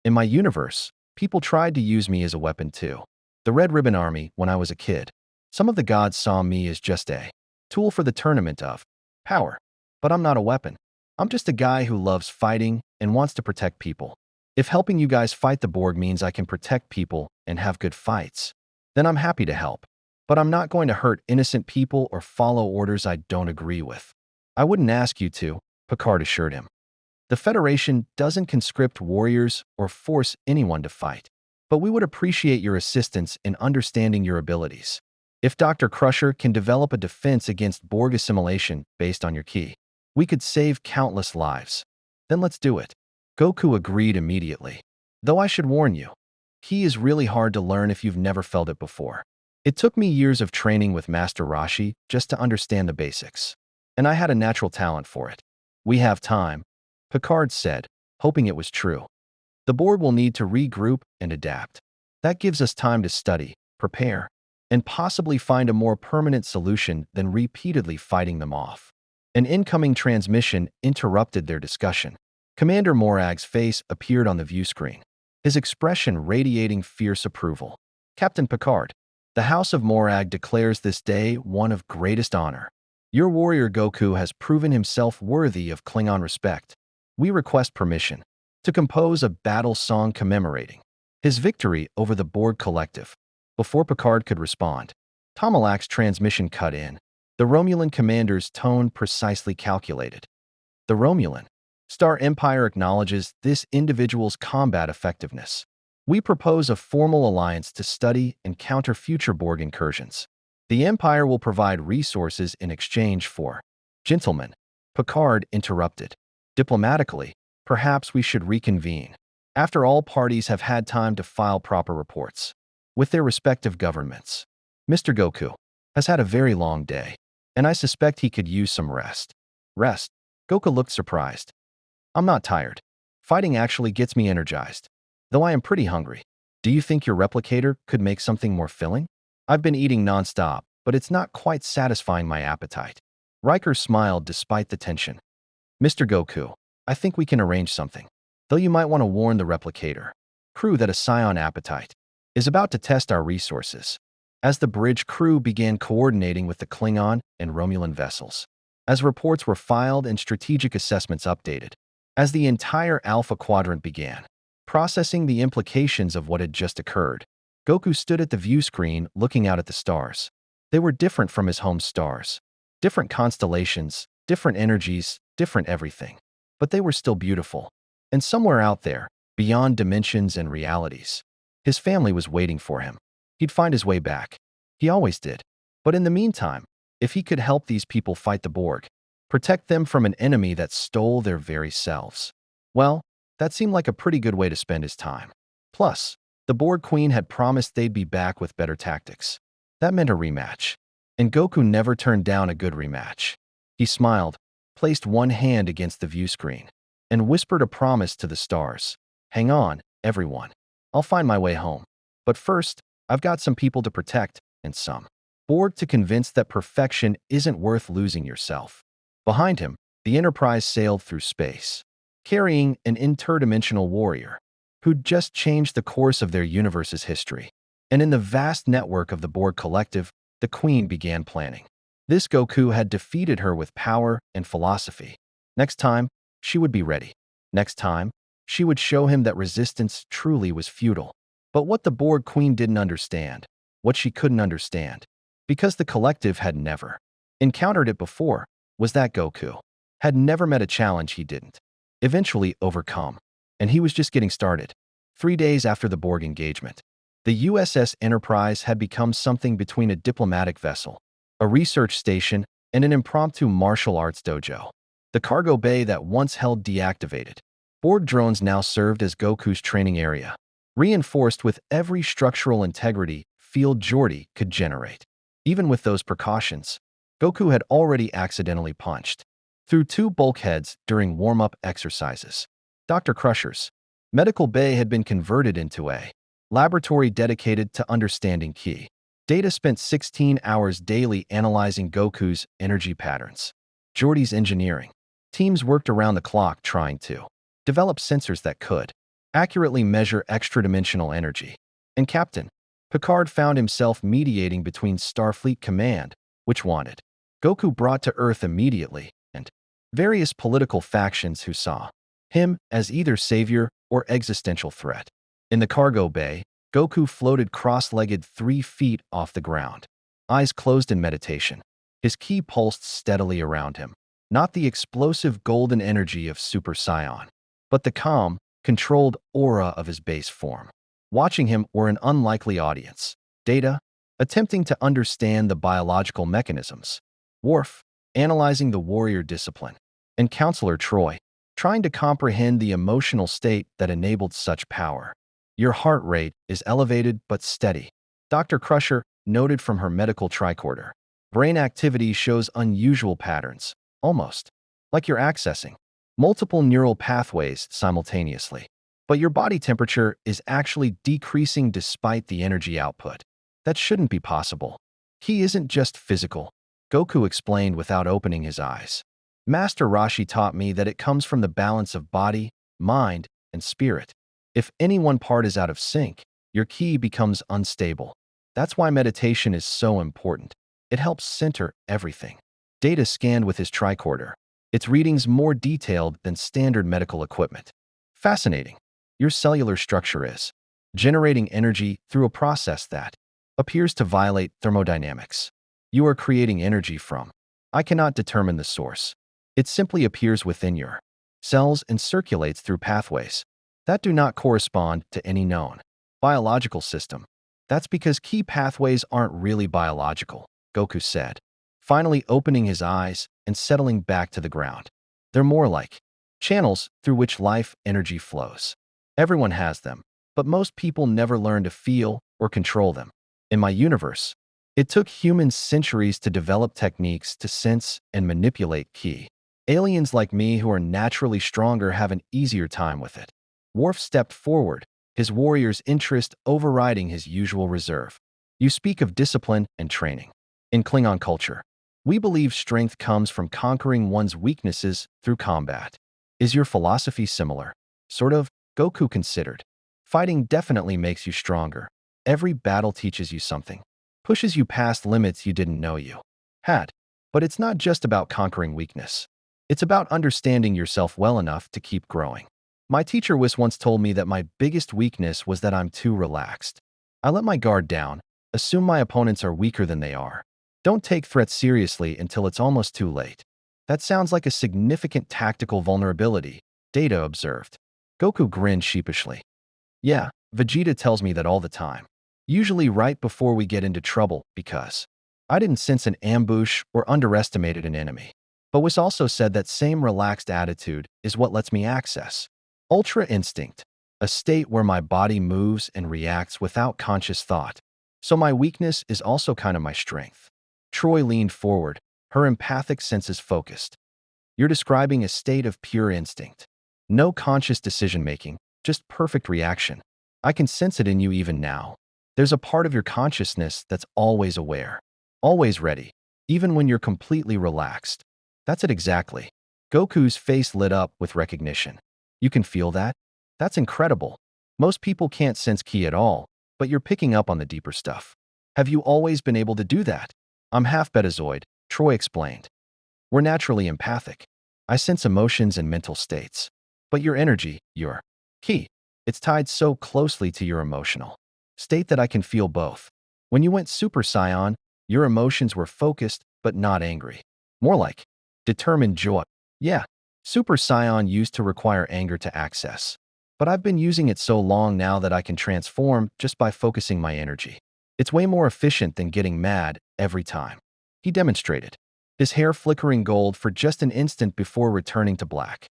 In my universe, people tried to use me as a weapon too. The Red Ribbon Army, when I was a kid. Some of the gods saw me as just a tool for the tournament of power. But I'm not a weapon. I'm just a guy who loves fighting and wants to protect people. If helping you guys fight the Borg means I can protect people and have good fights, then I'm happy to help. But I'm not going to hurt innocent people or follow orders I don't agree with. I wouldn't ask you to, Picard assured him. The Federation doesn't conscript warriors or force anyone to fight, but we would appreciate your assistance in understanding your abilities. If Dr. Crusher can develop a defense against Borg assimilation based on your key, we could save countless lives. Then let's do it. Goku agreed immediately. Though I should warn you, Ki is really hard to learn if you've never felt it before. It took me years of training with Master Roshi just to understand the basics, and I had a natural talent for it. We have time, Picard said, hoping it was true. The Borg will need to regroup and adapt. That gives us time to study, prepare, and possibly find a more permanent solution than repeatedly fighting them off. An incoming transmission interrupted their discussion. Commander Morag's face appeared on the view screen, his expression radiating fierce approval. Captain Picard, the House of Morag declares this day one of greatest honor. Your warrior Goku has proven himself worthy of Klingon respect. We request permission to compose a battle song commemorating his victory over the Borg Collective. Before Picard could respond, Tomalak's transmission cut in, the Romulan commander's tone precisely calculated. The Romulan Star Empire acknowledges this individual's combat effectiveness. We propose a formal alliance to study and counter future Borg incursions. The Empire will provide resources in exchange for. Gentlemen, Picard interrupted. Diplomatically, perhaps we should reconvene, after all parties have had time to file proper reports with their respective governments. Mr. Goku has had a very long day, and I suspect he could use some rest. Rest? Goku looked surprised. I'm not tired. Fighting actually gets me energized, though I am pretty hungry. Do you think your replicator could make something more filling? I've been eating nonstop, but it's not quite satisfying my appetite. Riker smiled despite the tension. Mr. Goku, I think we can arrange something, though you might want to warn the replicator crew that a Scion appetite is about to test our resources. As the bridge crew began coordinating with the Klingon and Romulan vessels, as reports were filed and strategic assessments updated, as the entire Alpha Quadrant began processing the implications of what had just occurred, Goku stood at the view screen looking out at the stars. They were different from his home stars. Different constellations, different energies, different everything. But they were still beautiful. And somewhere out there, beyond dimensions and realities, his family was waiting for him. He'd find his way back. He always did. But in the meantime, if he could help these people fight the Borg, protect them from an enemy that stole their very selves, well, that seemed like a pretty good way to spend his time. Plus, the Borg Queen had promised they'd be back with better tactics. That meant a rematch. And Goku never turned down a good rematch. He smiled, placed one hand against the view screen, and whispered a promise to the stars. Hang on, everyone. I'll find my way home. But first, I've got some people to protect, and some Borg to convince that perfection isn't worth losing yourself. Behind him, the Enterprise sailed through space, carrying an interdimensional warrior who'd just changed the course of their universe's history. And in the vast network of the Borg collective, the Queen began planning. This Goku had defeated her with power and philosophy. Next time, she would be ready. Next time, she would show him that resistance truly was futile. But what the Borg Queen didn't understand, what she couldn't understand, because the collective had never encountered it before, was that Goku had never met a challenge he didn't eventually overcome. And he was just getting started. 3 days after the Borg engagement, the USS Enterprise had become something between a diplomatic vessel, a research station, and an impromptu martial arts dojo. The cargo bay that once held deactivated Borg drones now served as Goku's training area, reinforced with every structural integrity field Geordi could generate. Even with those precautions, Goku had already accidentally punched through 2 bulkheads during warm-up exercises. Dr. Crusher's medical bay had been converted into a laboratory dedicated to understanding key data. Spent 16 hours daily analyzing Goku's energy patterns. Geordi's engineering teams worked around the clock trying to develop sensors that could accurately measure extra-dimensional energy. And Captain Picard found himself mediating between Starfleet Command, which wanted Goku brought to Earth immediately, and various political factions who saw him as either savior or existential threat. In the cargo bay, Goku floated cross-legged 3 feet off the ground, eyes closed in meditation. His ki pulsed steadily around him, not the explosive golden energy of Super Saiyan, but the calm, controlled aura of his base form. Watching him were an unlikely audience. Data, attempting to understand the biological mechanisms. Worf, analyzing the warrior discipline. And Counselor Troy, trying to comprehend the emotional state that enabled such power. Your heart rate is elevated but steady, Dr. Crusher noted from her medical tricorder. Brain activity shows unusual patterns, almost like you're accessing multiple neural pathways simultaneously. But your body temperature is actually decreasing despite the energy output. That shouldn't be possible. He isn't just physical, Goku explained without opening his eyes. Master Roshi taught me that it comes from the balance of body, mind, and spirit. If any one part is out of sync, your ki becomes unstable. That's why meditation is so important. It helps center everything. Data scanned with his tricorder. Its readings more detailed than standard medical equipment. Fascinating. Your cellular structure is generating energy through a process that appears to violate thermodynamics. You are creating energy from. I cannot determine the source. It simply appears within your cells and circulates through pathways that do not correspond to any known biological system. That's because key pathways aren't really biological, Goku said, finally opening his eyes and settling back to the ground. They're more like channels through which life energy flows. Everyone has them, but most people never learn to feel or control them. In my universe, it took humans centuries to develop techniques to sense and manipulate ki. Aliens like me who are naturally stronger have an easier time with it. Worf stepped forward, his warrior's interest overriding his usual reserve. You speak of discipline and training. In Klingon culture, we believe strength comes from conquering one's weaknesses through combat. Is your philosophy similar? Sort of, Goku considered. Fighting definitely makes you stronger. Every battle teaches you something, pushes you past limits you didn't know you had. But it's not just about conquering weakness. It's about understanding yourself well enough to keep growing. My teacher once told me that my biggest weakness was that I'm too relaxed. I let my guard down, assume my opponents are weaker than they are, Don't take threats seriously until it's almost too late. That sounds like a significant tactical vulnerability, Data observed. Goku grinned sheepishly. Yeah, Vegeta tells me that all the time. Usually right before we get into trouble, because I didn't sense an ambush or underestimated an enemy. But Whis also said that same relaxed attitude is what lets me access Ultra Instinct, a state where my body moves and reacts without conscious thought. So my weakness is also kind of my strength. Troy leaned forward, her empathic senses focused. You're describing a state of pure instinct. No conscious decision-making, just perfect reaction. I can sense it in you even now. There's a part of your consciousness that's always aware, always ready, even when you're completely relaxed. That's it exactly. Goku's face lit up with recognition. You can feel that? That's incredible. Most people can't sense ki at all, but you're picking up on the deeper stuff. Have you always been able to do that? I'm half Betazoid, Troy explained. We're naturally empathic. I sense emotions and mental states. But your energy, your ki, it's tied so closely to your emotional state that I can feel both. When you went Super Saiyan, your emotions were focused but not angry. More like determined joy. Yeah, Super Saiyan used to require anger to access. But I've been using it so long now that I can transform just by focusing my energy. It's way more efficient than getting mad every time. He demonstrated, his hair flickering gold for just an instant before returning to black.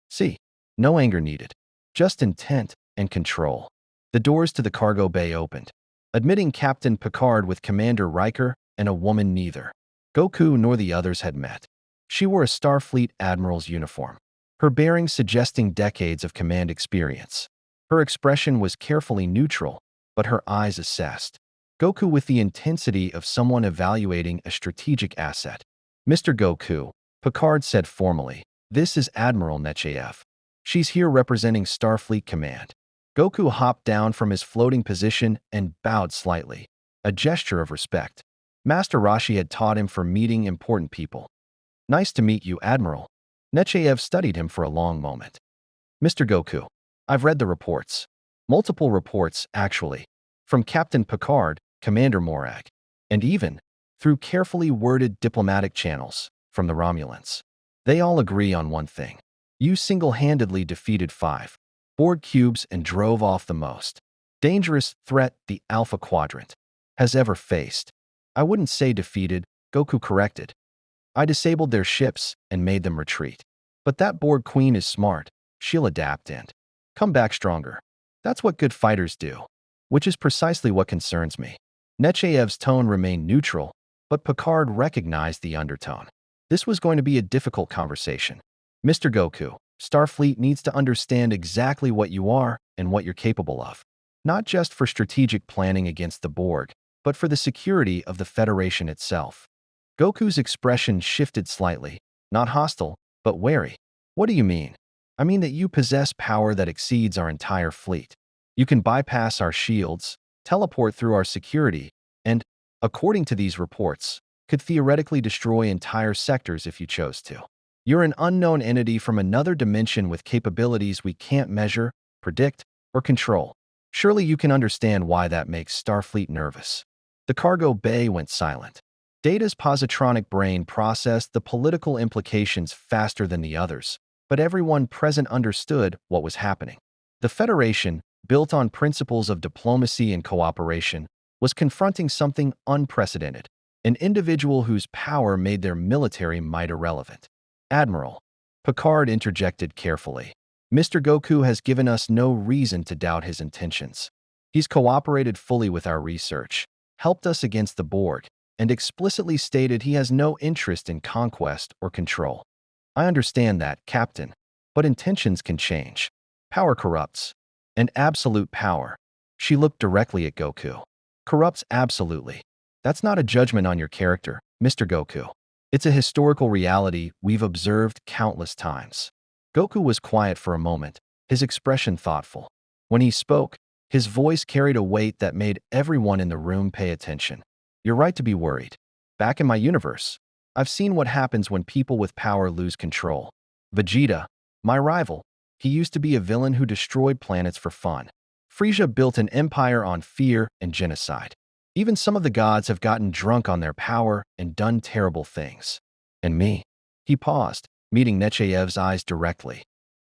See, no anger needed, just intent and control. The doors to the cargo bay opened, admitting Captain Picard with Commander Riker and a woman neither Goku nor the others had met. She wore a Starfleet admiral's uniform, her bearing suggesting decades of command experience. Her expression was carefully neutral, but her eyes assessed Goku with the intensity of someone evaluating a strategic asset. Mr. Goku, Picard said formally, this is Admiral Nechayev. She's here representing Starfleet Command. Goku hopped down from his floating position and bowed slightly, a gesture of respect. Master Roshi had taught him for meeting important people. Nice to meet you, Admiral. Nechayev studied him for a long moment. Mr. Goku, I've read the reports. Multiple reports, actually. From Captain Picard, Commander Morag, and even through carefully worded diplomatic channels from the Romulans. They all agree on one thing. You single-handedly defeated 5 Borg cubes and drove off the most dangerous threat the Alpha Quadrant has ever faced. I wouldn't say defeated, Goku corrected. I disabled their ships and made them retreat. But that Borg Queen is smart. She'll adapt and come back stronger. That's what good fighters do. Which is precisely what concerns me. Nechayev's tone remained neutral, but Picard recognized the undertone. This was going to be a difficult conversation. Mr. Goku, Starfleet needs to understand exactly what you are and what you're capable of. Not just for strategic planning against the Borg, but for the security of the Federation itself. Goku's expression shifted slightly, not hostile, but wary. What do you mean? I mean that you possess power that exceeds our entire fleet. You can bypass our shields, teleport through our security, and, according to these reports, could theoretically destroy entire sectors if you chose to. You're an unknown entity from another dimension with capabilities we can't measure, predict, or control. Surely you can understand why that makes Starfleet nervous. The cargo bay went silent. Data's positronic brain processed the political implications faster than the others, but everyone present understood what was happening. The Federation, built on principles of diplomacy and cooperation, was confronting something unprecedented, an individual whose power made their military might irrelevant. Admiral, Picard interjected carefully. Mr. Goku has given us no reason to doubt his intentions. He's cooperated fully with our research, helped us against the Borg, and explicitly stated he has no interest in conquest or control. I understand that, Captain, but intentions can change. Power corrupts. And absolute power. She looked directly at Goku. Corrupts absolutely. That's not a judgment on your character, Mr. Goku. It's a historical reality we've observed countless times. Goku was quiet for a moment, his expression thoughtful. When he spoke, his voice carried a weight that made everyone in the room pay attention. You're right to be worried. Back in my universe, I've seen what happens when people with power lose control. Vegeta, my rival, he used to be a villain who destroyed planets for fun. Frieza built an empire on fear and genocide. Even some of the gods have gotten drunk on their power and done terrible things. And me? He paused, meeting Nechayev's eyes directly.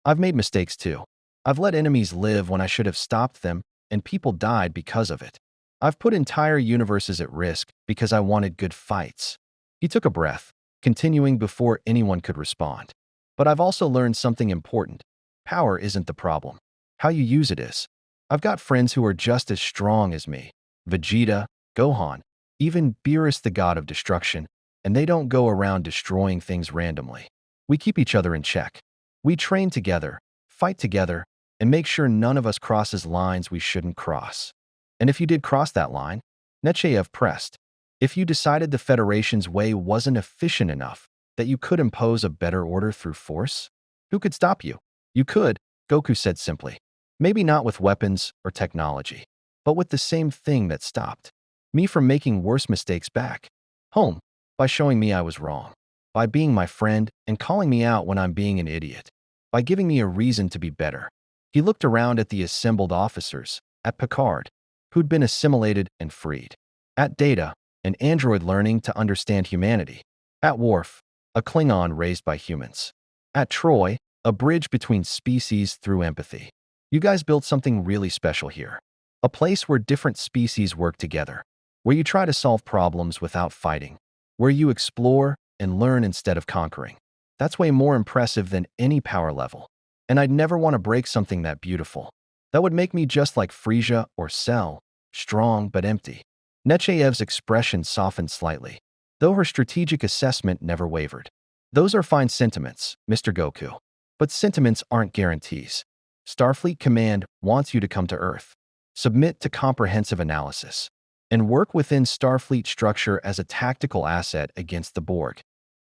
I've made mistakes too. I've let enemies live when I should have stopped them, and people died because of it. I've put entire universes at risk because I wanted good fights. He took a breath, continuing before anyone could respond. But I've also learned something important. Power isn't the problem. How you use it is. I've got friends who are just as strong as me. Vegeta, Gohan, even Beerus the god of destruction, and they don't go around destroying things randomly. We keep each other in check. We train together, fight together, and make sure none of us crosses lines we shouldn't cross. And if you did cross that line, Nechayev pressed. If you decided the Federation's way wasn't efficient enough, that you could impose a better order through force? Who could stop you? You could, Goku said simply. Maybe not with weapons or technology, but with the same thing that stopped me from making worse mistakes back home, by showing me I was wrong, by being my friend and calling me out when I'm being an idiot, by giving me a reason to be better. He looked around at the assembled officers, at Picard, who'd been assimilated and freed, at Data, an android learning to understand humanity, at Worf, a Klingon raised by humans, at Troy, a bridge between species through empathy. You guys built something really special here. A place where different species work together, where you try to solve problems without fighting, where you explore and learn instead of conquering. That's way more impressive than any power level. And I'd never want to break something that beautiful. That would make me just like Frisia or Cell, strong but empty. Nechayev's expression softened slightly, though her strategic assessment never wavered. Those are fine sentiments, Mr. Goku. But sentiments aren't guarantees. Starfleet Command wants you to come to Earth, submit to comprehensive analysis, and work within Starfleet structure as a tactical asset against the Borg.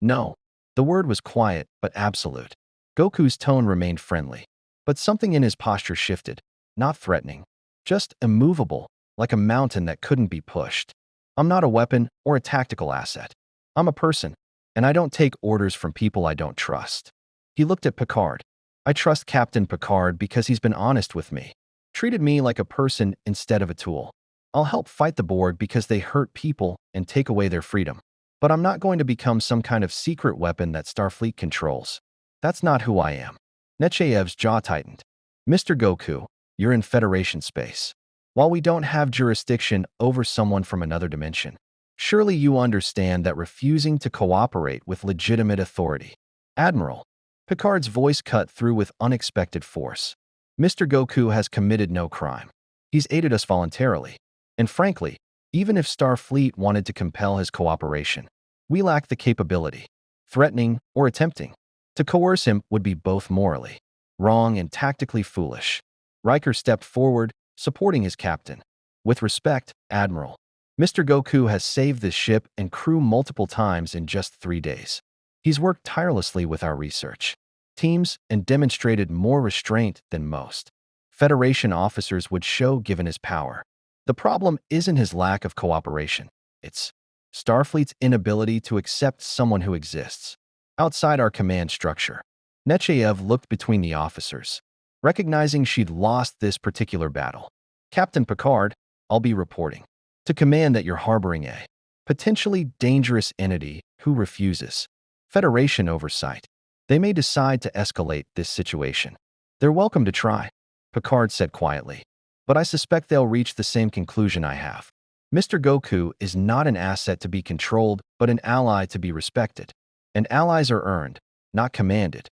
No. The word was quiet but absolute. Goku's tone remained friendly, but something in his posture shifted, not threatening, just immovable, like a mountain that couldn't be pushed. I'm not a weapon or a tactical asset. I'm a person, and I don't take orders from people I don't trust. He looked at Picard. I trust Captain Picard because he's been honest with me, treated me like a person instead of a tool. I'll help fight the Borg because they hurt people and take away their freedom. But I'm not going to become some kind of secret weapon that Starfleet controls. That's not who I am. Nechayev's jaw tightened. Mr. Goku, you're in Federation space. While we don't have jurisdiction over someone from another dimension, surely you understand that refusing to cooperate with legitimate authority. Admiral. Picard's voice cut through with unexpected force. Mr. Goku has committed no crime. He's aided us voluntarily. And frankly, even if Starfleet wanted to compel his cooperation, we lack the capability. Threatening or attempting to coerce him would be both morally wrong and tactically foolish. Riker stepped forward, supporting his captain. With respect, Admiral. Mr. Goku has saved this ship and crew multiple times in just 3 days. He's worked tirelessly with our research teams and demonstrated more restraint than most Federation officers would show given his power. The problem isn't his lack of cooperation. It's Starfleet's inability to accept someone who exists outside our command structure. Nechayev looked between the officers, recognizing she'd lost this particular battle. Captain Picard, I'll be reporting to command that you're harboring a potentially dangerous entity who refuses Federation oversight. They may decide to escalate this situation. They're welcome to try, Picard said quietly. But I suspect they'll reach the same conclusion I have. Mr. Goku is not an asset to be controlled, but an ally to be respected. And allies are earned, not commanded.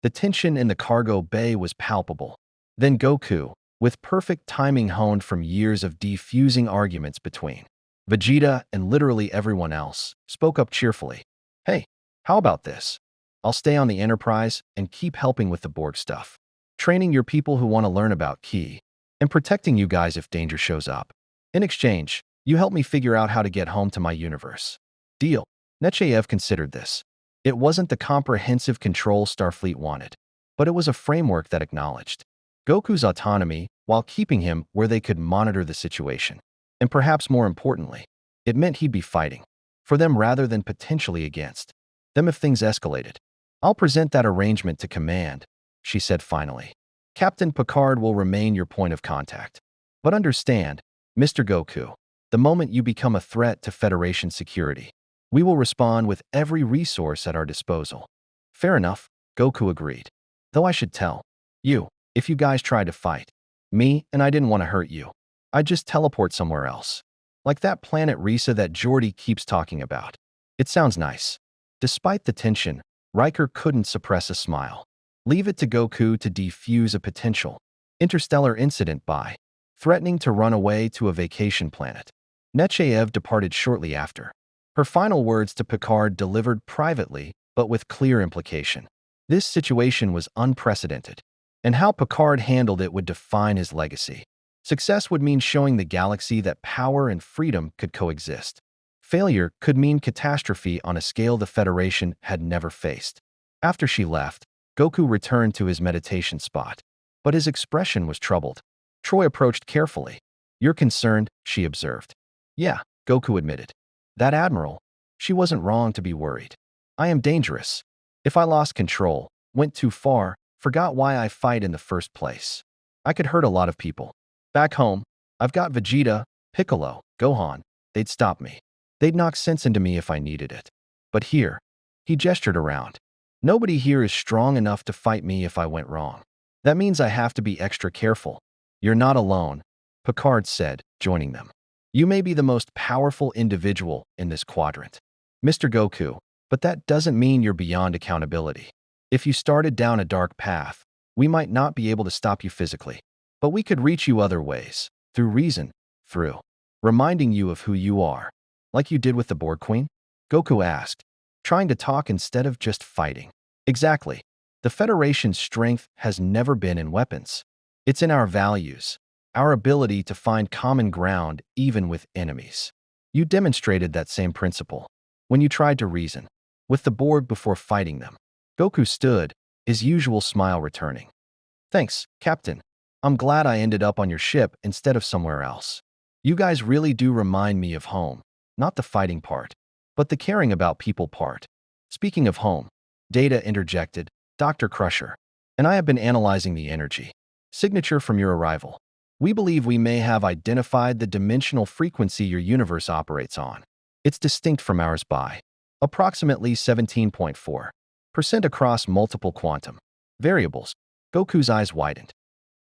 The tension in the cargo bay was palpable. Then Goku, with perfect timing honed from years of defusing arguments between Vegeta and literally everyone else, spoke up cheerfully. Hey, how about this? I'll stay on the Enterprise and keep helping with the Borg stuff. Training your people who want to learn about Ki, and protecting you guys if danger shows up. In exchange, you help me figure out how to get home to my universe. Deal. Nechayev considered this. It wasn't the comprehensive control Starfleet wanted, but it was a framework that acknowledged Goku's autonomy while keeping him where they could monitor the situation. And perhaps more importantly, it meant he'd be fighting for them rather than potentially against them if things escalated. I'll present that arrangement to command, she said finally. Captain Picard will remain your point of contact. But understand, Mr. Goku, The moment you become a threat to Federation security, we will respond with every resource at our disposal. Fair enough, Goku agreed. Though I should tell you, if you guys try to fight me and I didn't want to hurt you, I'd just teleport somewhere else. Like that planet Risa that Jordy keeps talking about. It sounds nice. Despite the tension, Riker couldn't suppress a smile. Leave it to Goku to defuse a potential interstellar incident by threatening to run away to a vacation planet. Nechayev departed shortly after. Her final words to Picard delivered privately, but with clear implication. This situation was unprecedented, and how Picard handled it would define his legacy. Success would mean showing the galaxy that power and freedom could coexist. Failure could mean catastrophe on a scale the Federation had never faced. After she left, Goku returned to his meditation spot, but his expression was troubled. Troy approached carefully. "You're concerned," she observed. "Yeah," Goku admitted. "That admiral, she wasn't wrong to be worried. I am dangerous. If I lost control, went too far, forgot why I fight in the first place, I could hurt a lot of people. Back home, I've got Vegeta, Piccolo, Gohan. They'd stop me. They'd knock sense into me if I needed it. But here," he gestured around, "nobody here is strong enough to fight me if I went wrong. That means I have to be extra careful." "You're not alone," Picard said, joining them. "You may be the most powerful individual in this quadrant, Mr. Goku, but that doesn't mean you're beyond accountability. If you started down a dark path, we might not be able to stop you physically, but we could reach you other ways, through reason, through reminding you of who you are." "Like you did with the Borg Queen?" Goku asked, trying to talk instead of just fighting. "Exactly. The Federation's strength has never been in weapons. It's in our values, our ability to find common ground even with enemies. You demonstrated that same principle when you tried to reason with the Borg before fighting them." Goku stood, his usual smile returning. "Thanks, Captain. I'm glad I ended up on your ship instead of somewhere else. You guys really do remind me of home, not the fighting part, but the caring about people part." "Speaking of home," Data interjected, "Dr. Crusher and I have been analyzing the energy signature from your arrival. We believe we may have identified the dimensional frequency your universe operates on. It's distinct from ours by approximately 17.4% across multiple quantum variables." Goku's eyes widened.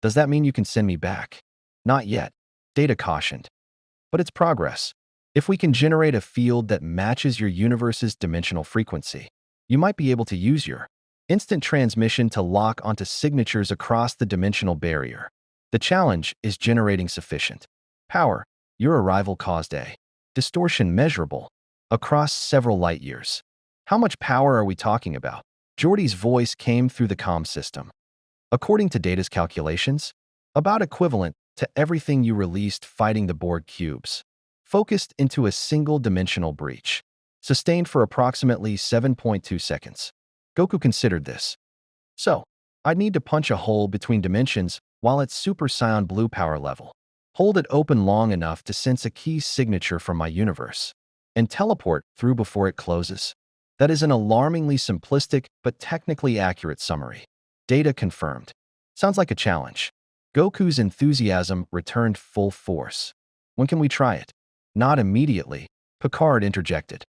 "Does that mean you can send me back?" "Not yet," Data cautioned. "But it's progress. If we can generate a field that matches your universe's dimensional frequency, you might be able to use your instant transmission to lock onto signatures across the dimensional barrier. The challenge is generating sufficient power. Your arrival caused a distortion measurable across several light years." "How much power are we talking about?" Geordi's voice came through the comm system. "According to Data's calculations, about equivalent to everything you released fighting the Borg cubes, focused into a single dimensional breach, sustained for approximately 7.2 seconds. Goku considered this. "So, I'd need to punch a hole between dimensions while at Super Saiyan Blue power level, hold it open long enough to sense a key signature from my universe, and teleport through before it closes. That is an alarmingly simplistic but technically accurate summary." Data confirmed. "Sounds like a challenge." Goku's enthusiasm returned full force. "When can we try it?" "Not immediately," Picard interjected.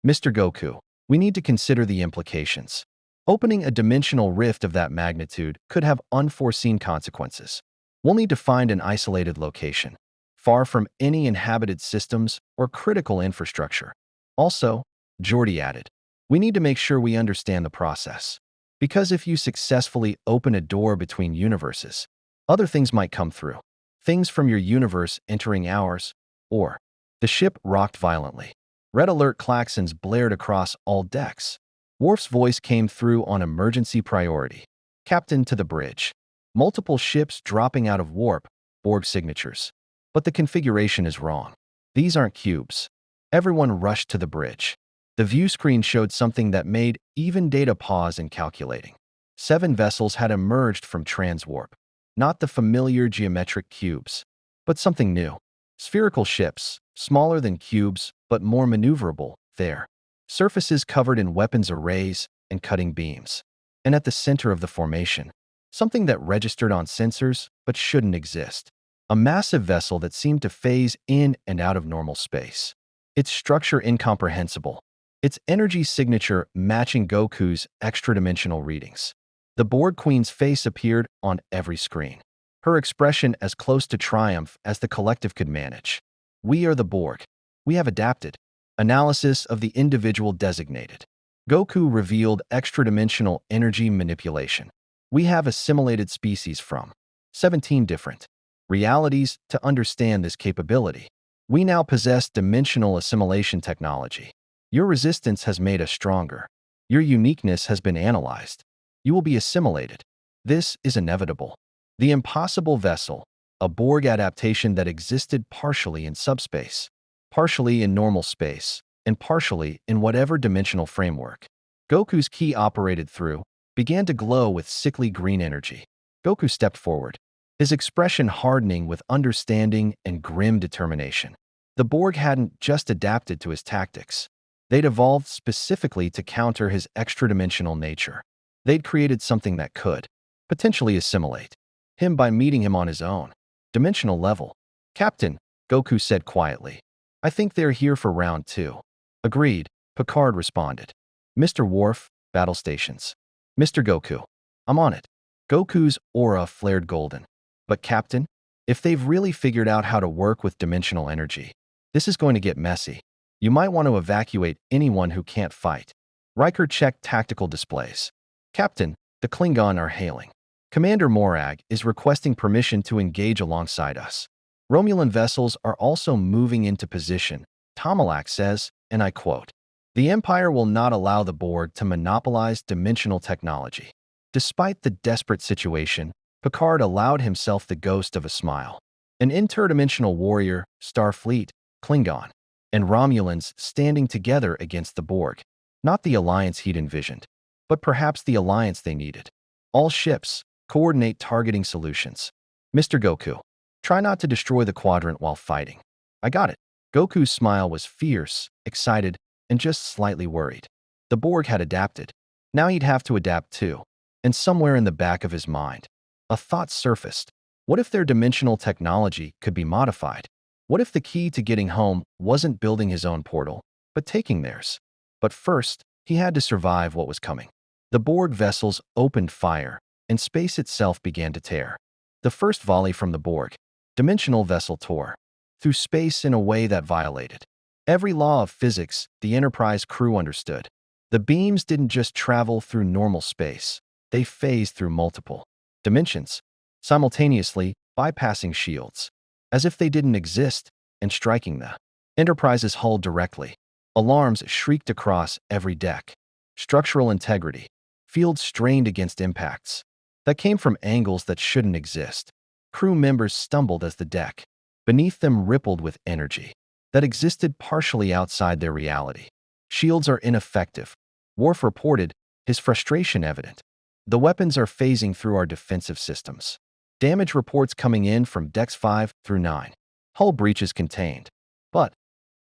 "Mr. Goku, we need to consider the implications. Opening a dimensional rift of that magnitude could have unforeseen consequences. We'll need to find an isolated location, far from any inhabited systems or critical infrastructure. Also," Geordi added, "we need to make sure we understand the process. Because if you successfully open a door between universes, other things might come through. Things from your universe entering ours, or..." The ship rocked violently. Red alert klaxons blared across all decks. Worf's voice came through on emergency priority. "Captain, to the bridge. Multiple ships dropping out of warp, Borg signatures. But the configuration is wrong. These aren't cubes." Everyone rushed to the bridge. The view screen showed something that made even Data pause in calculating. 7 vessels had emerged from transwarp. Not the familiar geometric cubes, but something new. Spherical ships, smaller than cubes, but more maneuverable, their surfaces covered in weapons arrays and cutting beams. And at the center of the formation, something that registered on sensors but shouldn't exist. a massive vessel that seemed to phase in and out of normal space. Its structure incomprehensible, its energy signature matching Goku's extra-dimensional readings. The Borg Queen's face appeared on every screen, her expression as close to triumph as the collective could manage. We are the Borg. We have adapted. Analysis of the individual designated. Goku revealed extra-dimensional energy manipulation. We have assimilated species from 17 different realities to understand this capability. We now possess dimensional assimilation technology. Your resistance has made us stronger. Your uniqueness has been analyzed. You will be assimilated. This is inevitable. The impossible vessel, a Borg adaptation that existed partially in subspace, partially in normal space, and partially in whatever dimensional framework Goku's ki operated through, began to glow with sickly green energy. Goku stepped forward, his expression hardening with understanding and grim determination. The Borg hadn't just adapted to his tactics. They'd evolved specifically to counter his extra-dimensional nature. They'd created something that could potentially assimilate him by meeting him on his own dimensional level. Captain, Goku said quietly, I think they're here for round 2. Agreed, Picard responded. Mr. Worf, battle stations. Mr. Goku, I'm on it. Goku's aura flared golden. But Captain, if they've really figured out how to work with dimensional energy, this is going to get messy. You might want to evacuate anyone who can't fight. Riker checked tactical displays. Captain, the Klingon are hailing. Commander Morag is requesting permission to engage alongside us. Romulan vessels are also moving into position, Tomalak says, and I quote, the Empire will not allow the Borg to monopolize dimensional technology. Despite the desperate situation, Picard allowed himself the ghost of a smile. An interdimensional warrior, Starfleet, Klingon, and Romulans standing together against the Borg. Not the alliance he'd envisioned, but perhaps the alliance they needed. All ships, coordinate targeting solutions. Mr. Goku, try not to destroy the quadrant while fighting. I got it. Goku's smile was fierce, excited, and just slightly worried. The Borg had adapted. Now he'd have to adapt too. And somewhere in the back of his mind, a thought surfaced. What if their dimensional technology could be modified? What if the key to getting home wasn't building his own portal, but taking theirs? But first, he had to survive what was coming. The Borg vessels opened fire, and space itself began to tear. The first volley from the Borg dimensional vessel tore through space in a way that violated every law of physics the Enterprise crew understood. The beams didn't just travel through normal space. They phased through multiple dimensions, simultaneously bypassing shields, as if they didn't exist, and striking the Enterprise's hull directly. Alarms shrieked across every deck. Structural integrity, fields strained against impacts that came from angles that shouldn't exist. Crew members stumbled as the deck beneath them rippled with energy that existed partially outside their reality. Shields are ineffective, Worf reported, his frustration evident. The weapons are phasing through our defensive systems. Damage reports coming in from decks 5 through 9. Hull breaches contained. But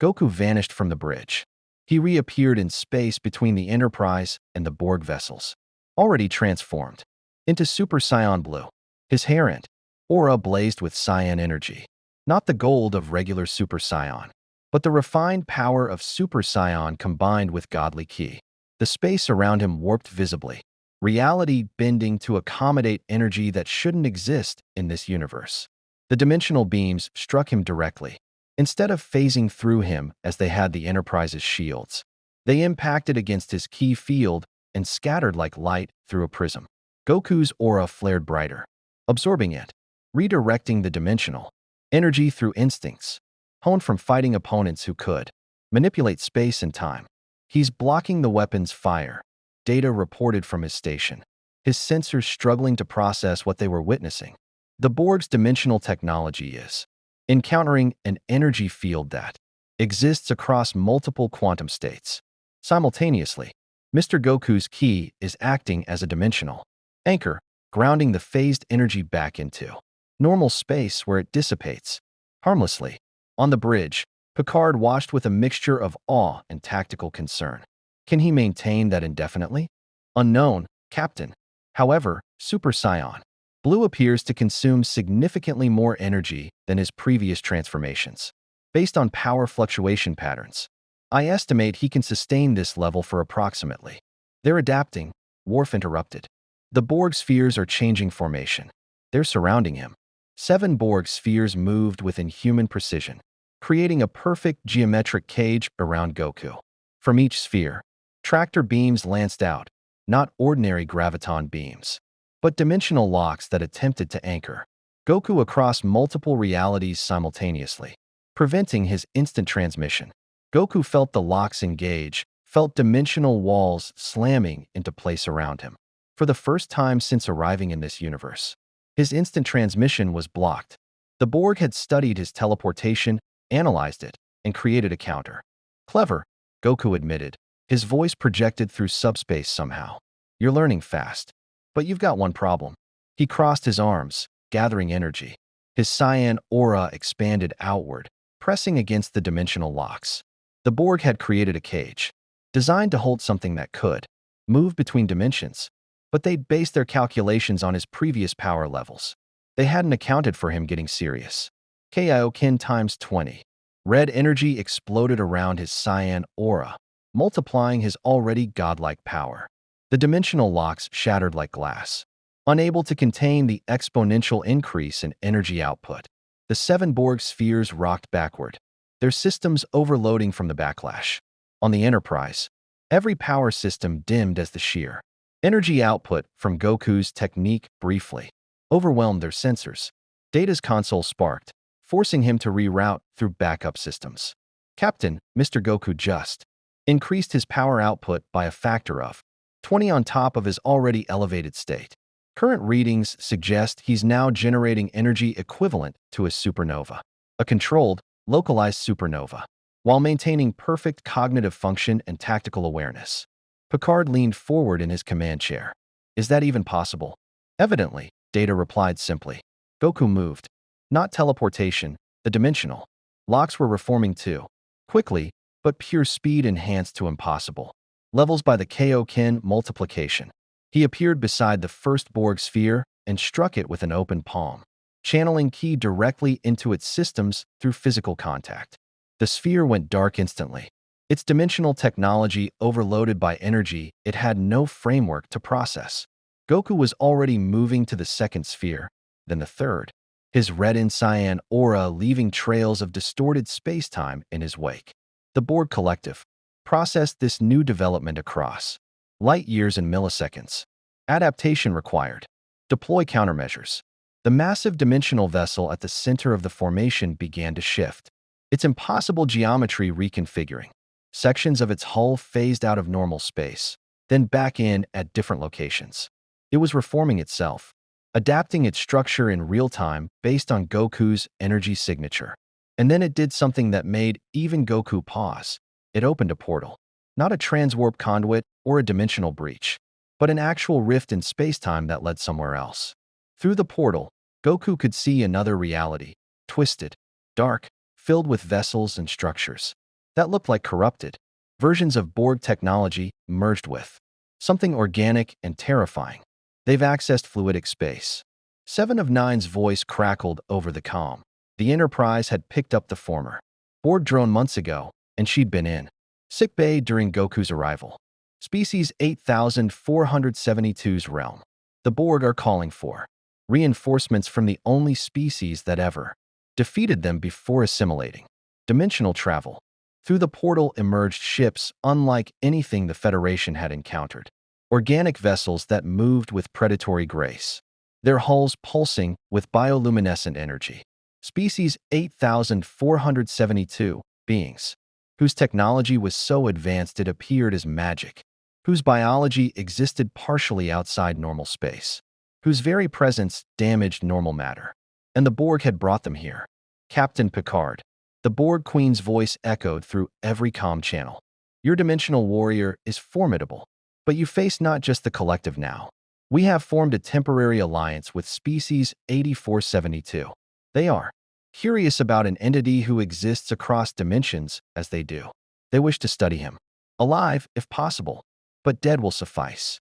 Goku vanished from the bridge. He reappeared in space between the Enterprise and the Borg vessels, already transformed into Super Saiyan Blue. His hair and aura blazed with cyan energy. Not the gold of regular Super Saiyan, but the refined power of Super Saiyan combined with godly ki. The space around him warped visibly, reality bending to accommodate energy that shouldn't exist in this universe. The dimensional beams struck him directly. Instead of phasing through him as they had the Enterprise's shields, they impacted against his ki field and scattered like light through a prism. Goku's aura flared brighter, absorbing it, redirecting the dimensional energy through instincts, honed from fighting opponents who could manipulate space and time. He's blocking the weapon's fire, data reported from his station, his sensors struggling to process what they were witnessing. The Borg's dimensional technology is encountering an energy field that exists across multiple quantum states. Simultaneously, Mr. Goku's ki is acting as a dimensional anchor, grounding the phased energy back into normal space where it dissipates harmlessly. On the bridge, Picard watched with a mixture of awe and tactical concern. Can he maintain that indefinitely? Unknown, Captain. However, Super Saiyan Blue appears to consume significantly more energy than his previous transformations. Based on power fluctuation patterns, I estimate he can sustain this level for approximately. They're adapting, Worf interrupted. The Borg spheres are changing formation. They're surrounding him. 7 Borg spheres moved with inhuman precision, creating a perfect geometric cage around Goku. From each sphere, tractor beams lanced out, not ordinary graviton beams, but dimensional locks that attempted to anchor Goku across multiple realities simultaneously, preventing his instant transmission. Goku felt the locks engage, felt dimensional walls slamming into place around him. For the first time since arriving in this universe, his instant transmission was blocked. The Borg had studied his teleportation, analyzed it, and created a counter. Clever, Goku admitted, his voice projected through subspace somehow. You're learning fast. But you've got one problem. He crossed his arms, gathering energy. His cyan aura expanded outward, pressing against the dimensional locks. The Borg had created a cage, designed to hold something that could move between dimensions, but they'd based their calculations on his previous power levels. They hadn't accounted for him getting serious. Kaioken times 20. Red energy exploded around his cyan aura, multiplying his already godlike power. The dimensional locks shattered like glass. Unable to contain the exponential increase in energy output, the 7 Borg spheres rocked backward, their systems overloading from the backlash. On the Enterprise, every power system dimmed as the sheer energy output from Goku's technique briefly overwhelmed their sensors. Data's console sparked, forcing him to reroute through backup systems. Captain, Mr. Goku just increased his power output by a factor of 20 on top of his already elevated state. Current readings suggest he's now generating energy equivalent to a supernova, a controlled, localized supernova, while maintaining perfect cognitive function and tactical awareness. Picard leaned forward in his command chair. Is that even possible? Evidently, Data replied simply. Goku moved. Not teleportation, the dimensional locks were reforming too. Quickly, but pure speed enhanced to impossible levels by the Kaioken multiplication. He appeared beside the first Borg sphere and struck it with an open palm, channeling ki directly into its systems through physical contact. The sphere went dark instantly. Its dimensional technology overloaded by energy it had no framework to process. Goku was already moving to the second sphere, then the third, his red and cyan aura leaving trails of distorted spacetime in his wake. The Borg Collective processed this new development across light years and milliseconds. Adaptation required. Deploy countermeasures. The massive dimensional vessel at the center of the formation began to shift, its impossible geometry reconfiguring. Sections of its hull phased out of normal space, then back in at different locations. It was reforming itself, adapting its structure in real time based on Goku's energy signature. And then it did something that made even Goku pause. It opened a portal. Not a transwarp conduit or a dimensional breach, but an actual rift in spacetime that led somewhere else. Through the portal, Goku could see another reality, twisted, dark, filled with vessels and structures that looked like corrupted versions of Borg technology merged with something organic and terrifying. They've accessed fluidic space. 7 of 9's voice crackled over the comm. The Enterprise had picked up the former Borg drone months ago, and she'd been in sickbay during Goku's arrival. Species 8472's realm. The Borg are calling for reinforcements from the only species that ever defeated them before assimilating. Dimensional travel. Through the portal emerged ships unlike anything the Federation had encountered. Organic vessels that moved with predatory grace, their hulls pulsing with bioluminescent energy. Species 8472 beings, whose technology was so advanced it appeared as magic, whose biology existed partially outside normal space, whose very presence damaged normal matter. And the Borg had brought them here. Captain Picard. The Borg Queen's voice echoed through every comm channel. Your dimensional warrior is formidable, but you face not just the collective now. We have formed a temporary alliance with Species 8472. They are curious about an entity who exists across dimensions as they do. They wish to study him. Alive, if possible, but dead will suffice.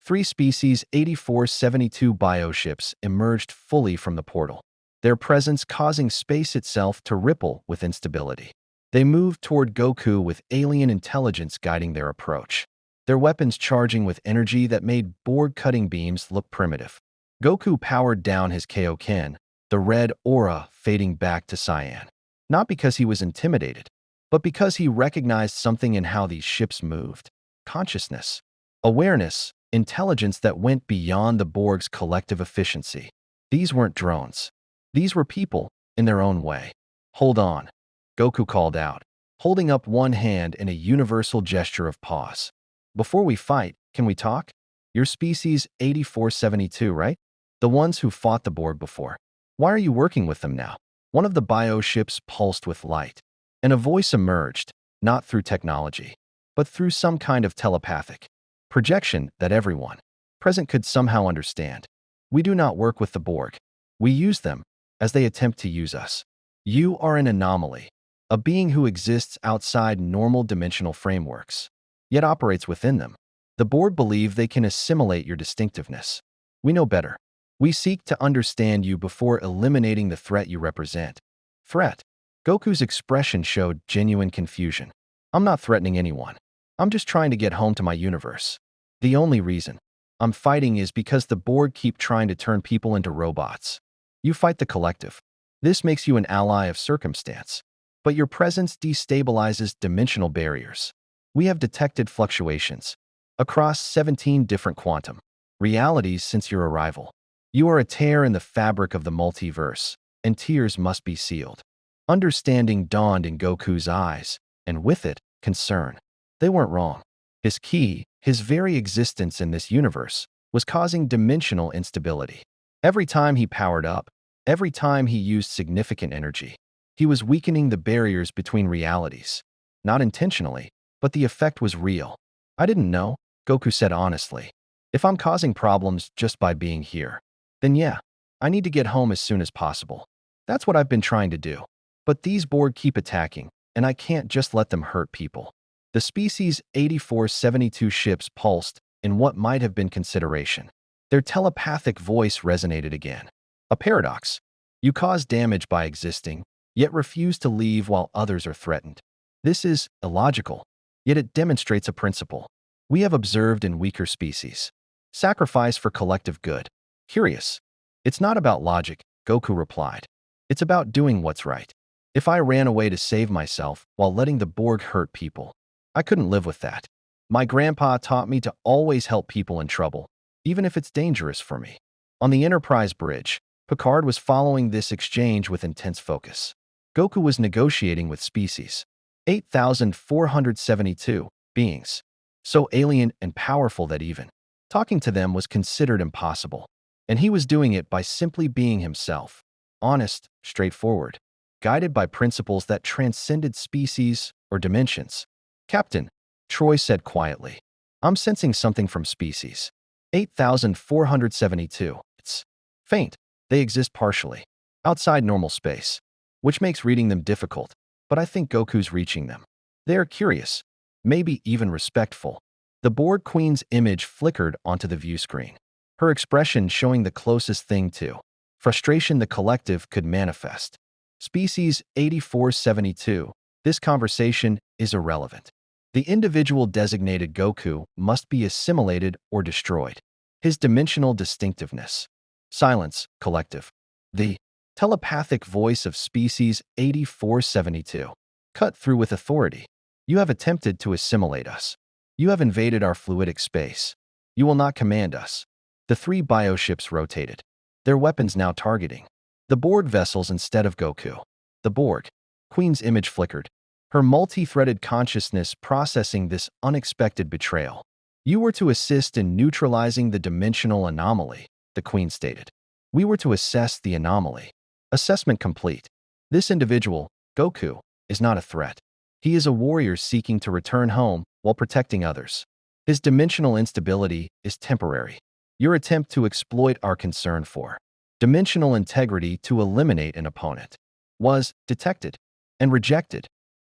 Three species 8472 bioships emerged fully from the portal, their presence causing space itself to ripple with instability. They moved toward Goku with alien intelligence guiding their approach, their weapons charging with energy that made board-cutting beams look primitive. Goku powered down his Kaioken, the red aura fading back to cyan. Not because he was intimidated, but because he recognized something in how these ships moved. Consciousness, awareness, intelligence that went beyond the Borg's collective efficiency. These weren't drones. These were people, in their own way. Hold on, Goku called out, holding up one hand in a universal gesture of pause. Before we fight, can we talk? Your species 8472, right? The ones who fought the Borg before. Why are you working with them now? One of the bioships pulsed with light, and a voice emerged, not through technology, but through some kind of telepathic projection that everyone present could somehow understand. We do not work with the Borg. We use them as they attempt to use us. You are an anomaly, a being who exists outside normal dimensional frameworks, yet operates within them. The Borg believe they can assimilate your distinctiveness. We know better. We seek to understand you before eliminating the threat you represent. Threat? Goku's expression showed genuine confusion. I'm not threatening anyone. I'm just trying to get home to my universe. The only reason I'm fighting is because the Borg keep trying to turn people into robots. You fight the collective. This makes you an ally of circumstance. But your presence destabilizes dimensional barriers. We have detected fluctuations across 17 different quantum realities since your arrival. You are a tear in the fabric of the multiverse, and tears must be sealed. Understanding dawned in Goku's eyes, and with it, concern. They weren't wrong. His key, his very existence in this universe, was causing dimensional instability. Every time he powered up, every time he used significant energy, he was weakening the barriers between realities. Not intentionally, but the effect was real. I didn't know, Goku said honestly. If I'm causing problems just by being here, then yeah, I need to get home as soon as possible. That's what I've been trying to do. But these Borg keep attacking, and I can't just let them hurt people. The species 8472 ships pulsed in what might have been consideration. Their telepathic voice resonated again. A paradox. You cause damage by existing, yet refuse to leave while others are threatened. This is illogical, yet it demonstrates a principle we have observed in weaker species. Sacrifice for collective good. Curious. It's not about logic, Goku replied. It's about doing what's right. If I ran away to save myself while letting the Borg hurt people, I couldn't live with that. My grandpa taught me to always help people in trouble, even if it's dangerous for me. On the Enterprise bridge, Picard was following this exchange with intense focus. Goku was negotiating with species 8472 beings, so alien and powerful that even talking to them was considered impossible. And he was doing it by simply being himself, honest, straightforward, guided by principles that transcended species or dimensions. Captain, Troy said quietly, I'm sensing something from species 8472. It's faint. They exist partially, outside normal space, which makes reading them difficult, but I think Goku's reaching them. They are curious, maybe even respectful. The Borg Queen's image flickered onto the view screen, her expression showing the closest thing to frustration the collective could manifest. Species 8472, this conversation is irrelevant. The individual designated Goku must be assimilated or destroyed. His dimensional distinctiveness. Silence, collective. The telepathic voice of species 8472 cut through with authority. You have attempted to assimilate us. You have invaded our fluidic space. You will not command us. The three bioships rotated, their weapons now targeting the Borg vessels instead of Goku. The Borg Queen's image flickered, her multi-threaded consciousness processing this unexpected betrayal. You were to assist in neutralizing the dimensional anomaly, the Queen stated. We were to assess the anomaly. Assessment complete. This individual, Goku, is not a threat. He is a warrior seeking to return home while protecting others. His dimensional instability is temporary. Your attempt to exploit our concern for dimensional integrity to eliminate an opponent was detected and rejected.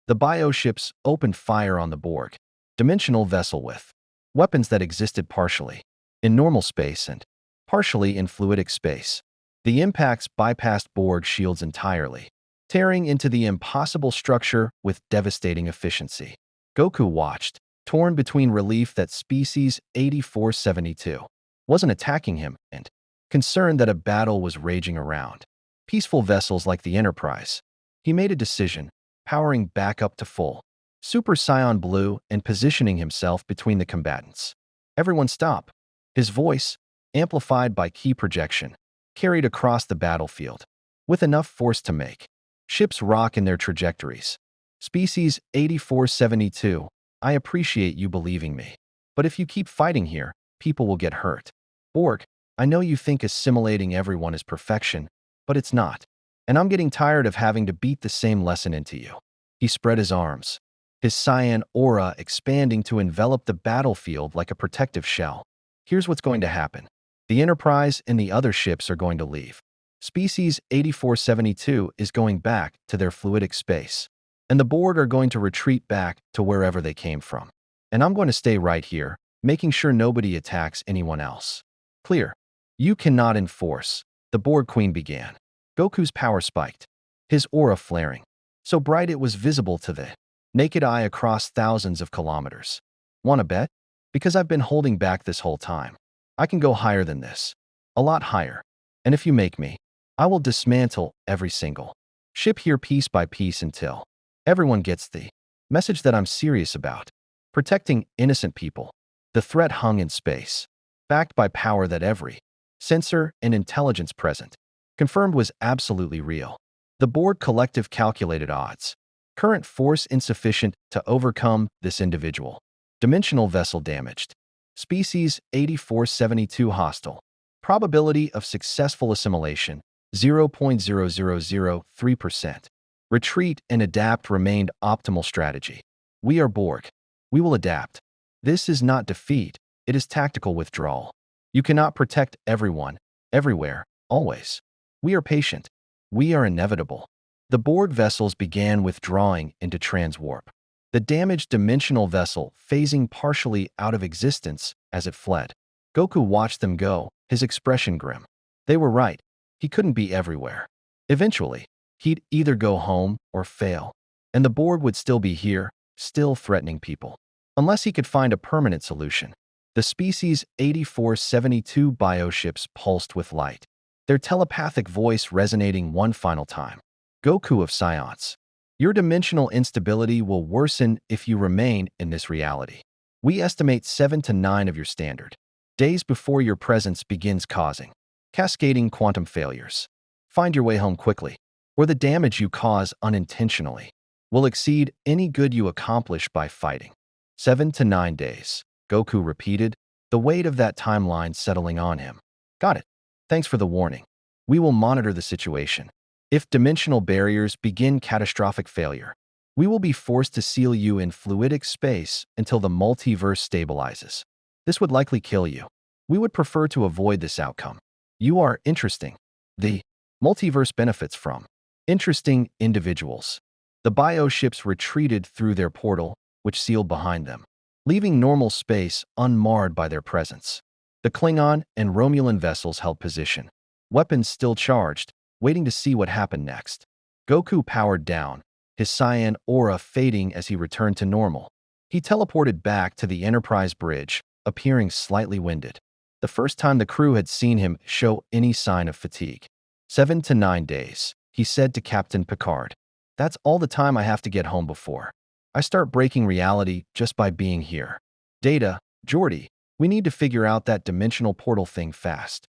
The bioships opened fire on the Borg dimensional vessel with weapons that existed partially. in normal space and partially in fluidic space. The impacts bypassed Borg shields entirely, tearing into the impossible structure with devastating efficiency. Goku watched, torn between relief that Species 8472 wasn't attacking him and concerned that a battle was raging around peaceful vessels like the Enterprise. He made a decision, powering back up to full Super Saiyan Blue and positioning himself between the combatants. Everyone stop. His voice, amplified by key projection, carried across the battlefield, with enough force to make ships rock in their trajectories. Species 8472, I appreciate you believing me. But if you keep fighting here, people will get hurt. Borg, I know you think assimilating everyone is perfection, but it's not. And I'm getting tired of having to beat the same lesson into you. He spread his arms, his cyan aura expanding to envelop the battlefield like a protective shell. Here's what's going to happen. The Enterprise and the other ships are going to leave. Species 8472 is going back to their fluidic space, and the Borg are going to retreat back to wherever they came from. And I'm going to stay right here, making sure nobody attacks anyone else. Clear. You cannot enforce. The Borg Queen began. Goku's power spiked, his aura flaring, so bright it was visible to the naked eye across thousands of kilometers. Wanna bet? Because I've been holding back this whole time. I can go higher than this. A lot higher. And if you make me, I will dismantle every single ship here piece by piece until everyone gets the message that I'm serious about. Protecting innocent people. The threat hung in space, backed by power that every sensor and intelligence present confirmed was absolutely real. The Borg collective calculated odds. Current force insufficient to overcome this individual. Dimensional vessel damaged. Species 8472 hostile. Probability of successful assimilation, 0.0003%. Retreat and adapt remained optimal strategy. We are Borg. We will adapt. This is not defeat, it is tactical withdrawal. You cannot protect everyone, everywhere, always. We are patient. We are inevitable. The Borg vessels began withdrawing into transwarp. The damaged dimensional vessel phasing partially out of existence as it fled. Goku watched them go, his expression grim. They were right. He couldn't be everywhere. Eventually, he'd either go home or fail. And the Borg would still be here, still threatening people. Unless he could find a permanent solution. The Species 8472 bioships pulsed with light, their telepathic voice resonating one final time. Goku of Science, your dimensional instability will worsen if you remain in this reality. We estimate 7 to 9 of your standard days before your presence begins causing cascading quantum failures. Find your way home quickly, or the damage you cause unintentionally will exceed any good you accomplish by fighting. 7 to 9 days, Goku repeated, the weight of that timeline settling on him. Got it. Thanks for the warning. We will monitor the situation. If dimensional barriers begin catastrophic failure, we will be forced to seal you in fluidic space until the multiverse stabilizes. This would likely kill you. We would prefer to avoid this outcome. You are interesting. The multiverse benefits from interesting individuals. The bioships retreated through their portal, which sealed behind them, leaving normal space unmarred by their presence. The Klingon and Romulan vessels held position, weapons still charged, waiting to see what happened next. Goku powered down, his cyan aura fading as he returned to normal. He teleported back to the Enterprise bridge, appearing slightly winded. The first time the crew had seen him show any sign of fatigue. 7 to 9 days, he said to Captain Picard. That's all the time I have to get home before I start breaking reality just by being here. Data, Geordi, we need to figure out that dimensional portal thing fast.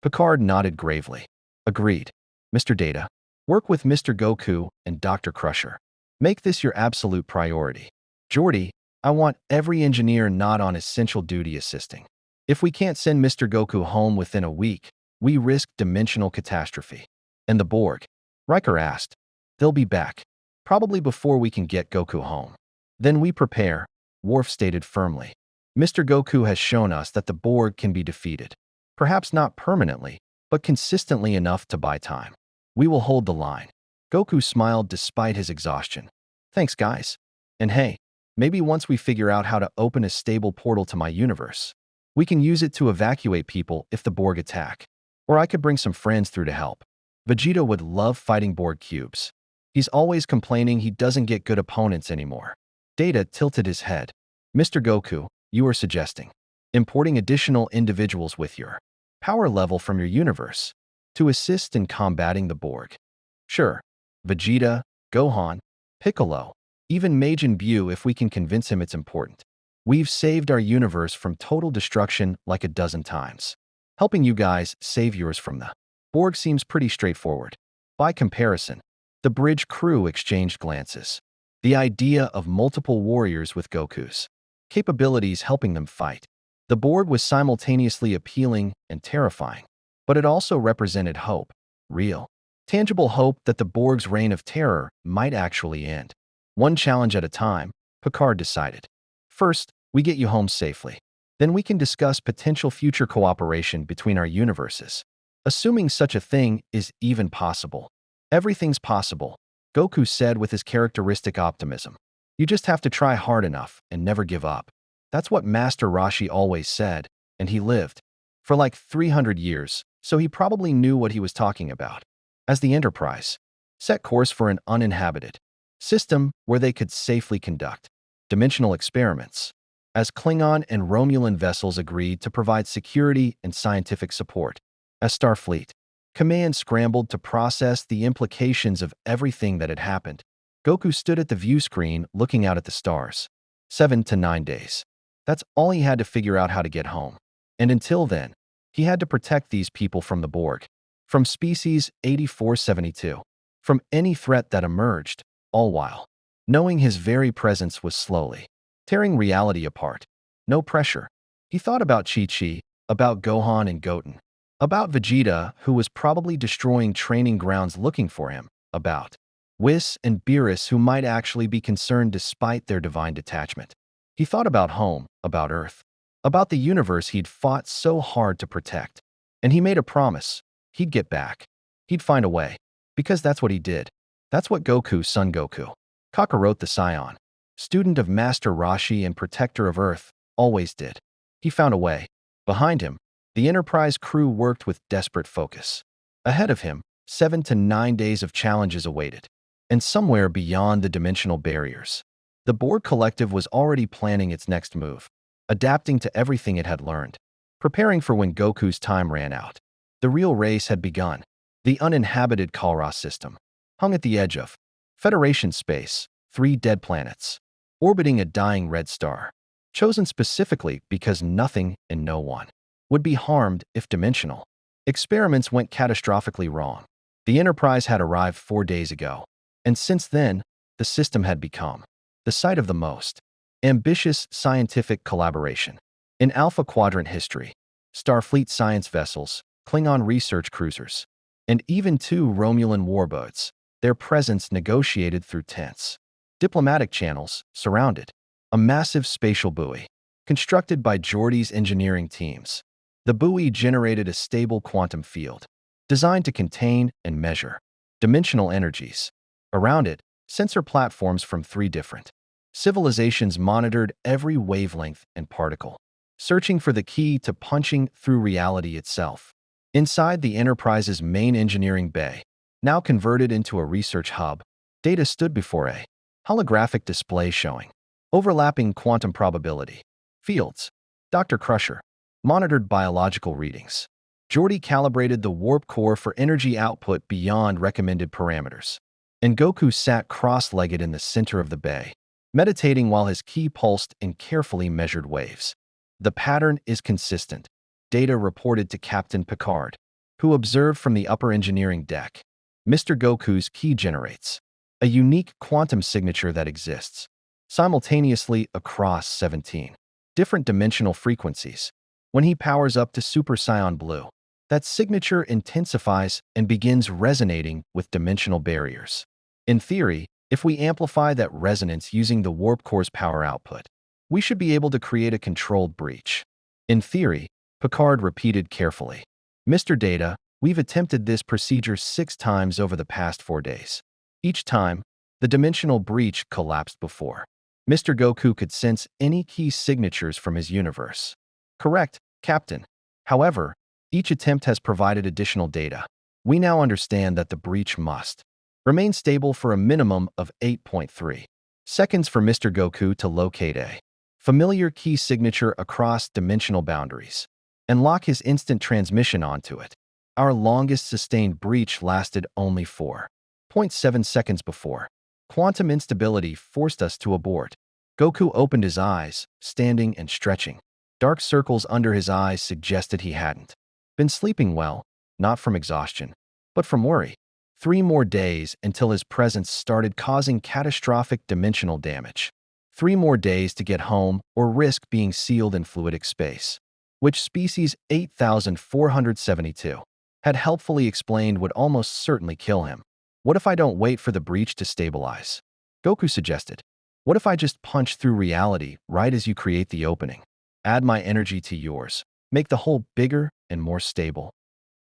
Picard nodded gravely. Agreed. Mr. Data, work with Mr. Goku and Dr. Crusher. Make this your absolute priority. Geordi, I want every engineer not on essential duty assisting. If we can't send Mr. Goku home within a week, we risk dimensional catastrophe. And the Borg? Riker asked. They'll be back. Probably before we can get Goku home. Then we prepare, Worf stated firmly. Mr. Goku has shown us that the Borg can be defeated. Perhaps not permanently, but consistently enough to buy time. We will hold the line. Goku smiled despite his exhaustion. Thanks, guys. And hey, maybe once we figure out how to open a stable portal to my universe, We can use it to evacuate people if the Borg attack. Or I could bring some friends through to help. Vegeta would love fighting Borg cubes. He's always complaining he doesn't get good opponents anymore. Data tilted his head. Mr. Goku, you are suggesting importing additional individuals with your power level from your universe to assist in combating the Borg. Sure, Vegeta, Gohan, Piccolo, even Majin Buu if we can convince him it's important. We've saved our universe from total destruction like a dozen times. Helping you guys save yours from the Borg seems pretty straightforward. By comparison, the bridge crew exchanged glances. The idea of multiple warriors with Goku's capabilities helping them fight. The Borg was simultaneously appealing and terrifying, but it also represented hope, real, tangible hope that the Borg's reign of terror might actually end. One challenge at a time, Picard decided. First, we get you home safely. Then we can discuss potential future cooperation between our universes. Assuming such a thing is even possible. Everything's possible, Goku said with his characteristic optimism. You just have to try hard enough and never give up. That's what Master Roshi always said, and he lived for like 300 years, so he probably knew what he was talking about. As the Enterprise set course for an uninhabited system where they could safely conduct dimensional experiments, as Klingon and Romulan vessels agreed to provide security and scientific support. As Starfleet Command scrambled to process the implications of everything that had happened, Goku stood at the view screen looking out at the stars. 7 to 9 days. That's all he had to figure out how to get home. And until then, he had to protect these people from the Borg, from species 8472, from any threat that emerged, all while knowing his very presence was slowly tearing reality apart. No pressure. He thought about Chi-Chi, about Gohan and Goten, about Vegeta, who was probably destroying training grounds looking for him, about Whis and Beerus, who might actually be concerned despite their divine detachment. He thought about home, about Earth, about the universe he'd fought so hard to protect. And he made a promise. He'd get back. He'd find a way. Because that's what he did. That's what Goku, Son Goku, Kakarot the Scion, student of Master Roshi and protector of Earth, always did. He found a way. Behind him, the Enterprise crew worked with desperate focus. Ahead of him, 7 to 9 days of challenges awaited. And somewhere beyond the dimensional barriers, the Borg Collective was already planning its next move, adapting to everything it had learned, preparing for when Goku's time ran out. The real race had begun. The uninhabited Kalra system hung at the edge of Federation space, 3 dead planets, orbiting a dying red star, chosen specifically because nothing and no one would be harmed if dimensional experiments went catastrophically wrong. The Enterprise had arrived 4 days ago, and since then, the system had become the site of the most ambitious scientific collaboration in Alpha Quadrant history. Starfleet science vessels, Klingon research cruisers, and even 2 Romulan warboats, their presence negotiated through tense diplomatic channels, surrounded a massive spatial buoy constructed by Geordi's engineering teams. The buoy generated a stable quantum field designed to contain and measure dimensional energies. Around it, sensor platforms from 3 different civilizations monitored every wavelength and particle, searching for the key to punching through reality itself. Inside the Enterprise's main engineering bay, now converted into a research hub, Data stood before a holographic display showing overlapping quantum probability fields. Dr. Crusher monitored biological readings. Geordi calibrated the warp core for energy output beyond recommended parameters. And Goku sat cross-legged in the center of the bay, meditating while his key pulsed in carefully measured waves. The pattern is consistent, Data reported to Captain Picard, who observed from the upper engineering deck. Mr. Goku's key generates a unique quantum signature that exists simultaneously across 17 different dimensional frequencies. When he powers up to Super Saiyan Blue, that signature intensifies and begins resonating with dimensional barriers. In theory, if we amplify that resonance using the warp core's power output, we should be able to create a controlled breach. In theory, Picard repeated carefully. Mr. Data, we've attempted this procedure 6 times over the past 4 days. Each time, the dimensional breach collapsed before Mr. Goku could sense any key signatures from his universe. Correct, Captain. However, each attempt has provided additional data. We now understand that the breach must remain stable for a minimum of 8.3 seconds for Mr. Goku to locate a familiar key signature across dimensional boundaries and lock his instant transmission onto it. Our longest sustained breach lasted only 4.7 seconds before quantum instability forced us to abort. Goku opened his eyes, standing and stretching. Dark circles under his eyes suggested he hadn't been sleeping well, not from exhaustion, but from worry. 3 more days until his presence started causing catastrophic dimensional damage. 3 more days to get home or risk being sealed in fluidic space, which species 8472 had helpfully explained would almost certainly kill him. What if I don't wait for the breach to stabilize? Goku suggested. What if I just punch through reality right as you create the opening? Add my energy to yours. Make the hole bigger and more stable.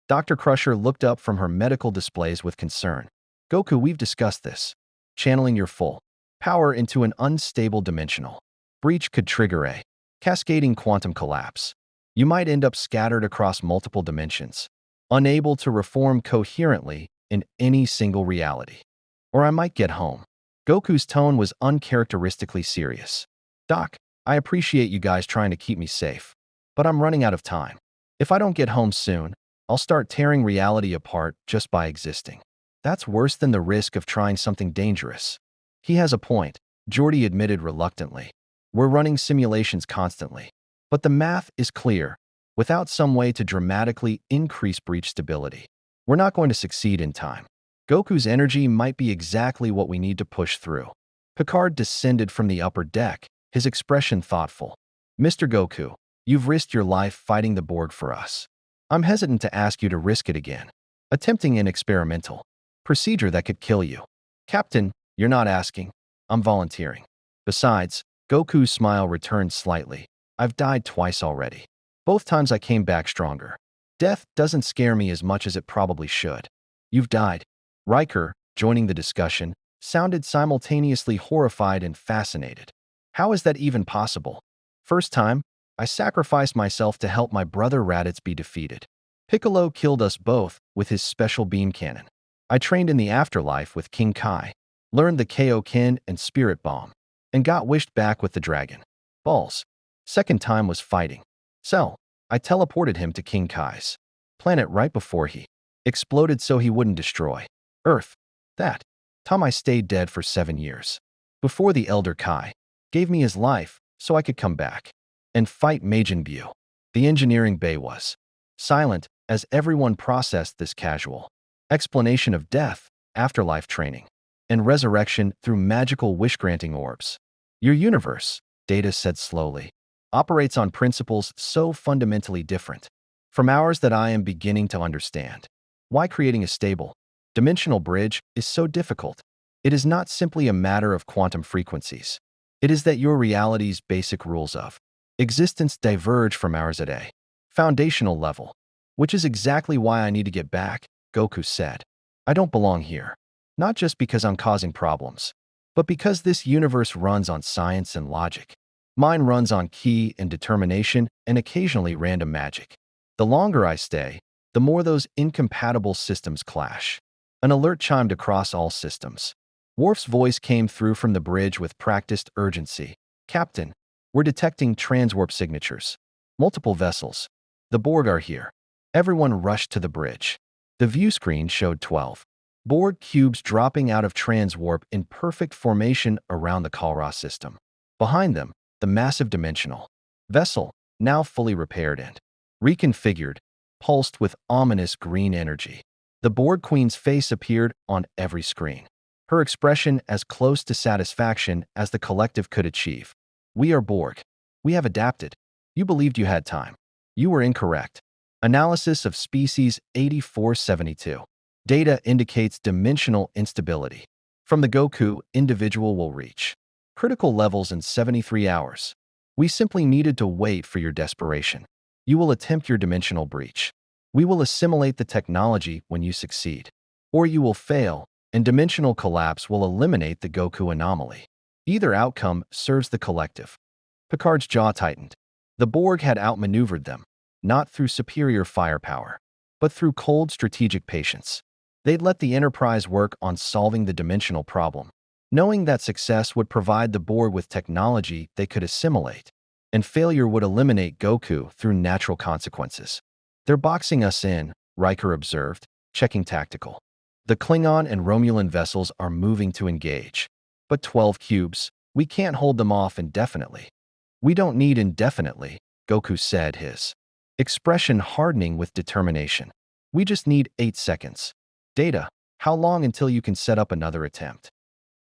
Dr. Crusher looked up from her medical displays with concern. Goku, we've discussed this. Channeling your full power into an unstable dimensional breach could trigger a cascading quantum collapse. You might end up scattered across multiple dimensions, unable to reform coherently in any single reality. Or I might get home. Goku's tone was uncharacteristically serious. Doc, I appreciate you guys trying to keep me safe, but I'm running out of time. If I don't get home soon, I'll start tearing reality apart just by existing. That's worse than the risk of trying something dangerous. He has a point, Jordy admitted reluctantly. We're running simulations constantly. But the math is clear. Without some way to dramatically increase breach stability, we're not going to succeed in time. Goku's energy might be exactly what we need to push through. Picard descended from the upper deck, his expression thoughtful. Mr. Goku, you've risked your life fighting the Borg for us. I'm hesitant to ask you to risk it again, attempting an experimental procedure that could kill you. Captain, you're not asking. I'm volunteering. Besides, Goku's smile returned slightly. I've died twice already. Both times I came back stronger. Death doesn't scare me as much as it probably should. You've died. Riker, joining the discussion, sounded simultaneously horrified and fascinated. How is that even possible? First time, I sacrificed myself to help my brother Raditz be defeated. Piccolo killed us both with his special beam cannon. I trained in the afterlife with King Kai, learned the Kaioken and Spirit Bomb, and got wished back with the Dragon Balls. Second time was fighting Cell. I teleported him to King Kai's planet right before he exploded so he wouldn't destroy Earth. That time I stayed dead for 7 years. Before the Elder Kai gave me his life so I could come back and fight Majin Buu. The engineering bay was silent as everyone processed this casual explanation of death, afterlife training, and resurrection through magical wish-granting orbs. Your universe, Data said slowly, operates on principles so fundamentally different from ours that I am beginning to understand why creating a stable, dimensional bridge is so difficult. It is not simply a matter of quantum frequencies. It is that your reality's basic rules of existence diverge from ours at a foundational level, which is exactly why I need to get back, Goku said. I don't belong here, not just because I'm causing problems, but because this universe runs on science and logic. Mine runs on key and determination and occasionally random magic. The longer I stay, the more those incompatible systems clash. An alert chimed across all systems. Worf's voice came through from the bridge with practiced urgency. Captain, we're detecting transwarp signatures. Multiple vessels. The Borg are here. Everyone rushed to the bridge. The view screen showed 12 Borg cubes dropping out of transwarp in perfect formation around the Kalra system. Behind them, the massive dimensional vessel, now fully repaired and reconfigured, pulsed with ominous green energy. The Borg Queen's face appeared on every screen, her expression as close to satisfaction as the collective could achieve. We are Borg. We have adapted. You believed you had time. You were incorrect. Analysis of species 8472. Data indicates dimensional instability. From the Goku, individual will reach critical levels in 73 hours. We simply needed to wait for your desperation. You will attempt your dimensional breach. We will assimilate the technology when you succeed. Or you will fail, and dimensional collapse will eliminate the Goku anomaly. Either outcome serves the collective. Picard's jaw tightened. The Borg had outmaneuvered them, not through superior firepower, but through cold strategic patience. They'd let the Enterprise work on solving the dimensional problem, knowing that success would provide the Borg with technology they could assimilate, and failure would eliminate Goku through natural consequences. "They're boxing us in," Riker observed, checking tactical. "The Klingon and Romulan vessels are moving to engage. But 12 cubes, we can't hold them off indefinitely." "We don't need indefinitely," Goku said, his expression hardening with determination. "We just need 8 seconds. Data, how long until you can set up another attempt?"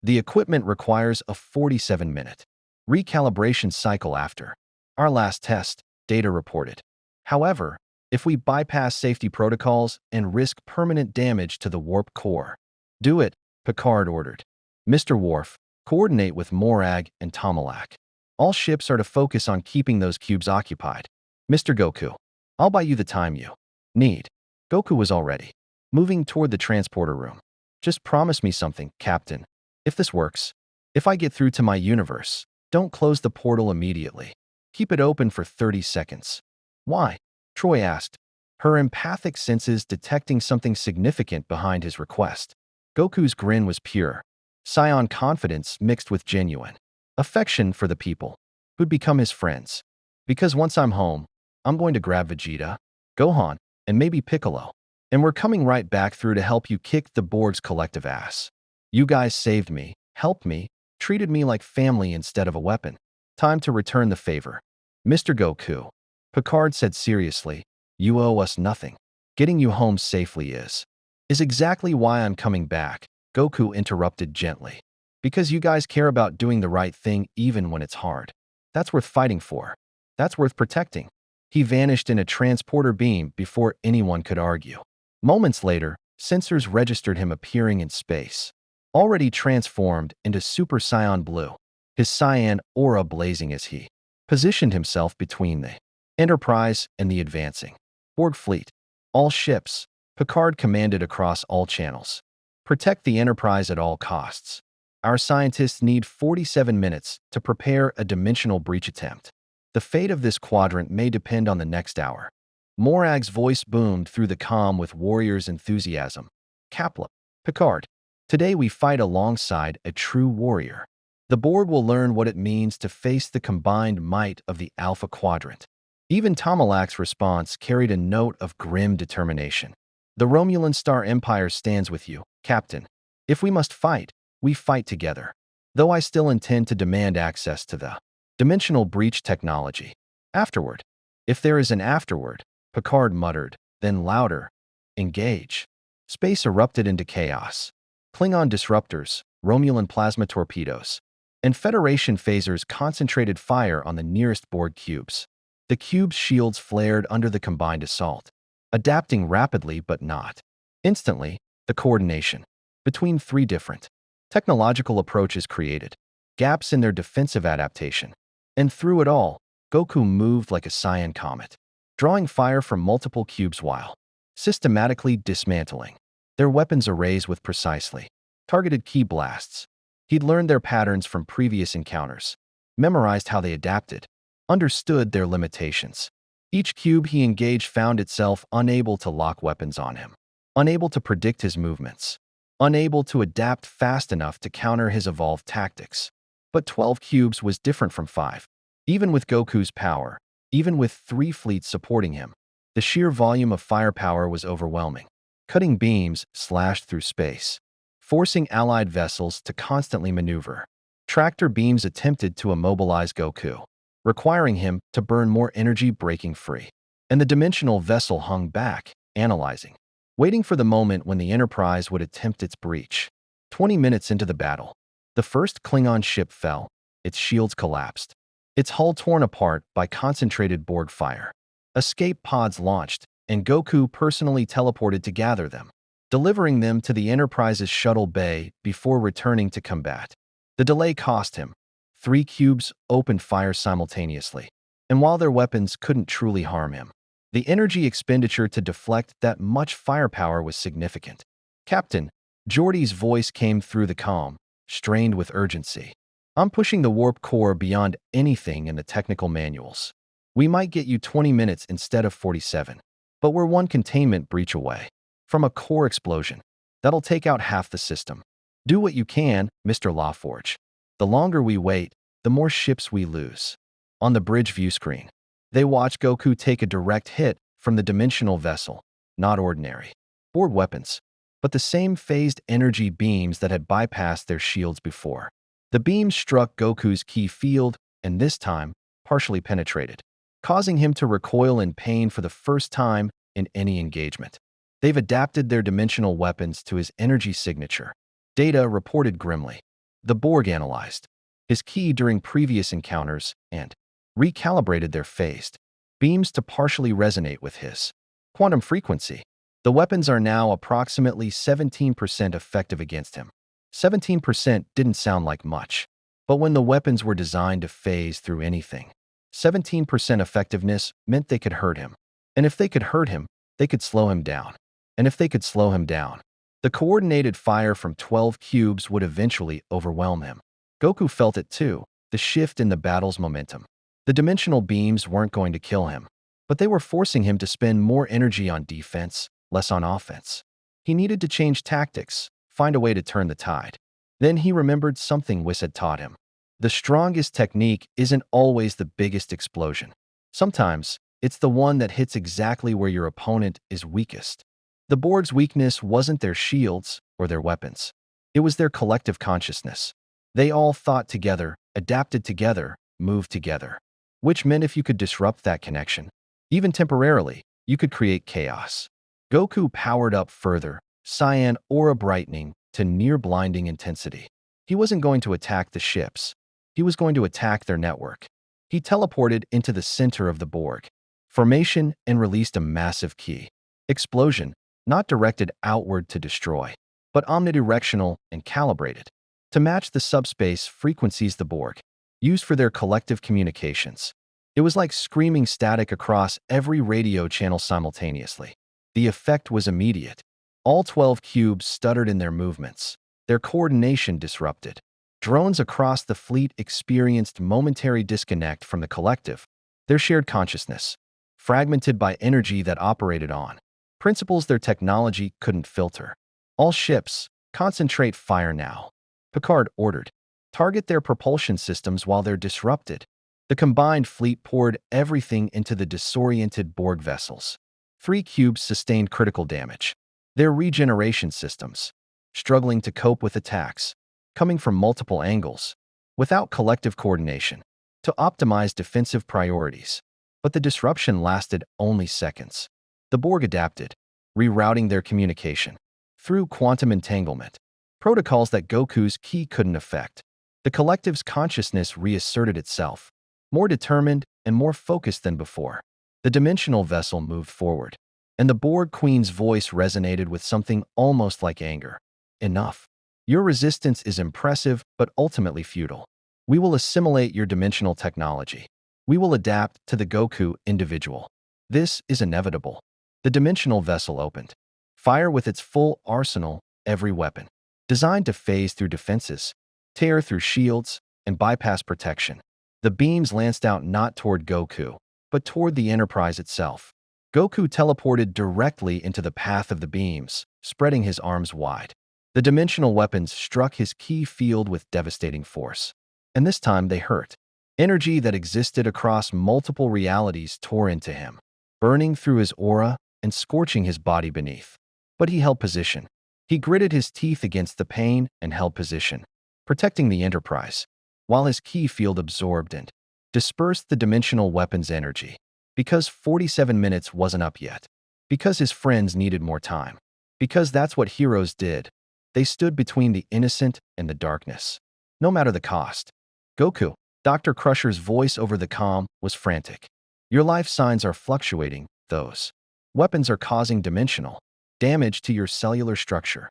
"The equipment requires a 47-minute recalibration cycle after our last test," Data reported. "However, if we bypass safety protocols and risk permanent damage to the warp core." "Do it," Picard ordered. "Mr. Worf, coordinate with Morag and Tomalak. All ships are to focus on keeping those cubes occupied. Mr. Goku, I'll buy you the time you need." Goku was already moving toward the transporter room. "Just promise me something, Captain. If this works, if I get through to my universe, don't close the portal immediately. Keep it open for 30 seconds. "Why?" Troy asked, her empathic senses detecting something significant behind his request. Goku's grin was pure, scion confidence mixed with genuine affection for the people who'd become his friends. "Because once I'm home, I'm going to grab Vegeta, Gohan, and maybe Piccolo. And we're coming right back through to help you kick the Borg's collective ass. You guys saved me, helped me, treated me like family instead of a weapon. Time to return the favor." "Mr. Goku," Picard said seriously, "you owe us nothing. Getting you home safely is exactly why I'm coming back," Goku interrupted gently. "Because you guys care about doing the right thing even when it's hard. That's worth fighting for. That's worth protecting." He vanished in a transporter beam before anyone could argue. Moments later, sensors registered him appearing in space, already transformed into Super Saiyan Blue, his cyan aura blazing as he positioned himself between the Enterprise and the advancing Borg fleet. "All ships," Picard commanded across all channels. "Protect the Enterprise at all costs. Our scientists need 47 minutes to prepare a dimensional breach attempt. The fate of this quadrant may depend on the next hour." Morag's voice boomed through the comm with warrior's enthusiasm. "Kapla, Picard, today we fight alongside a true warrior. The Borg will learn what it means to face the combined might of the Alpha Quadrant." Even Tomalak's response carried a note of grim determination. "The Romulan Star Empire stands with you, Captain. If we must fight, we fight together. Though I still intend to demand access to the dimensional breach technology. Afterward." "If there is an afterward," Picard muttered, then louder, "Engage." Space erupted into chaos. Klingon disruptors, Romulan plasma torpedoes, and Federation phasers concentrated fire on the nearest Borg cubes. The cube's shields flared under the combined assault, adapting rapidly but not instantly. The coordination between 3 different technological approaches created gaps in their defensive adaptation. And through it all, Goku moved like a Saiyan comet, drawing fire from multiple cubes while systematically dismantling their weapons arrays with precisely targeted ki blasts. He'd learned their patterns from previous encounters, memorized how they adapted, understood their limitations. Each cube he engaged found itself unable to lock weapons on him, unable to predict his movements, unable to adapt fast enough to counter his evolved tactics. But 12 cubes was different from 5. Even with Goku's power, even with 3 fleets supporting him, the sheer volume of firepower was overwhelming. Cutting beams slashed through space, forcing allied vessels to constantly maneuver. Tractor beams attempted to immobilize Goku, requiring him to burn more energy breaking free. And the dimensional vessel hung back, analyzing, waiting for the moment when the Enterprise would attempt its breach. 20 minutes into the battle, the first Klingon ship fell, its shields collapsed, its hull torn apart by concentrated Borg fire. Escape pods launched, and Goku personally teleported to gather them, delivering them to the Enterprise's shuttle bay before returning to combat. The delay cost him. 3 cubes opened fire simultaneously, and while their weapons couldn't truly harm him, the energy expenditure to deflect that much firepower was significant. "Captain," Geordi's voice came through the comm, strained with urgency. "I'm pushing the warp core beyond anything in the technical manuals. We might get you 20 minutes instead of 47. But we're one containment breach away from a core explosion. That'll take out half the system. Do what you can, Mr. Lawforge. The longer we wait, the more ships we lose. On the bridge view screen, they watch Goku take a direct hit from the dimensional vessel, not ordinary Borg weapons, but the same phased energy beams that had bypassed their shields before. The beams struck Goku's ki field and this time partially penetrated, causing him to recoil in pain for the first time in any engagement. They've adapted their dimensional weapons to his energy signature. Data reported grimly. The Borg analyzed his ki during previous encounters and recalibrated their phased beams to partially resonate with his quantum frequency. The weapons are now approximately 17% effective against him. 17% didn't sound like much, but when the weapons were designed to phase through anything, 17% effectiveness meant they could hurt him. And if they could hurt him, they could slow him down. And if they could slow him down, the coordinated fire from 12 cubes would eventually overwhelm him. Goku felt it too, the shift in the battle's momentum. The dimensional beams weren't going to kill him, but they were forcing him to spend more energy on defense, less on offense. He needed to change tactics, find a way to turn the tide. Then he remembered something Whis had taught him. The strongest technique isn't always the biggest explosion. Sometimes, it's the one that hits exactly where your opponent is weakest. The Borg's weakness wasn't their shields or their weapons. It was their collective consciousness. They all thought together, adapted together, moved together. Which meant if you could disrupt that connection, even temporarily, you could create chaos. Goku powered up further, cyan aura brightening to near-blinding intensity. He wasn't going to attack the ships. He was going to attack their network. He teleported into the center of the Borg formation and released a massive ki explosion, not directed outward to destroy, but omnidirectional and calibrated to match the subspace frequencies the Borg used for their collective communications. It was like screaming static across every radio channel simultaneously. The effect was immediate. All 12 cubes stuttered in their movements, their coordination disrupted. Drones across the fleet experienced momentary disconnect from the collective, their shared consciousness, fragmented by energy that operated on principles their technology couldn't filter. All ships, concentrate fire now. Picard ordered. Target their propulsion systems while they're disrupted. The combined fleet poured everything into the disoriented Borg vessels. 3 cubes sustained critical damage. Their regeneration systems, struggling to cope with attacks, coming from multiple angles, without collective coordination, to optimize defensive priorities. But the disruption lasted only seconds. The Borg adapted, rerouting their communication through quantum entanglement, protocols that Goku's ki couldn't affect. The collective's consciousness reasserted itself, more determined and more focused than before. The dimensional vessel moved forward, and the Borg Queen's voice resonated with something almost like anger. Enough. Your resistance is impressive, but ultimately futile. We will assimilate your dimensional technology. We will adapt to the Goku individual. This is inevitable. The dimensional vessel opened. Fire with its full arsenal, every weapon, designed to phase through defenses, tear through shields, and bypass protection. The beams lanced out not toward Goku, but toward the Enterprise itself. Goku teleported directly into the path of the beams, spreading his arms wide. The dimensional weapons struck his ki field with devastating force. And this time they hurt. Energy that existed across multiple realities tore into him, burning through his aura and scorching his body beneath. But he held position. He gritted his teeth against the pain and held position, protecting the Enterprise, while his ki field absorbed and dispersed the dimensional weapon's energy. Because 47 minutes wasn't up yet. Because his friends needed more time. Because that's what heroes did. They stood between the innocent and the darkness, no matter the cost. Goku, Dr. Crusher's voice over the comm, was frantic. Your life signs are fluctuating, those weapons are causing dimensional damage to your cellular structure.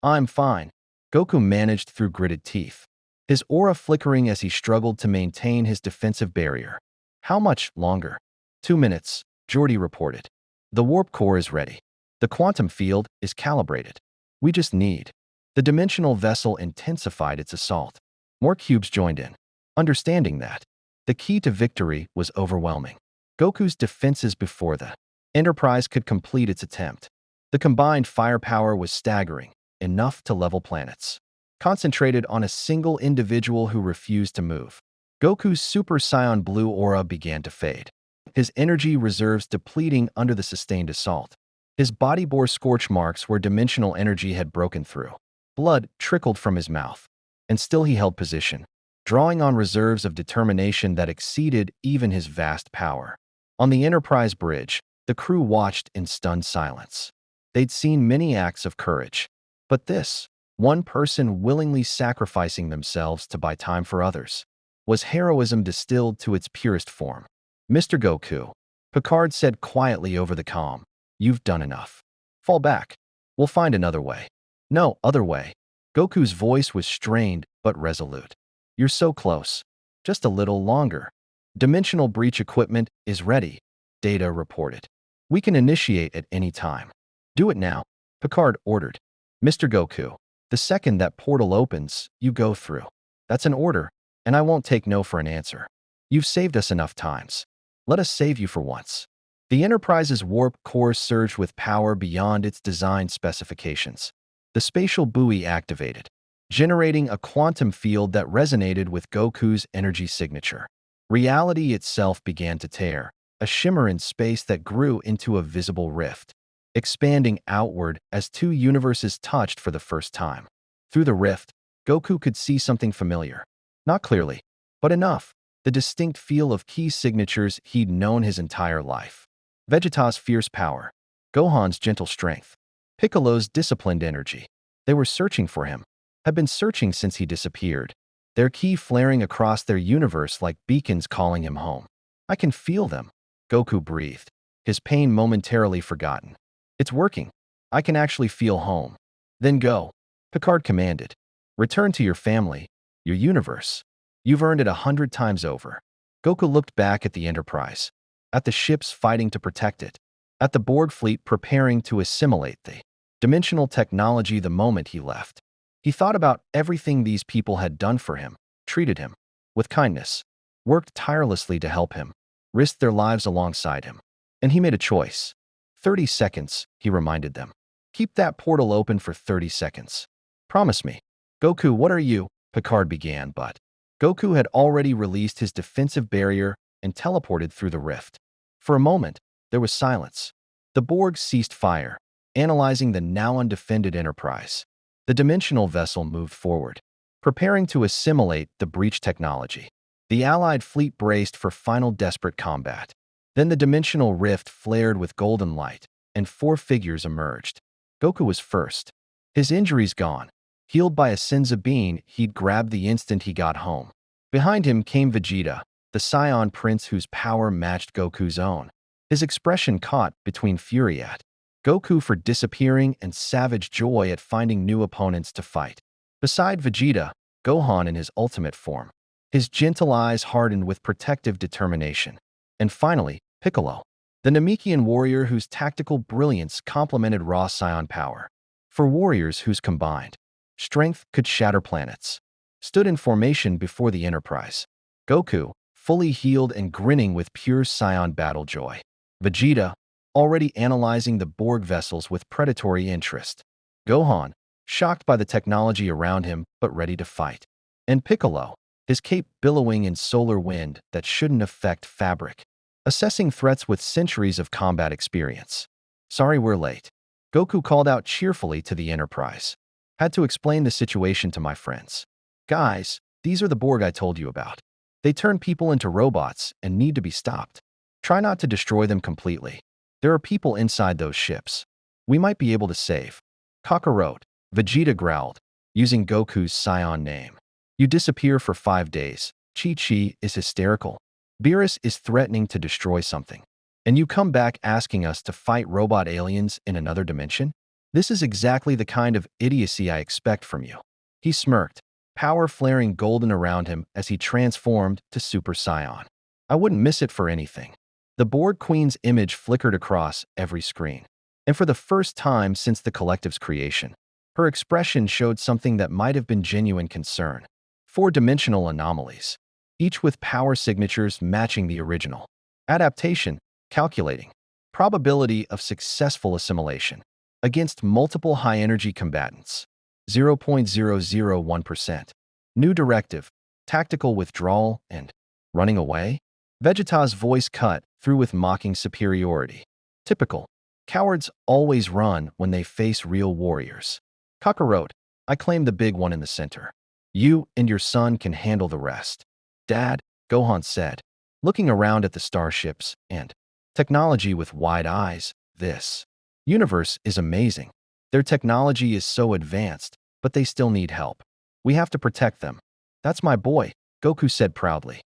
I'm fine. Goku managed through gritted teeth, his aura flickering as he struggled to maintain his defensive barrier. How much longer? 2 minutes, Geordi reported. The warp core is ready. The quantum field is calibrated. We just need. The dimensional vessel intensified its assault. More cubes joined in. Understanding that, the key to victory was overwhelming. Goku's defenses before the Enterprise could complete its attempt. The combined firepower was staggering, enough to level planets. Concentrated on a single individual who refused to move, Goku's Super Saiyan Blue aura began to fade, his energy reserves depleting under the sustained assault. His body bore scorch marks where dimensional energy had broken through. Blood trickled from his mouth, and still he held position, drawing on reserves of determination that exceeded even his vast power. On the Enterprise bridge, the crew watched in stunned silence. They'd seen many acts of courage, but this, one person willingly sacrificing themselves to buy time for others, was heroism distilled to its purest form. "Mr. Goku," Picard said quietly over the comm, "you've done enough. Fall back. We'll find another way." "No other way." Goku's voice was strained but resolute. "You're so close. Just a little longer." "Dimensional breach equipment is ready," Data reported. "We can initiate at any time." "Do it now," Picard ordered. "Mr. Goku, the second that portal opens, you go through. That's an order, and I won't take no for an answer. You've saved us enough times. Let us save you for once." The Enterprise's warp core surged with power beyond its design specifications. The spatial buoy activated, generating a quantum field that resonated with Goku's energy signature. Reality itself began to tear, a shimmer in space that grew into a visible rift, expanding outward as two universes touched for the first time. Through the rift, Goku could see something familiar. Not clearly, but enough. The distinct feel of key signatures he'd known his entire life. Vegeta's fierce power, Gohan's gentle strength, Piccolo's disciplined energy. They were searching for him, had been searching since he disappeared, their ki flaring across their universe like beacons calling him home. "I can feel them," Goku breathed, his pain momentarily forgotten. "It's working. I can actually feel home." "Then go," Picard commanded. "Return to your family, your universe. You've earned it 100 times over." Goku looked back at the Enterprise, at the ships fighting to protect it, at the Borg fleet preparing to assimilate the dimensional technology the moment he left. He thought about everything these people had done for him, treated him with kindness, worked tirelessly to help him, risked their lives alongside him. And he made a choice. 30 seconds, he reminded them. "Keep that portal open for 30 seconds. Promise me." "Goku, what are you?" Picard began, but Goku had already released his defensive barrier and teleported through the rift. For a moment, there was silence. The Borg ceased fire, analyzing the now undefended Enterprise. The dimensional vessel moved forward, preparing to assimilate the breach technology. The Allied fleet braced for final desperate combat. Then the dimensional rift flared with golden light, and 4 figures emerged. Goku was first. His injuries gone, healed by a sense of being he'd grabbed the instant he got home. Behind him came Vegeta, the Scion Prince whose power matched Goku's own, his expression caught between fury at Goku for disappearing and savage joy at finding new opponents to fight. Beside Vegeta, Gohan in his ultimate form, his gentle eyes hardened with protective determination. And finally, Piccolo, the Namekian warrior whose tactical brilliance complemented raw Scion power. For warriors whose combined strength could shatter planets, stood in formation before the Enterprise. Goku, fully healed and grinning with pure Scion battle joy. Vegeta, already analyzing the Borg vessels with predatory interest. Gohan, shocked by the technology around him but ready to fight. And Piccolo, his cape billowing in solar wind that shouldn't affect fabric, assessing threats with centuries of combat experience. "Sorry we're late," Goku called out cheerfully to the Enterprise. "Had to explain the situation to my friends. Guys, these are the Borg I told you about. They turn people into robots and need to be stopped. Try not to destroy them completely. There are people inside those ships. We might be able to save." "Kakarot," Vegeta growled, using Goku's Scion name. "You disappear for 5 days. Chi-Chi is hysterical. Beerus is threatening to destroy something. And you come back asking us to fight robot aliens in another dimension? This is exactly the kind of idiocy I expect from you." He smirked, power flaring golden around him as he transformed to Super Saiyan. "I wouldn't miss it for anything." The Borg Queen's image flickered across every screen. And for the first time since the collective's creation, her expression showed something that might have been genuine concern. 4 dimensional anomalies, each with power signatures matching the original. Adaptation, calculating. Probability of successful assimilation. Against multiple high-energy combatants. 0.001%. New directive, tactical withdrawal and running away? Vegeta's voice cut through with mocking superiority. Typical. Cowards always run when they face real warriors. Kakarot, I claim the big one in the center. You and your son can handle the rest. Dad, Gohan said, looking around at the starships and technology with wide eyes. This universe is amazing. Their technology is so advanced, but they still need help. We have to protect them. That's my boy, Goku said proudly.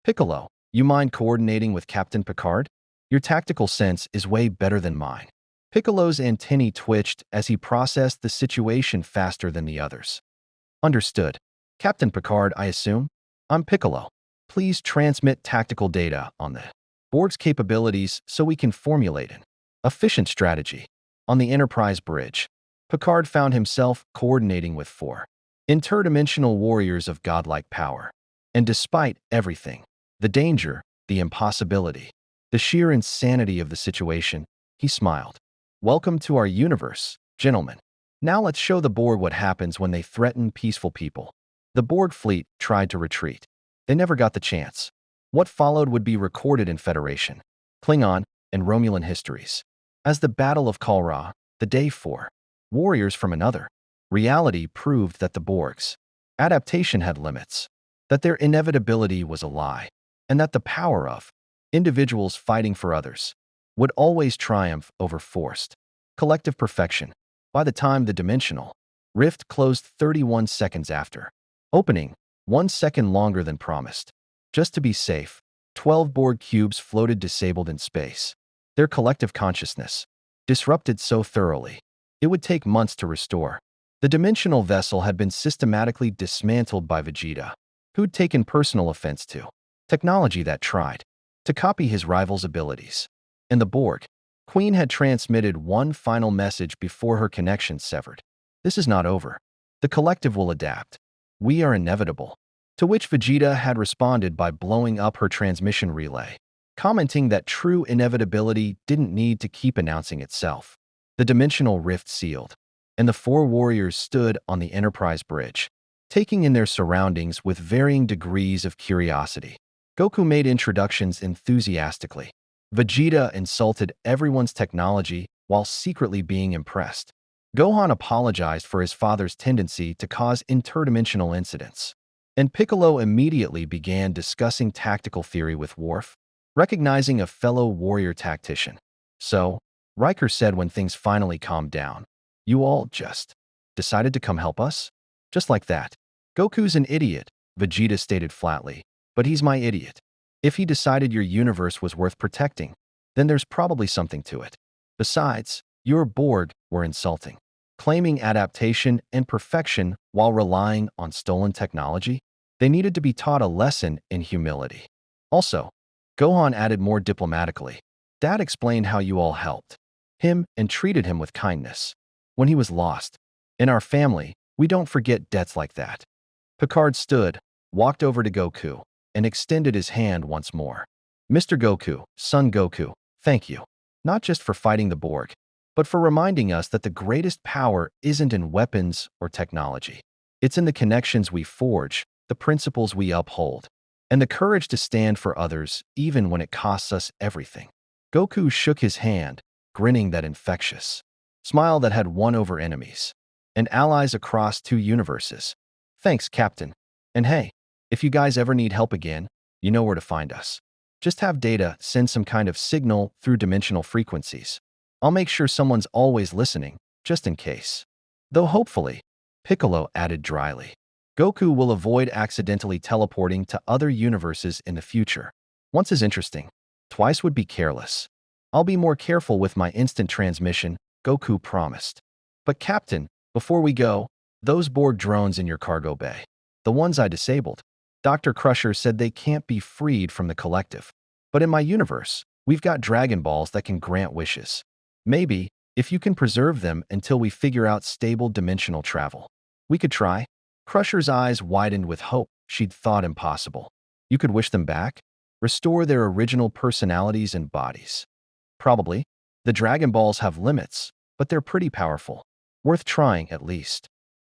Piccolo, you mind coordinating with Captain Picard? Your tactical sense is way better than mine. Piccolo's antennae twitched as he processed the situation faster than the others. Understood. Captain Picard, I assume? I'm Piccolo. Please transmit tactical data on the board's capabilities so we can formulate an efficient strategy. On the Enterprise bridge, Picard found himself coordinating with four interdimensional warriors of godlike power. And despite everything, the danger, the impossibility, the sheer insanity of the situation, he smiled. Welcome to our universe, gentlemen. Now let's show the Borg what happens when they threaten peaceful people. The Borg fleet tried to retreat. They never got the chance. What followed would be recorded in Federation, Klingon, and Romulan histories. As the Battle of Kalra, the day for warriors from another, reality proved that the Borg's adaptation had limits, that their inevitability was a lie, and that the power of individuals fighting for others would always triumph over forced collective perfection. By the time the dimensional rift closed 31 seconds after opening, 1 second longer than promised. Just to be safe, 12 Borg cubes floated disabled in space. Their collective consciousness disrupted so thoroughly, it would take months to restore. The dimensional vessel had been systematically dismantled by Vegeta, who'd taken personal offense to technology that tried to copy his rival's abilities. And the Borg Queen had transmitted one final message before her connection severed. This is not over. The collective will adapt. We are inevitable. To which Vegeta had responded by blowing up her transmission relay, commenting that true inevitability didn't need to keep announcing itself. The dimensional rift sealed, and the four warriors stood on the Enterprise bridge, taking in their surroundings with varying degrees of curiosity. Goku made introductions enthusiastically. Vegeta insulted everyone's technology while secretly being impressed. Gohan apologized for his father's tendency to cause interdimensional incidents. And Piccolo immediately began discussing tactical theory with Worf, recognizing a fellow warrior tactician. So, Riker said when things finally calmed down, you all just decided to come help us? Just like that. Goku's an idiot, Vegeta stated flatly, but he's my idiot. If he decided your universe was worth protecting, then there's probably something to it. Besides, your Borg were insulting, claiming adaptation and perfection while relying on stolen technology. They needed to be taught a lesson in humility. Also, Gohan added more diplomatically, Dad explained how you all helped him and treated him with kindness when he was lost. In our family, we don't forget debts like that. Picard stood, walked over to Goku, and extended his hand once more. Mr. Goku, son Goku, thank you. Not just for fighting the Borg, but for reminding us that the greatest power isn't in weapons or technology. It's in the connections we forge, the principles we uphold, and the courage to stand for others even when it costs us everything. Goku shook his hand, grinning that infectious smile that had won over enemies and allies across 2 universes. Thanks, Captain. And hey, if you guys ever need help again, you know where to find us. Just have Data send some kind of signal through dimensional frequencies. I'll make sure someone's always listening, just in case. Though hopefully, Piccolo added dryly, Goku will avoid accidentally teleporting to other universes in the future. Once is interesting, twice would be careless. I'll be more careful with my instant transmission, Goku promised. But Captain, before we go, those Borg drones in your cargo bay, the ones I disabled, Dr. Crusher said they can't be freed from the collective. But in my universe, we've got Dragon Balls that can grant wishes. Maybe, if you can preserve them until we figure out stable dimensional travel. We could try. Crusher's eyes widened with hope she'd thought impossible. You could wish them back? restore their original personalities and bodies. Probably, the Dragon Balls have limits, but they're pretty powerful. Worth trying, at least.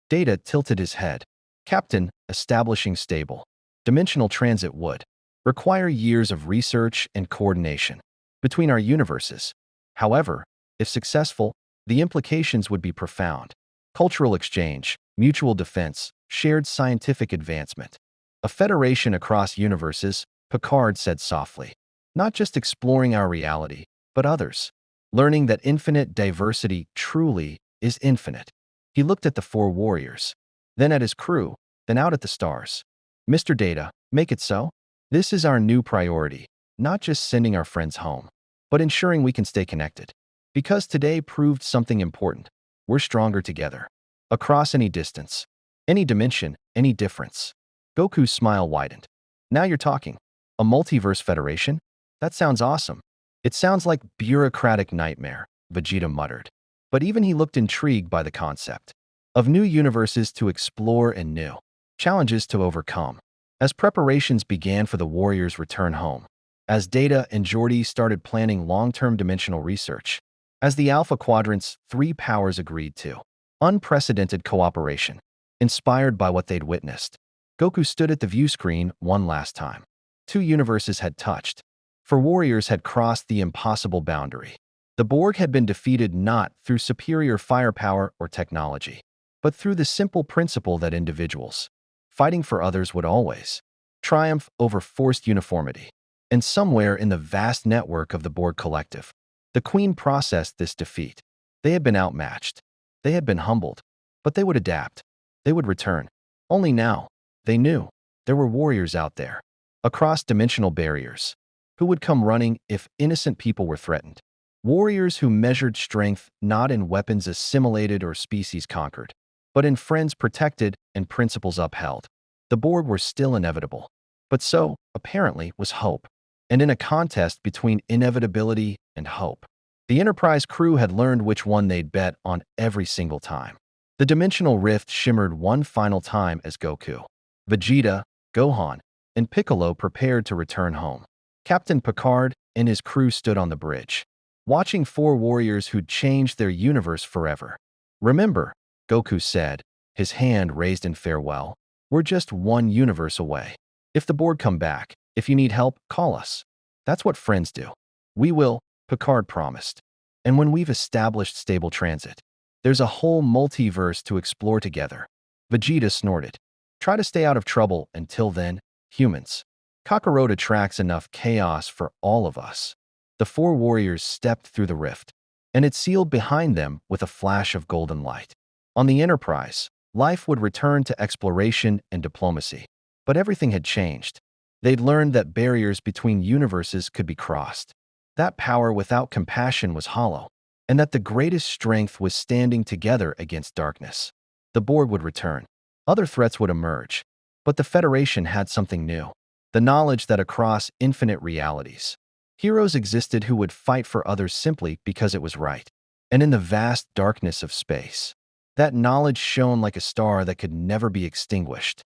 Data tilted his head. Captain, establishing stable. Dimensional transit would require years of research and coordination between our universes. However, if successful, the implications would be profound. Cultural exchange, mutual defense, shared scientific advancement. A federation across universes, Picard said softly. Not just exploring our reality, but others. Learning that infinite diversity truly is infinite. He looked at the four warriors, then at his crew, then out at the stars. Mr. Data, make it so? This is our new priority, not just sending our friends home, but ensuring we can stay connected. Because today proved something important. We're stronger together. Across any distance, any dimension, any difference. Goku's smile widened. Now you're talking. A multiverse federation? That sounds awesome. It sounds like bureaucratic nightmare, Vegeta muttered. But even he looked intrigued by the concept of new universes to explore and new challenges to overcome. As preparations began for the warriors' return home, as Data and Geordi started planning long-term dimensional research, as the Alpha Quadrant's three powers agreed to unprecedented cooperation, inspired by what they'd witnessed, Goku stood at the view screen one last time. Two universes had touched, for warriors had crossed the impossible boundary. The Borg had been defeated not through superior firepower or technology, but through the simple principle that individuals, fighting for others, would always triumph over forced uniformity. And somewhere in the vast network of the Borg collective, the Queen processed this defeat. They had been outmatched. They had been humbled. But they would adapt. They would return. Only now, they knew, there were warriors out there, across dimensional barriers, who would come running if innocent people were threatened. Warriors who measured strength not in weapons assimilated or species conquered, but in friends protected and principles upheld. The Borg were still inevitable. But so, apparently, was hope. And in a contest between inevitability and hope, the Enterprise crew had learned which one they'd bet on every single time. The dimensional rift shimmered one final time as Goku, Vegeta, Gohan, and Piccolo prepared to return home. Captain Picard and his crew stood on the bridge, watching four warriors who'd changed their universe forever. Remember, Goku said, his hand raised in farewell, we're just one universe away. If the Borg come back, if you need help, call us. That's what friends do. We will, Picard promised. And when we've established stable transit, there's a whole multiverse to explore together. Vegeta snorted. Try to stay out of trouble until then, humans. Kakarot attracts enough chaos for all of us. The four warriors stepped through the rift, and it sealed behind them with a flash of golden light. On the Enterprise, life would return to exploration and diplomacy. But everything had changed. They'd learned that barriers between universes could be crossed, that power without compassion was hollow, and that the greatest strength was standing together against darkness. The Borg would return. Other threats would emerge. But the Federation had something new. The knowledge that across infinite realities, heroes existed who would fight for others simply because it was right. And in the vast darkness of space, that knowledge shone like a star that could never be extinguished.